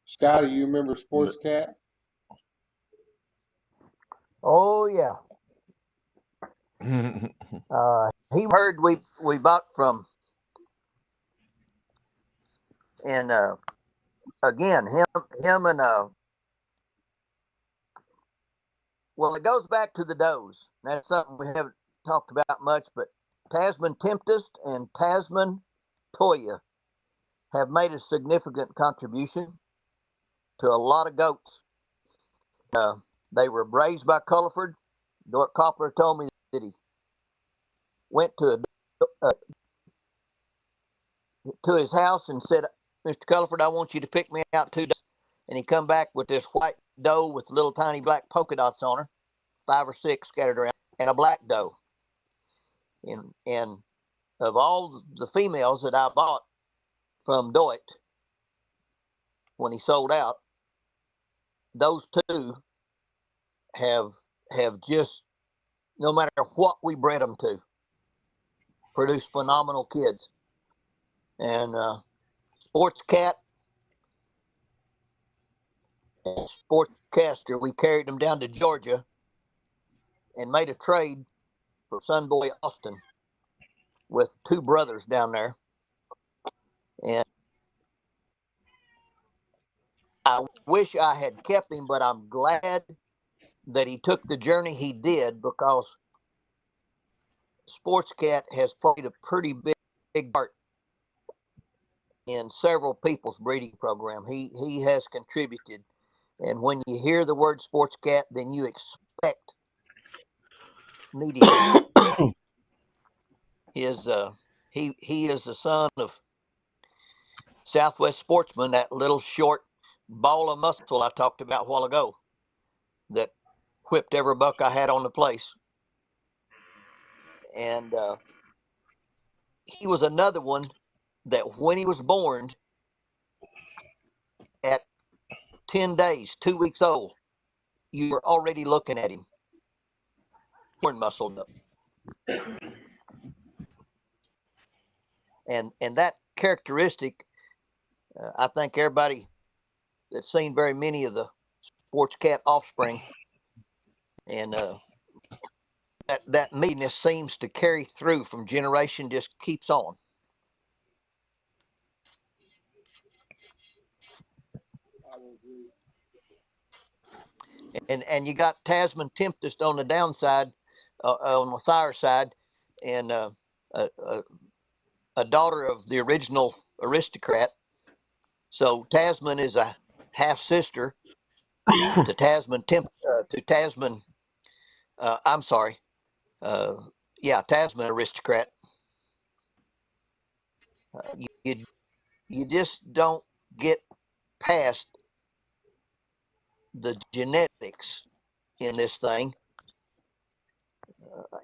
Scott, do you remember Sports Cat? Oh yeah. He heard we bought from, and again him and well, it goes back to the does. That's something we haven't talked about much, but Tasman Tempest and Tasman Toya have made a significant contribution to a lot of goats. They were raised by Culliford. Dort Copper told me that he went to his house and said, "Mr. Culliford, I want you to pick me out 2 does." And he come back with this white doe with little tiny black polka dots on her, 5 or 6 scattered around, and a black doe. And of all the females that I bought from Doit when he sold out, those 2 have just, no matter what we bred them to, produced phenomenal kids. And Sports Cat and Sportscaster, we carried them down to Georgia and made a trade for Sun Boy Austin with 2 brothers down there. And I wish I had kept him, but I'm glad that he took the journey he did, because Sports Cat has played a pretty big part in several people's breeding program. He has contributed, and when you hear the word Sports Cat, then you expect immediately his he is the son of Southwest Sportsman, that little short ball of muscle I talked about a while ago that whipped every buck I had on the place. And he was another one that when he was born at 10 days, 2 weeks old, you were already looking at him, horn muscled up. And that characteristic, I think everybody that's seen very many of the Sports Cat offspring, and that meanness seems to carry through from generation, just keeps on. And you got Tasman Tempest on the downside, on the sire side, and a daughter of the original aristocrat. So Tasman is a half sister to Tasman to Tasman. I'm sorry. Yeah, Tasman aristocrat. You just don't get past the genetics in this thing,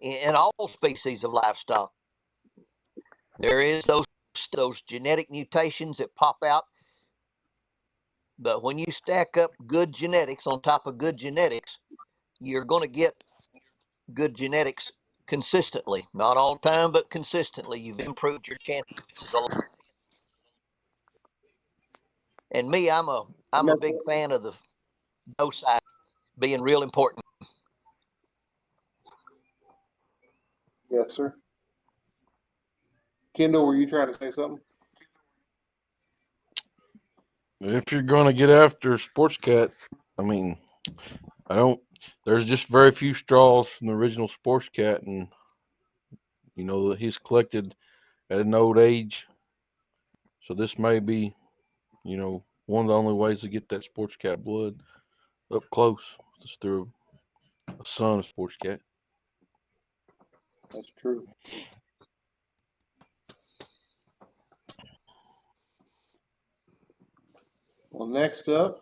in all species of livestock. There is those genetic mutations that pop out, but when you stack up good genetics on top of good genetics, you're going to get good genetics consistently. Not all the time, but consistently. You've improved your chances a lot. And me, I'm a big fan of the doe side being real important. Yes, sir. Kendall, were you trying to say something? If you're going to get after Sports Cat, I mean, I don't. There's just very few straws from the original Sports Cat, and you know he's collected at an old age. So this may be, you know, one of the only ways to get that Sports Cat blood up close is through a son of Sports Cat. That's true. Well, next up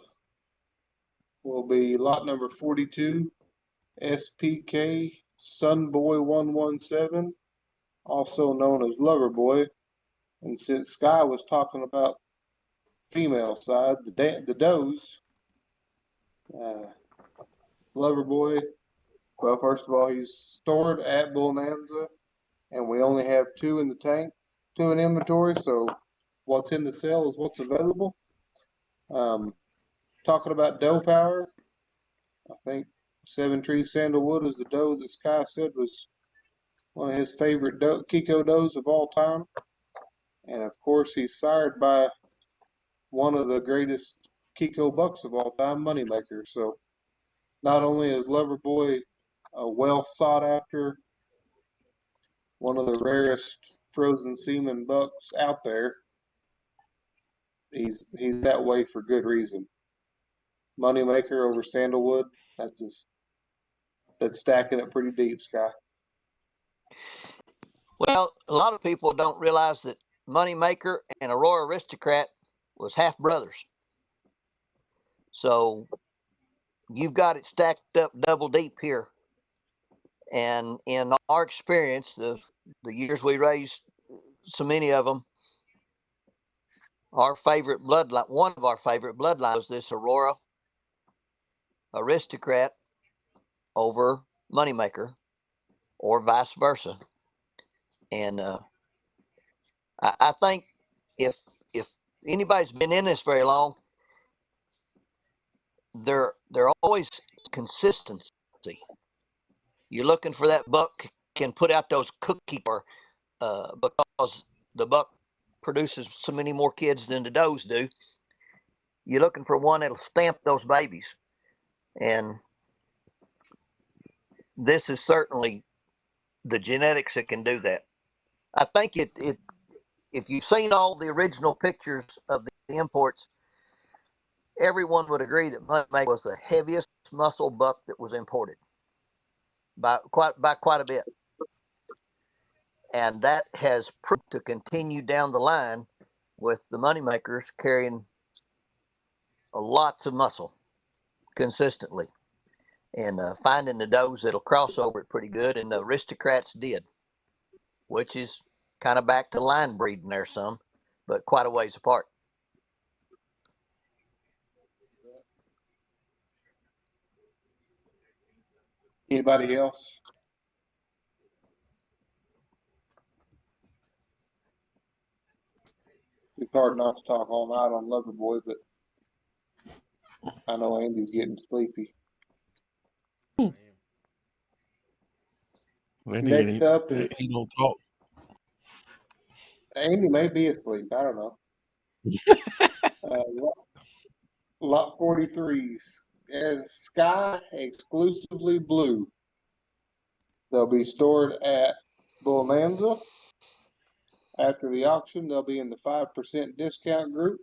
will be lot number 42, SPK Sunboy 117, also known as Lover Boy. And since Sky was talking about female side, the does, Lover Boy, well, first of all, he's stored at Bonanza, and we only have 2 in the tank, 2 in inventory, so what's in the sale is what's available. Talking about doe power, I think Seven Trees Sandalwood is the doe that Sky said was one of his favorite Kiko does of all time. And of course, he's sired by one of the greatest Kiko bucks of all time, Moneymaker. So not only is Lover Boy a well sought after, one of the rarest frozen semen bucks out there, he's that way for good reason. Moneymaker over Sandalwood, that's stacking it pretty deep, Sky. Well, a lot of people don't realize that Moneymaker and Aurora Aristocrat was half brothers. So you've got it stacked up double deep here. And in our experience, the years we raised so many of them, our favorite bloodline, one of our favorite bloodlines was this Aurora Aristocrat over Moneymaker, or vice versa. And I think if anybody's been in this very long, they're always consistency. You're looking for that buck can put out those cookie or because the buck produces so many more kids than the does do. You're looking for one that'll stamp those babies, and this is certainly the genetics that can do that. I think if you've seen all the original pictures of the imports, everyone would agree that Moneymaker was the heaviest muscle buck that was imported by quite a bit, and that has proved to continue down the line with the Moneymakers carrying lots of muscle consistently and finding the does that'll cross over it pretty good, and the Aristocrats did, which is kind of back to line breeding there some, but quite a ways apart. Anybody else? It's hard not to talk all night on Loverboy, but I know Andy's getting sleepy. Next up is he don't talk. Andy may be asleep. I don't know. Lot 43s as Sky exclusively blue. They'll be stored at Bonanza. After the auction, they'll be in the 5% discount group.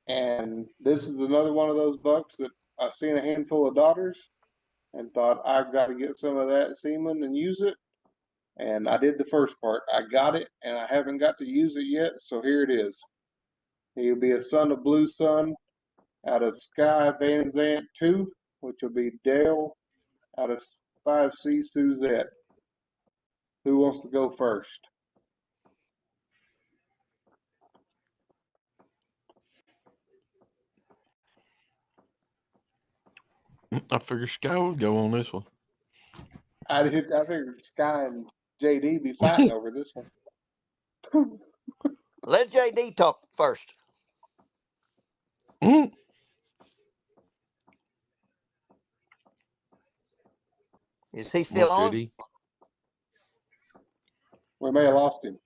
And this is another one of those bucks that I've seen a handful of daughters and thought I've got to get some of that semen and use it. And I did the first part. I got it, and I haven't got to use it yet, so here it is. He'll be a son of Blue Sun out of Sky Van Zant 2, which will be Dale out of 5C Suzette. Who wants to go first? I figured Sky would go on this one. I figured Sky and JD be fighting over this one. Let JD talk first. Mm. Is he still on? JD. We may have lost him.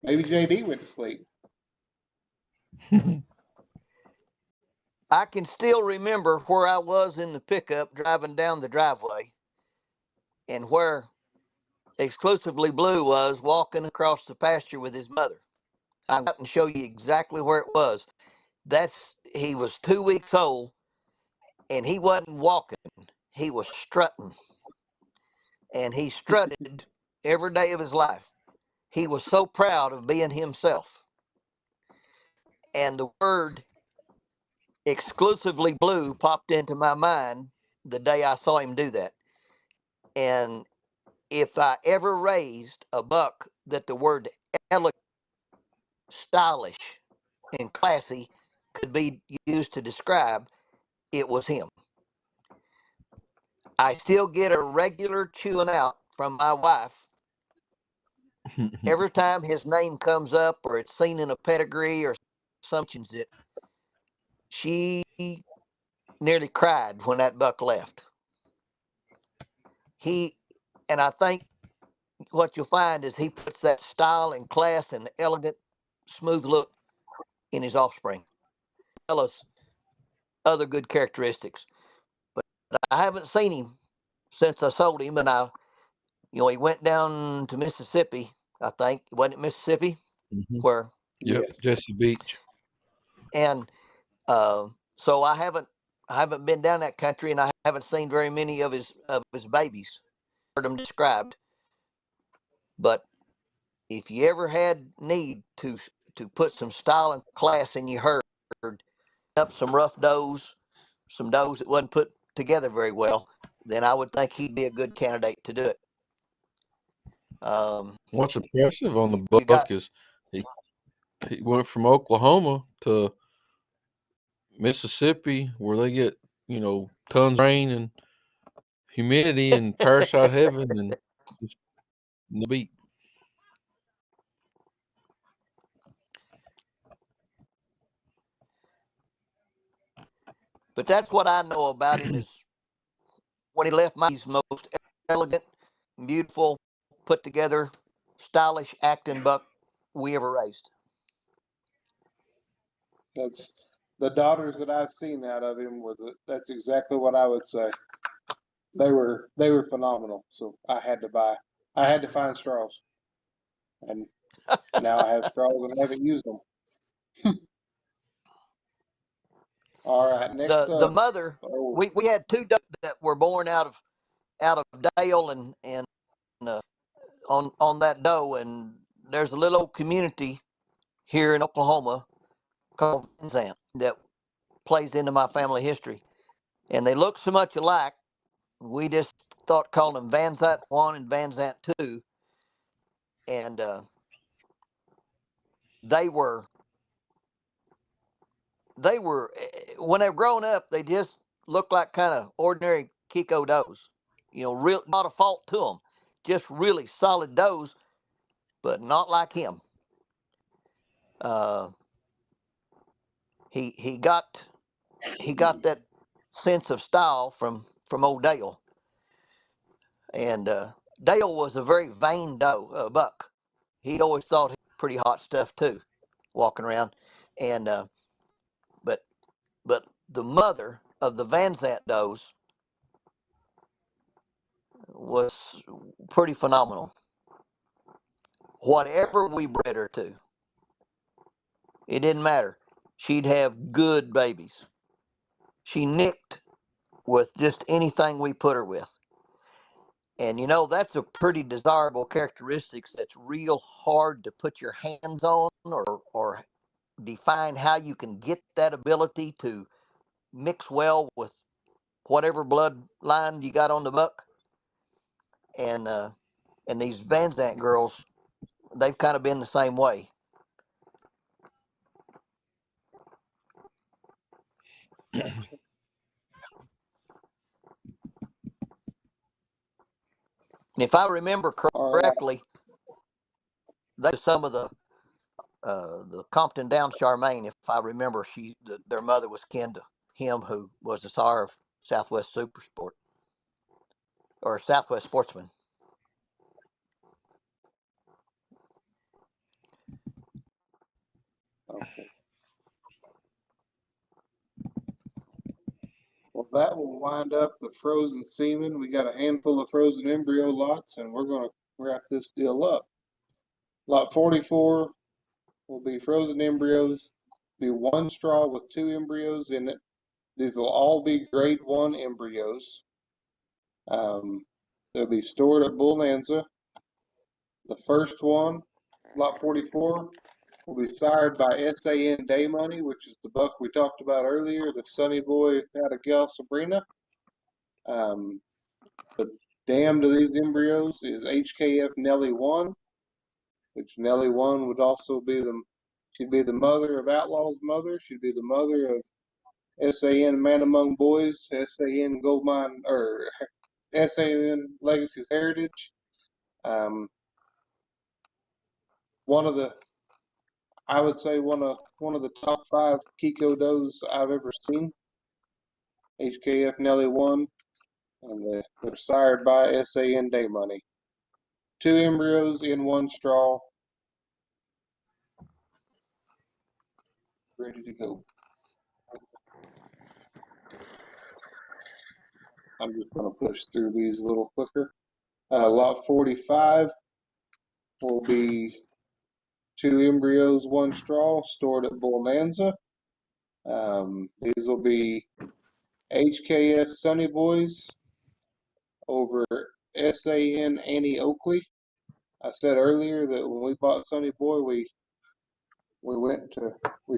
Maybe JD went to sleep. I can still remember where I was in the pickup driving down the driveway and where Exclusively Blue was walking across the pasture with his mother. I can show you exactly where it was. He was 2 weeks old and he wasn't walking. He was strutting. And he strutted every day of his life. He was so proud of being himself. And the word Exclusively Blue popped into my mind the day I saw him do that. And if I ever raised a buck that the word elegant, stylish, and classy could be used to describe, it was him. I still get a regular chewing out from my wife every time his name comes up or it's seen in a pedigree or something that she nearly cried when that buck left. And I think what you'll find is he puts that style and class and elegant, smooth look in his offspring, as well as other good characteristics. But I haven't seen him since I sold him, and he went down to Mississippi. I think wasn't it Mississippi where? Yep, Yes. Jesse Beach. And so I haven't been down that country, and I haven't seen very many of his babies. Heard them described, but if you ever had need to put some style and class in your herd, up some rough does, some does that wasn't put together very well, then I would think he'd be a good candidate to do it. What's impressive on the buck is he went from Oklahoma to Mississippi, where they get tons of rain and humidity and parasite heaven, and just the beat. But that's what I know about him is when he left he's most elegant, beautiful, put together, stylish acting buck we ever raised. That's the daughters that I've seen out of him that's exactly what I would say. They were phenomenal. So I had to find straws, and now I have straws and I haven't used them. All right, next The up. mother, Oh, we had two does that were born out of Dale and on that doe, and there's a little community here in Oklahoma called Van that plays into my family history, and they look so much alike. We just thought calling them Van Zant 1 and Van Zant 2, and they were when they were growing up, they just looked like kind of ordinary Kiko does. Real not a fault to them, just really solid does, but not like him. Uh, he got that sense of style from old Dale, and Dale was a very vain buck. He always thought he was pretty hot stuff too, walking around, and but but the mother of the Van Zant does was pretty phenomenal. Whatever we bred her to, it didn't matter. She'd have good babies. She nicked with just anything we put her with. And that's a pretty desirable characteristic that's real hard to put your hands on or define how you can get that ability to mix well with whatever bloodline you got on the buck. And these Van Zant girls, they've kind of been the same way. gotcha. And if I remember All right. correctly, they some of the Compton Down Charmaine. If I remember, their mother was kin to him, who was the star of Southwest Supersport or Southwest Sportsman. Okay. Well, that will wind up the frozen semen. We got a handful of frozen embryo lots, and we're going to wrap this deal up. Lot 44 will be frozen embryos. Be one straw with two embryos in it. These will all be grade 1 embryos. They'll be stored at Bonanza. The first one, lot 44, will be sired by SAN Day Money, which is the buck we talked about earlier, the Sunny Boy out of Gal Sabrina. The dam to these embryos is HKF Nelly 1, which Nelly 1 would also be she'd be the mother of Outlaw's mother. She'd be the mother of SAN Man Among Boys, SAN Goldmine, or SAN Legacy's Heritage. Um, one of the, I would say one of the top 5 Kiko does I've ever seen. HKF Nelly 1, and they're sired by SAN Day Money. 2 embryos in 1 straw, ready to go. I'm just going to push through these a little quicker. Lot 45 will be 2 embryos, 1 straw, stored at Bonanza. These will be HKF Sunny Boys over SAN Annie Oakley. I said earlier that when we bought Sunny Boy, we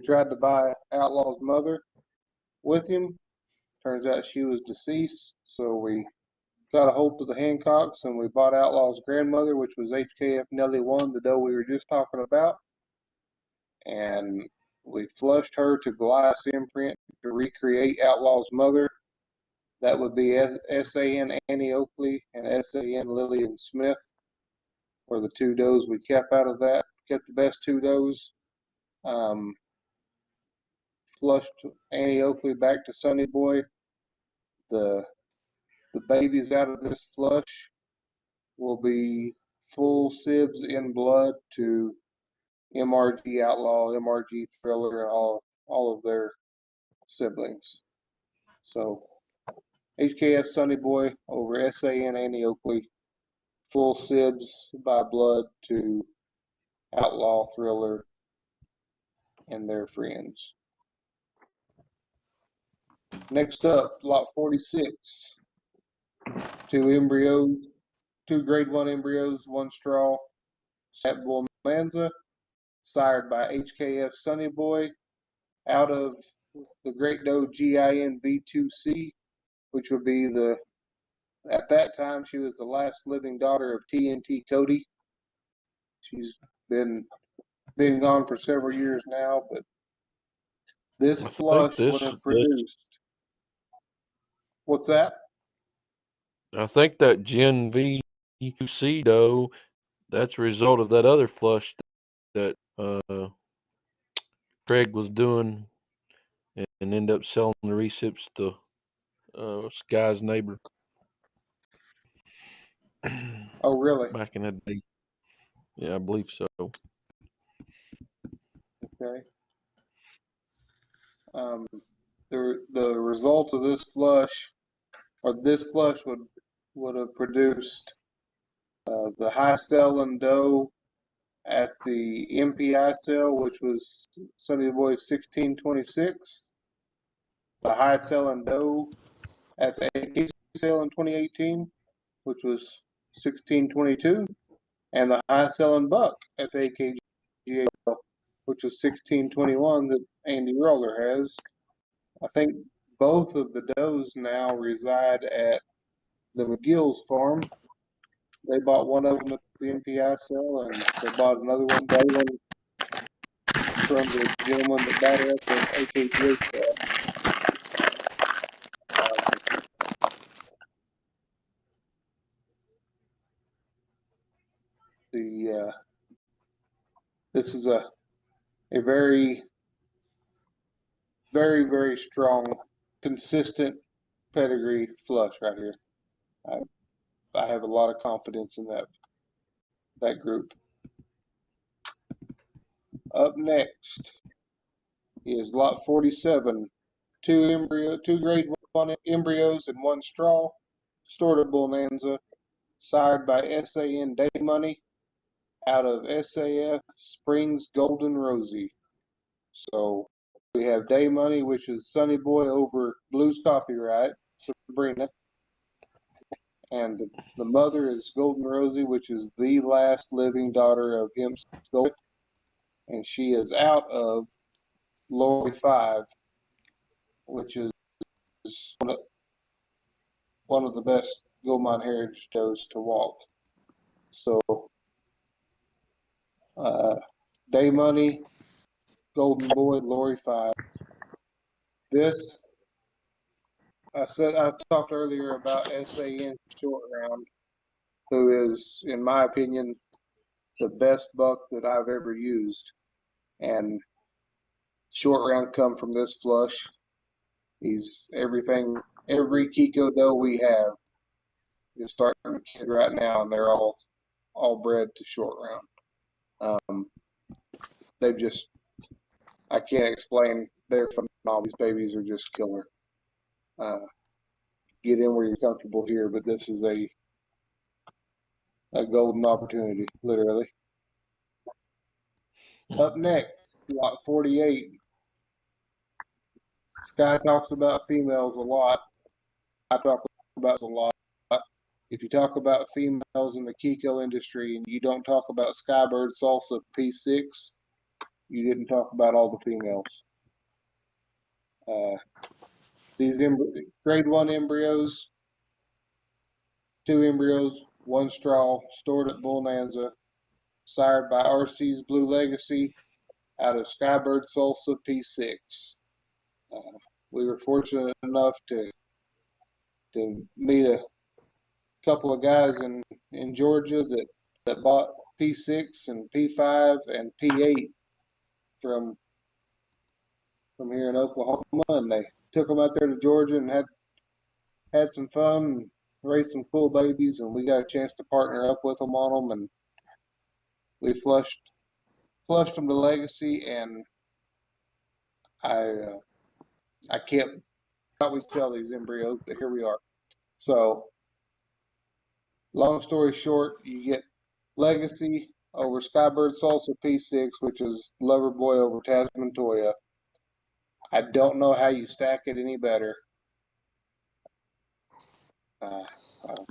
tried to buy Outlaw's mother with him. Turns out she was deceased, so we got a hold of the Hancocks and we bought Outlaw's grandmother, which was HKF Nelly 1, the doe we were just talking about. And we flushed her to glass imprint to recreate Outlaw's mother. That would be SAN Annie Oakley and SAN Lillian Smith were the 2 does we kept out of that. Kept the best 2 does. Flushed Annie Oakley back to Sunny Boy. The babies out of this flush will be full sibs in blood to MRG Outlaw, MRG Thriller, and all of their siblings. So HKF Sunny Boy over SAN Annie Oakley. Full Sibs by Blood to Outlaw Thriller and their friends. Next up, lot 46. Two grade 1 embryos, 1 straw. Sat Bull Manza, sired by HKF Sunny Boy, out of the Great Doe GIN V2C, which would be at that time, she was the last living daughter of TNT Cody. She's been gone for several years now, but this flush would have produced. What's that? I think that Gen V2C doe, that's a result of that other flush that Craig was doing and ended up selling the recips to Sky's neighbor. Oh, really? Back in the day. Yeah, I believe so. Okay. The result of this flush, or this flush would have produced the high selling doe at the MPI sale, which was Sunny Boy's 1626. The high selling doe at the AK sale in 2018, which was 1622, and the high selling buck at the AKGA, which was 1621 that Andy Roller has. I think both of the does now reside at the McGill's farm. They bought one of them at the MPI sale, and they bought another one from the gentleman that bought it at the AKGA sale. This is a very, very, very strong, consistent pedigree flush right here. I have a lot of confidence in that group. Up next is lot 47. Two grade 1 embryos and 1 straw. Stored at Bonanza, sired by SAN Day Money, out of SAF Springs Golden Rosie. So we have Day Money, which is Sunny Boy over Blues Copyright, Sabrina. And the mother is Golden Rosie, which is the last living daughter of him, and she is out of Lori 5, which is one of the best gold mine heritage does to walk. So, Day Money, Golden Boy, Lori 5. This, I talked earlier about SAN Short Round, who is, in my opinion, the best buck that I've ever used. And Short Round come from this flush. He's every Kiko doe we have is starting a kid right now, and they're all bred to Short Round. They've just, I can't explain. They're phenomenal. These babies are just killer. Get in where you're comfortable here, but this is a golden opportunity, literally. Up next, lot 48. Sky talks about females a lot. I talk about a lot. If you talk about females in the Kiko industry and you don't talk about Skybird Salsa P6, you didn't talk about all the females. These grade 1 embryos, 2 embryos, 1 straw, stored at Bonanza, sired by RC's Blue Legacy, out of Skybird Salsa P6. We were fortunate enough to meet a couple of guys in Georgia that bought P6 and P5 and P8 from here in Oklahoma, and they took them out there to Georgia and had some fun and raised some cool babies, and we got a chance to partner up with them on them, and we flushed them to Legacy, and I can't we'd sell these embryos, but here we are. So, long story short, you get Legacy over Skybird Salsa P6, which is Lover Boy over Tasman Toya. I don't know how you stack it any better. I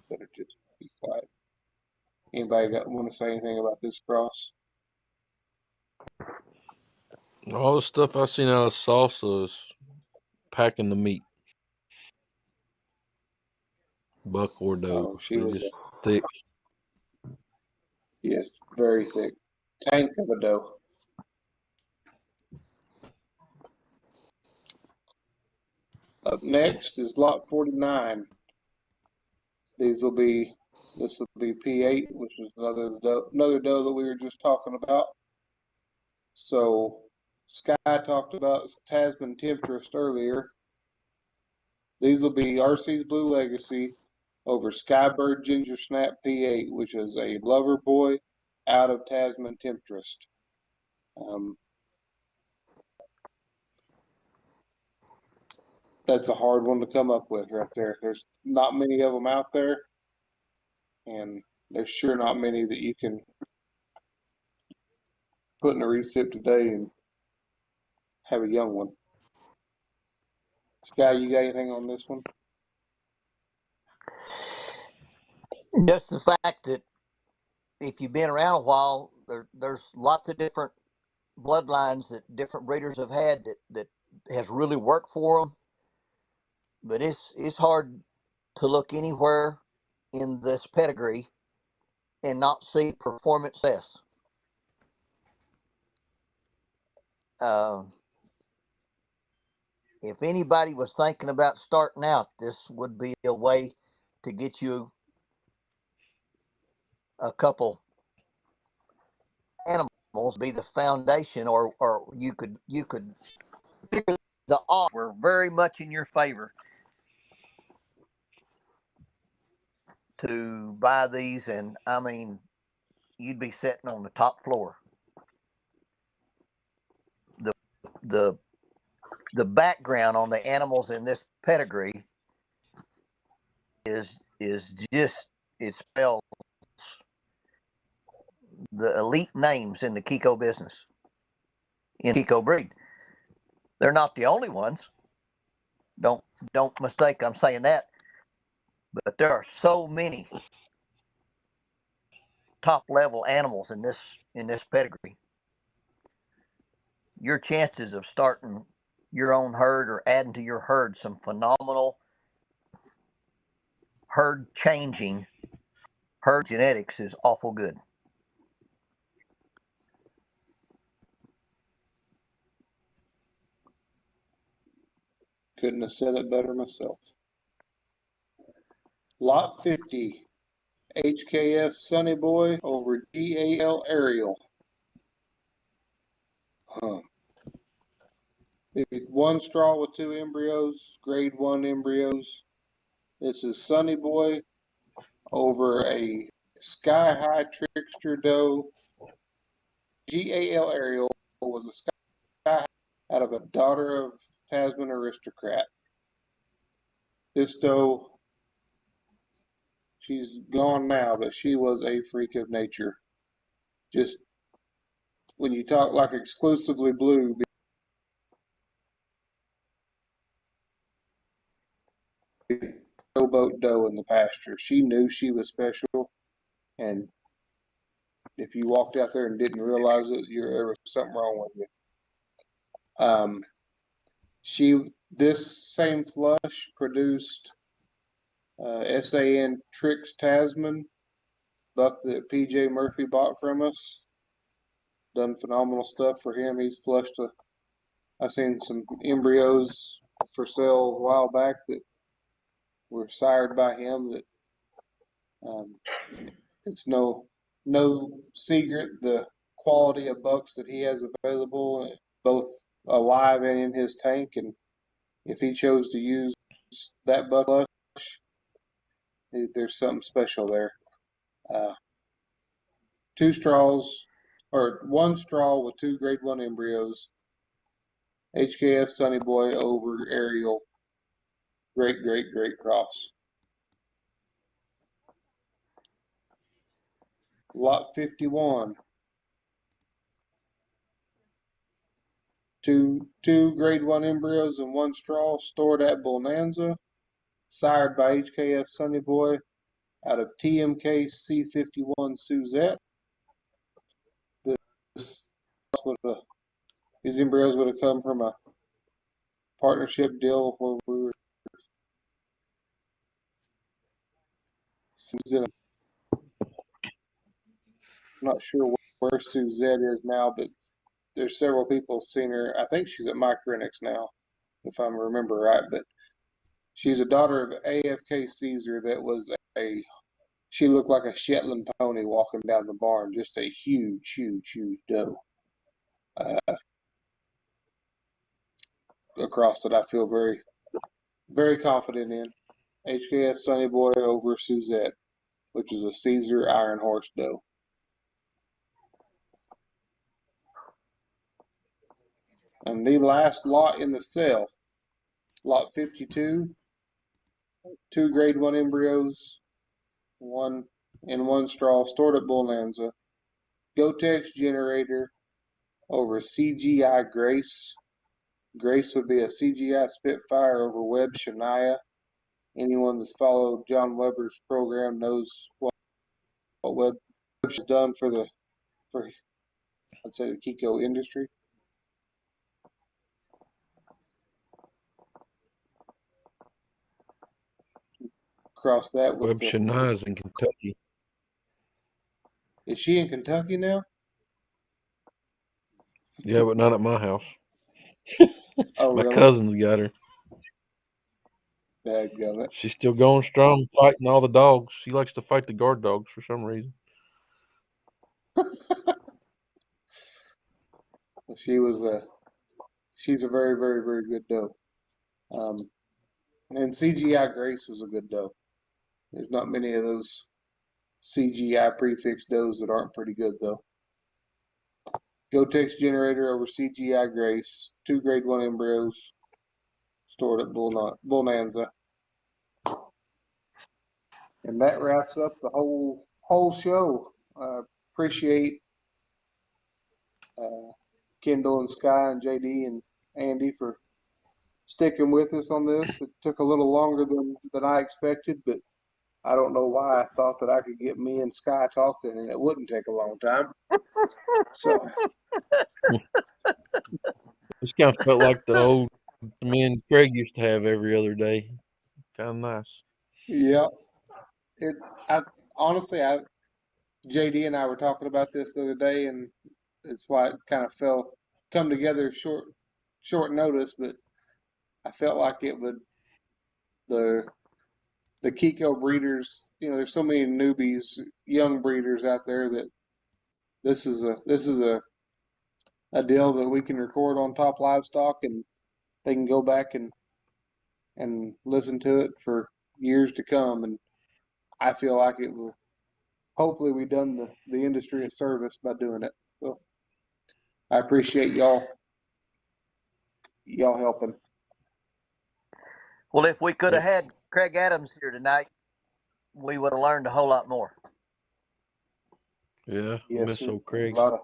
better just be quiet. Anybody want to say anything about this cross? All the stuff I seen out of salsa is packing the meat. Buck or doe. Oh, she They was just thick. yes, very thick. Tank of a doe. Up next is lot 49. This will be P8, which is another doe that we were just talking about. So Sky talked about Tasman Temptress earlier. These will be RC's Blue Legacy over Skybird Ginger Snap P8, which is a Lover Boy out of Tasman Temptress. That's a hard one to come up with right there. There's not many of them out there, and there's sure not many that you can put in a recip today and have a young one. Sky, you got anything on this one? Just the fact that if you've been around a while, there's lots of different bloodlines that different breeders have had that has really worked for them. But it's hard to look anywhere in this pedigree and not see performance success. Uh, if anybody was thinking about starting out, this would be a way to get you a couple animals, be the foundation, or you could the odds were very much in your favor to buy these, and I mean you'd be sitting on the top floor. The the the background on the animals in this pedigree is just it spells the elite names in the Kiko business, in Kiko breed. They're not the only ones. Don't don't mistake I'm saying that, but there are so many top level animals in this pedigree. Your chances of starting your own herd or adding to your herd some phenomenal herd changing herd genetics is awful good. Couldn't have said it better myself. Lot 50, HKF Sunny Boy over GAL Ariel. One straw with two embryos, grade 1 embryos. This is Sunny Boy over a Sky High Trickster Doe. GAL Ariel was a Sky High out of a daughter of Tasman Aristocrat. This doe, she's gone now, but she was a freak of nature. Just when you talk like exclusively blue, showboat doe in the pasture. She knew she was special, and if you walked out there and didn't realize it, there was something wrong with you. This same flush produced SAN Tricks Tasman, buck that PJ Murphy bought from us. Done phenomenal stuff for him. He's flushed. I've seen some embryos for sale a while back that were sired by him. That um, it's no secret the quality of bucks that he has available, both alive and in his tank. And if he chose to use that buck flush, there's something special there. Uh, two straws, or one straw with two grade 1 embryos. HKF Sunny Boy over Ariel. Great cross. Lot 51. Two grade 1 embryos and 1 straw stored at Bonanza, sired by HKF Sunny Boy out of TMK C51 Suzette. These embryos would have come from a partnership deal where we were Suzette. I'm not sure where Suzette is now, but there's several people seen her. I think she's at Micronix now, if I remember right. But she's a daughter of AFK Caesar that was she looked like a Shetland pony walking down the barn, just a huge doe. Across that I feel very confident in. HKF Sunny Boy over Suzette, which is a Caesar Iron Horse doe. And the last lot in the sale, lot 52, 2 grade 1 embryos, 1 in 1 straw, stored at Bonanza. Gotex generator over CGI Grace. Grace would be a CGI Spitfire over Webb Shania. Anyone that's followed John Weber's program knows what Webb has done for I'd say the Kiko industry. Cross that with Webb Shania's in Kentucky. Is she in Kentucky now? Yeah, but not at my house. Oh, My really? cousin's got her. Dadgummit. She's still going strong, fighting all the dogs. She likes to fight the guard dogs for some reason. She's a very good doe. And CGI Grace was a good doe. There's not many of those CGI prefix does that aren't pretty good, though. Gotex generator over CGI Grace, 2 grade 1 embryos stored at Bonanza. And that wraps up the whole show. Appreciate Kendall and Sky and JD and Andy for sticking with us on this. It took a little longer than I expected, but I don't know why I thought that I could get me and Sky talking and it wouldn't take a long time. So This kind of felt like the old me and Craig used to have every other day. Kind of nice. yeah, honestly, JD and I were talking about this the other day, and it's why it kind of come together short notice. But I felt like it would the Kiko breeders. There's so many newbies, young breeders out there that this is a deal that we can record on Top Livestock, and they can go back and listen to it for years to come. And I feel like it will. Hopefully, we done the industry a service by doing it. So I appreciate y'all helping. Well, if we could have had Craig Adams here tonight, we would have learned a whole lot more. Yeah, Yes, miss sir. old Craig. A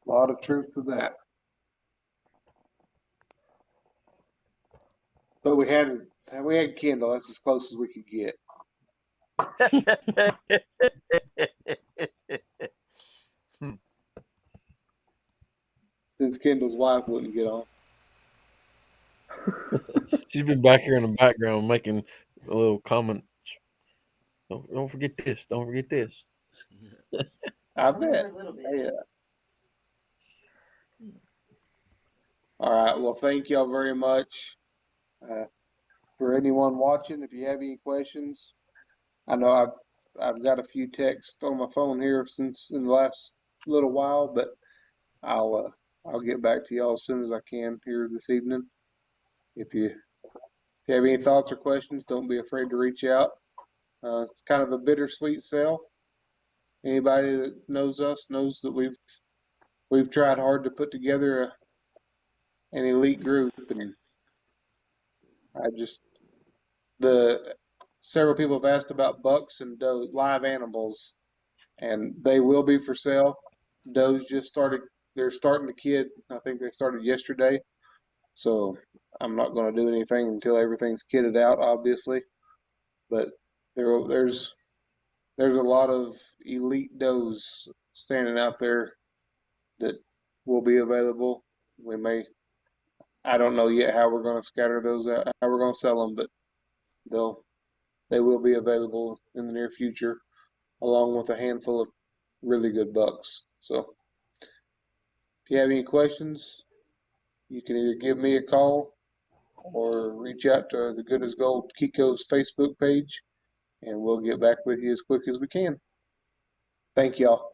lot of truth to that. But we had Kendall. That's as close as we could get. Since Kendall's wife wouldn't get on. She's been back here in the background making a little comment. Don't forget this. Don't forget this. I bet. Yeah. All right. Well, thank y'all very much. For anyone watching, if you have any questions, I know I've got a few texts on my phone here since in the last little while, but I'll get back to y'all as soon as I can here this evening. If you have any thoughts or questions, don't be afraid to reach out. It's kind of a bittersweet sale. Anybody that knows us knows that we've tried hard to put together an elite group, and I just the several people have asked about bucks and doe live animals, and they will be for sale. Does just started. They're starting to kid. I think they started yesterday. So I'm not going to do anything until everything's kitted out, obviously. But there's a lot of elite does standing out there that will be available. We may. I don't know yet how we're going to scatter those out, how we're going to sell them, but they'll they will be available in the near future, along with a handful of really good bucks. So if you have any questions, you can either give me a call or reach out to the Good as Gold Kiko's Facebook page, and we'll get back with you as quick as we can. Thank y'all.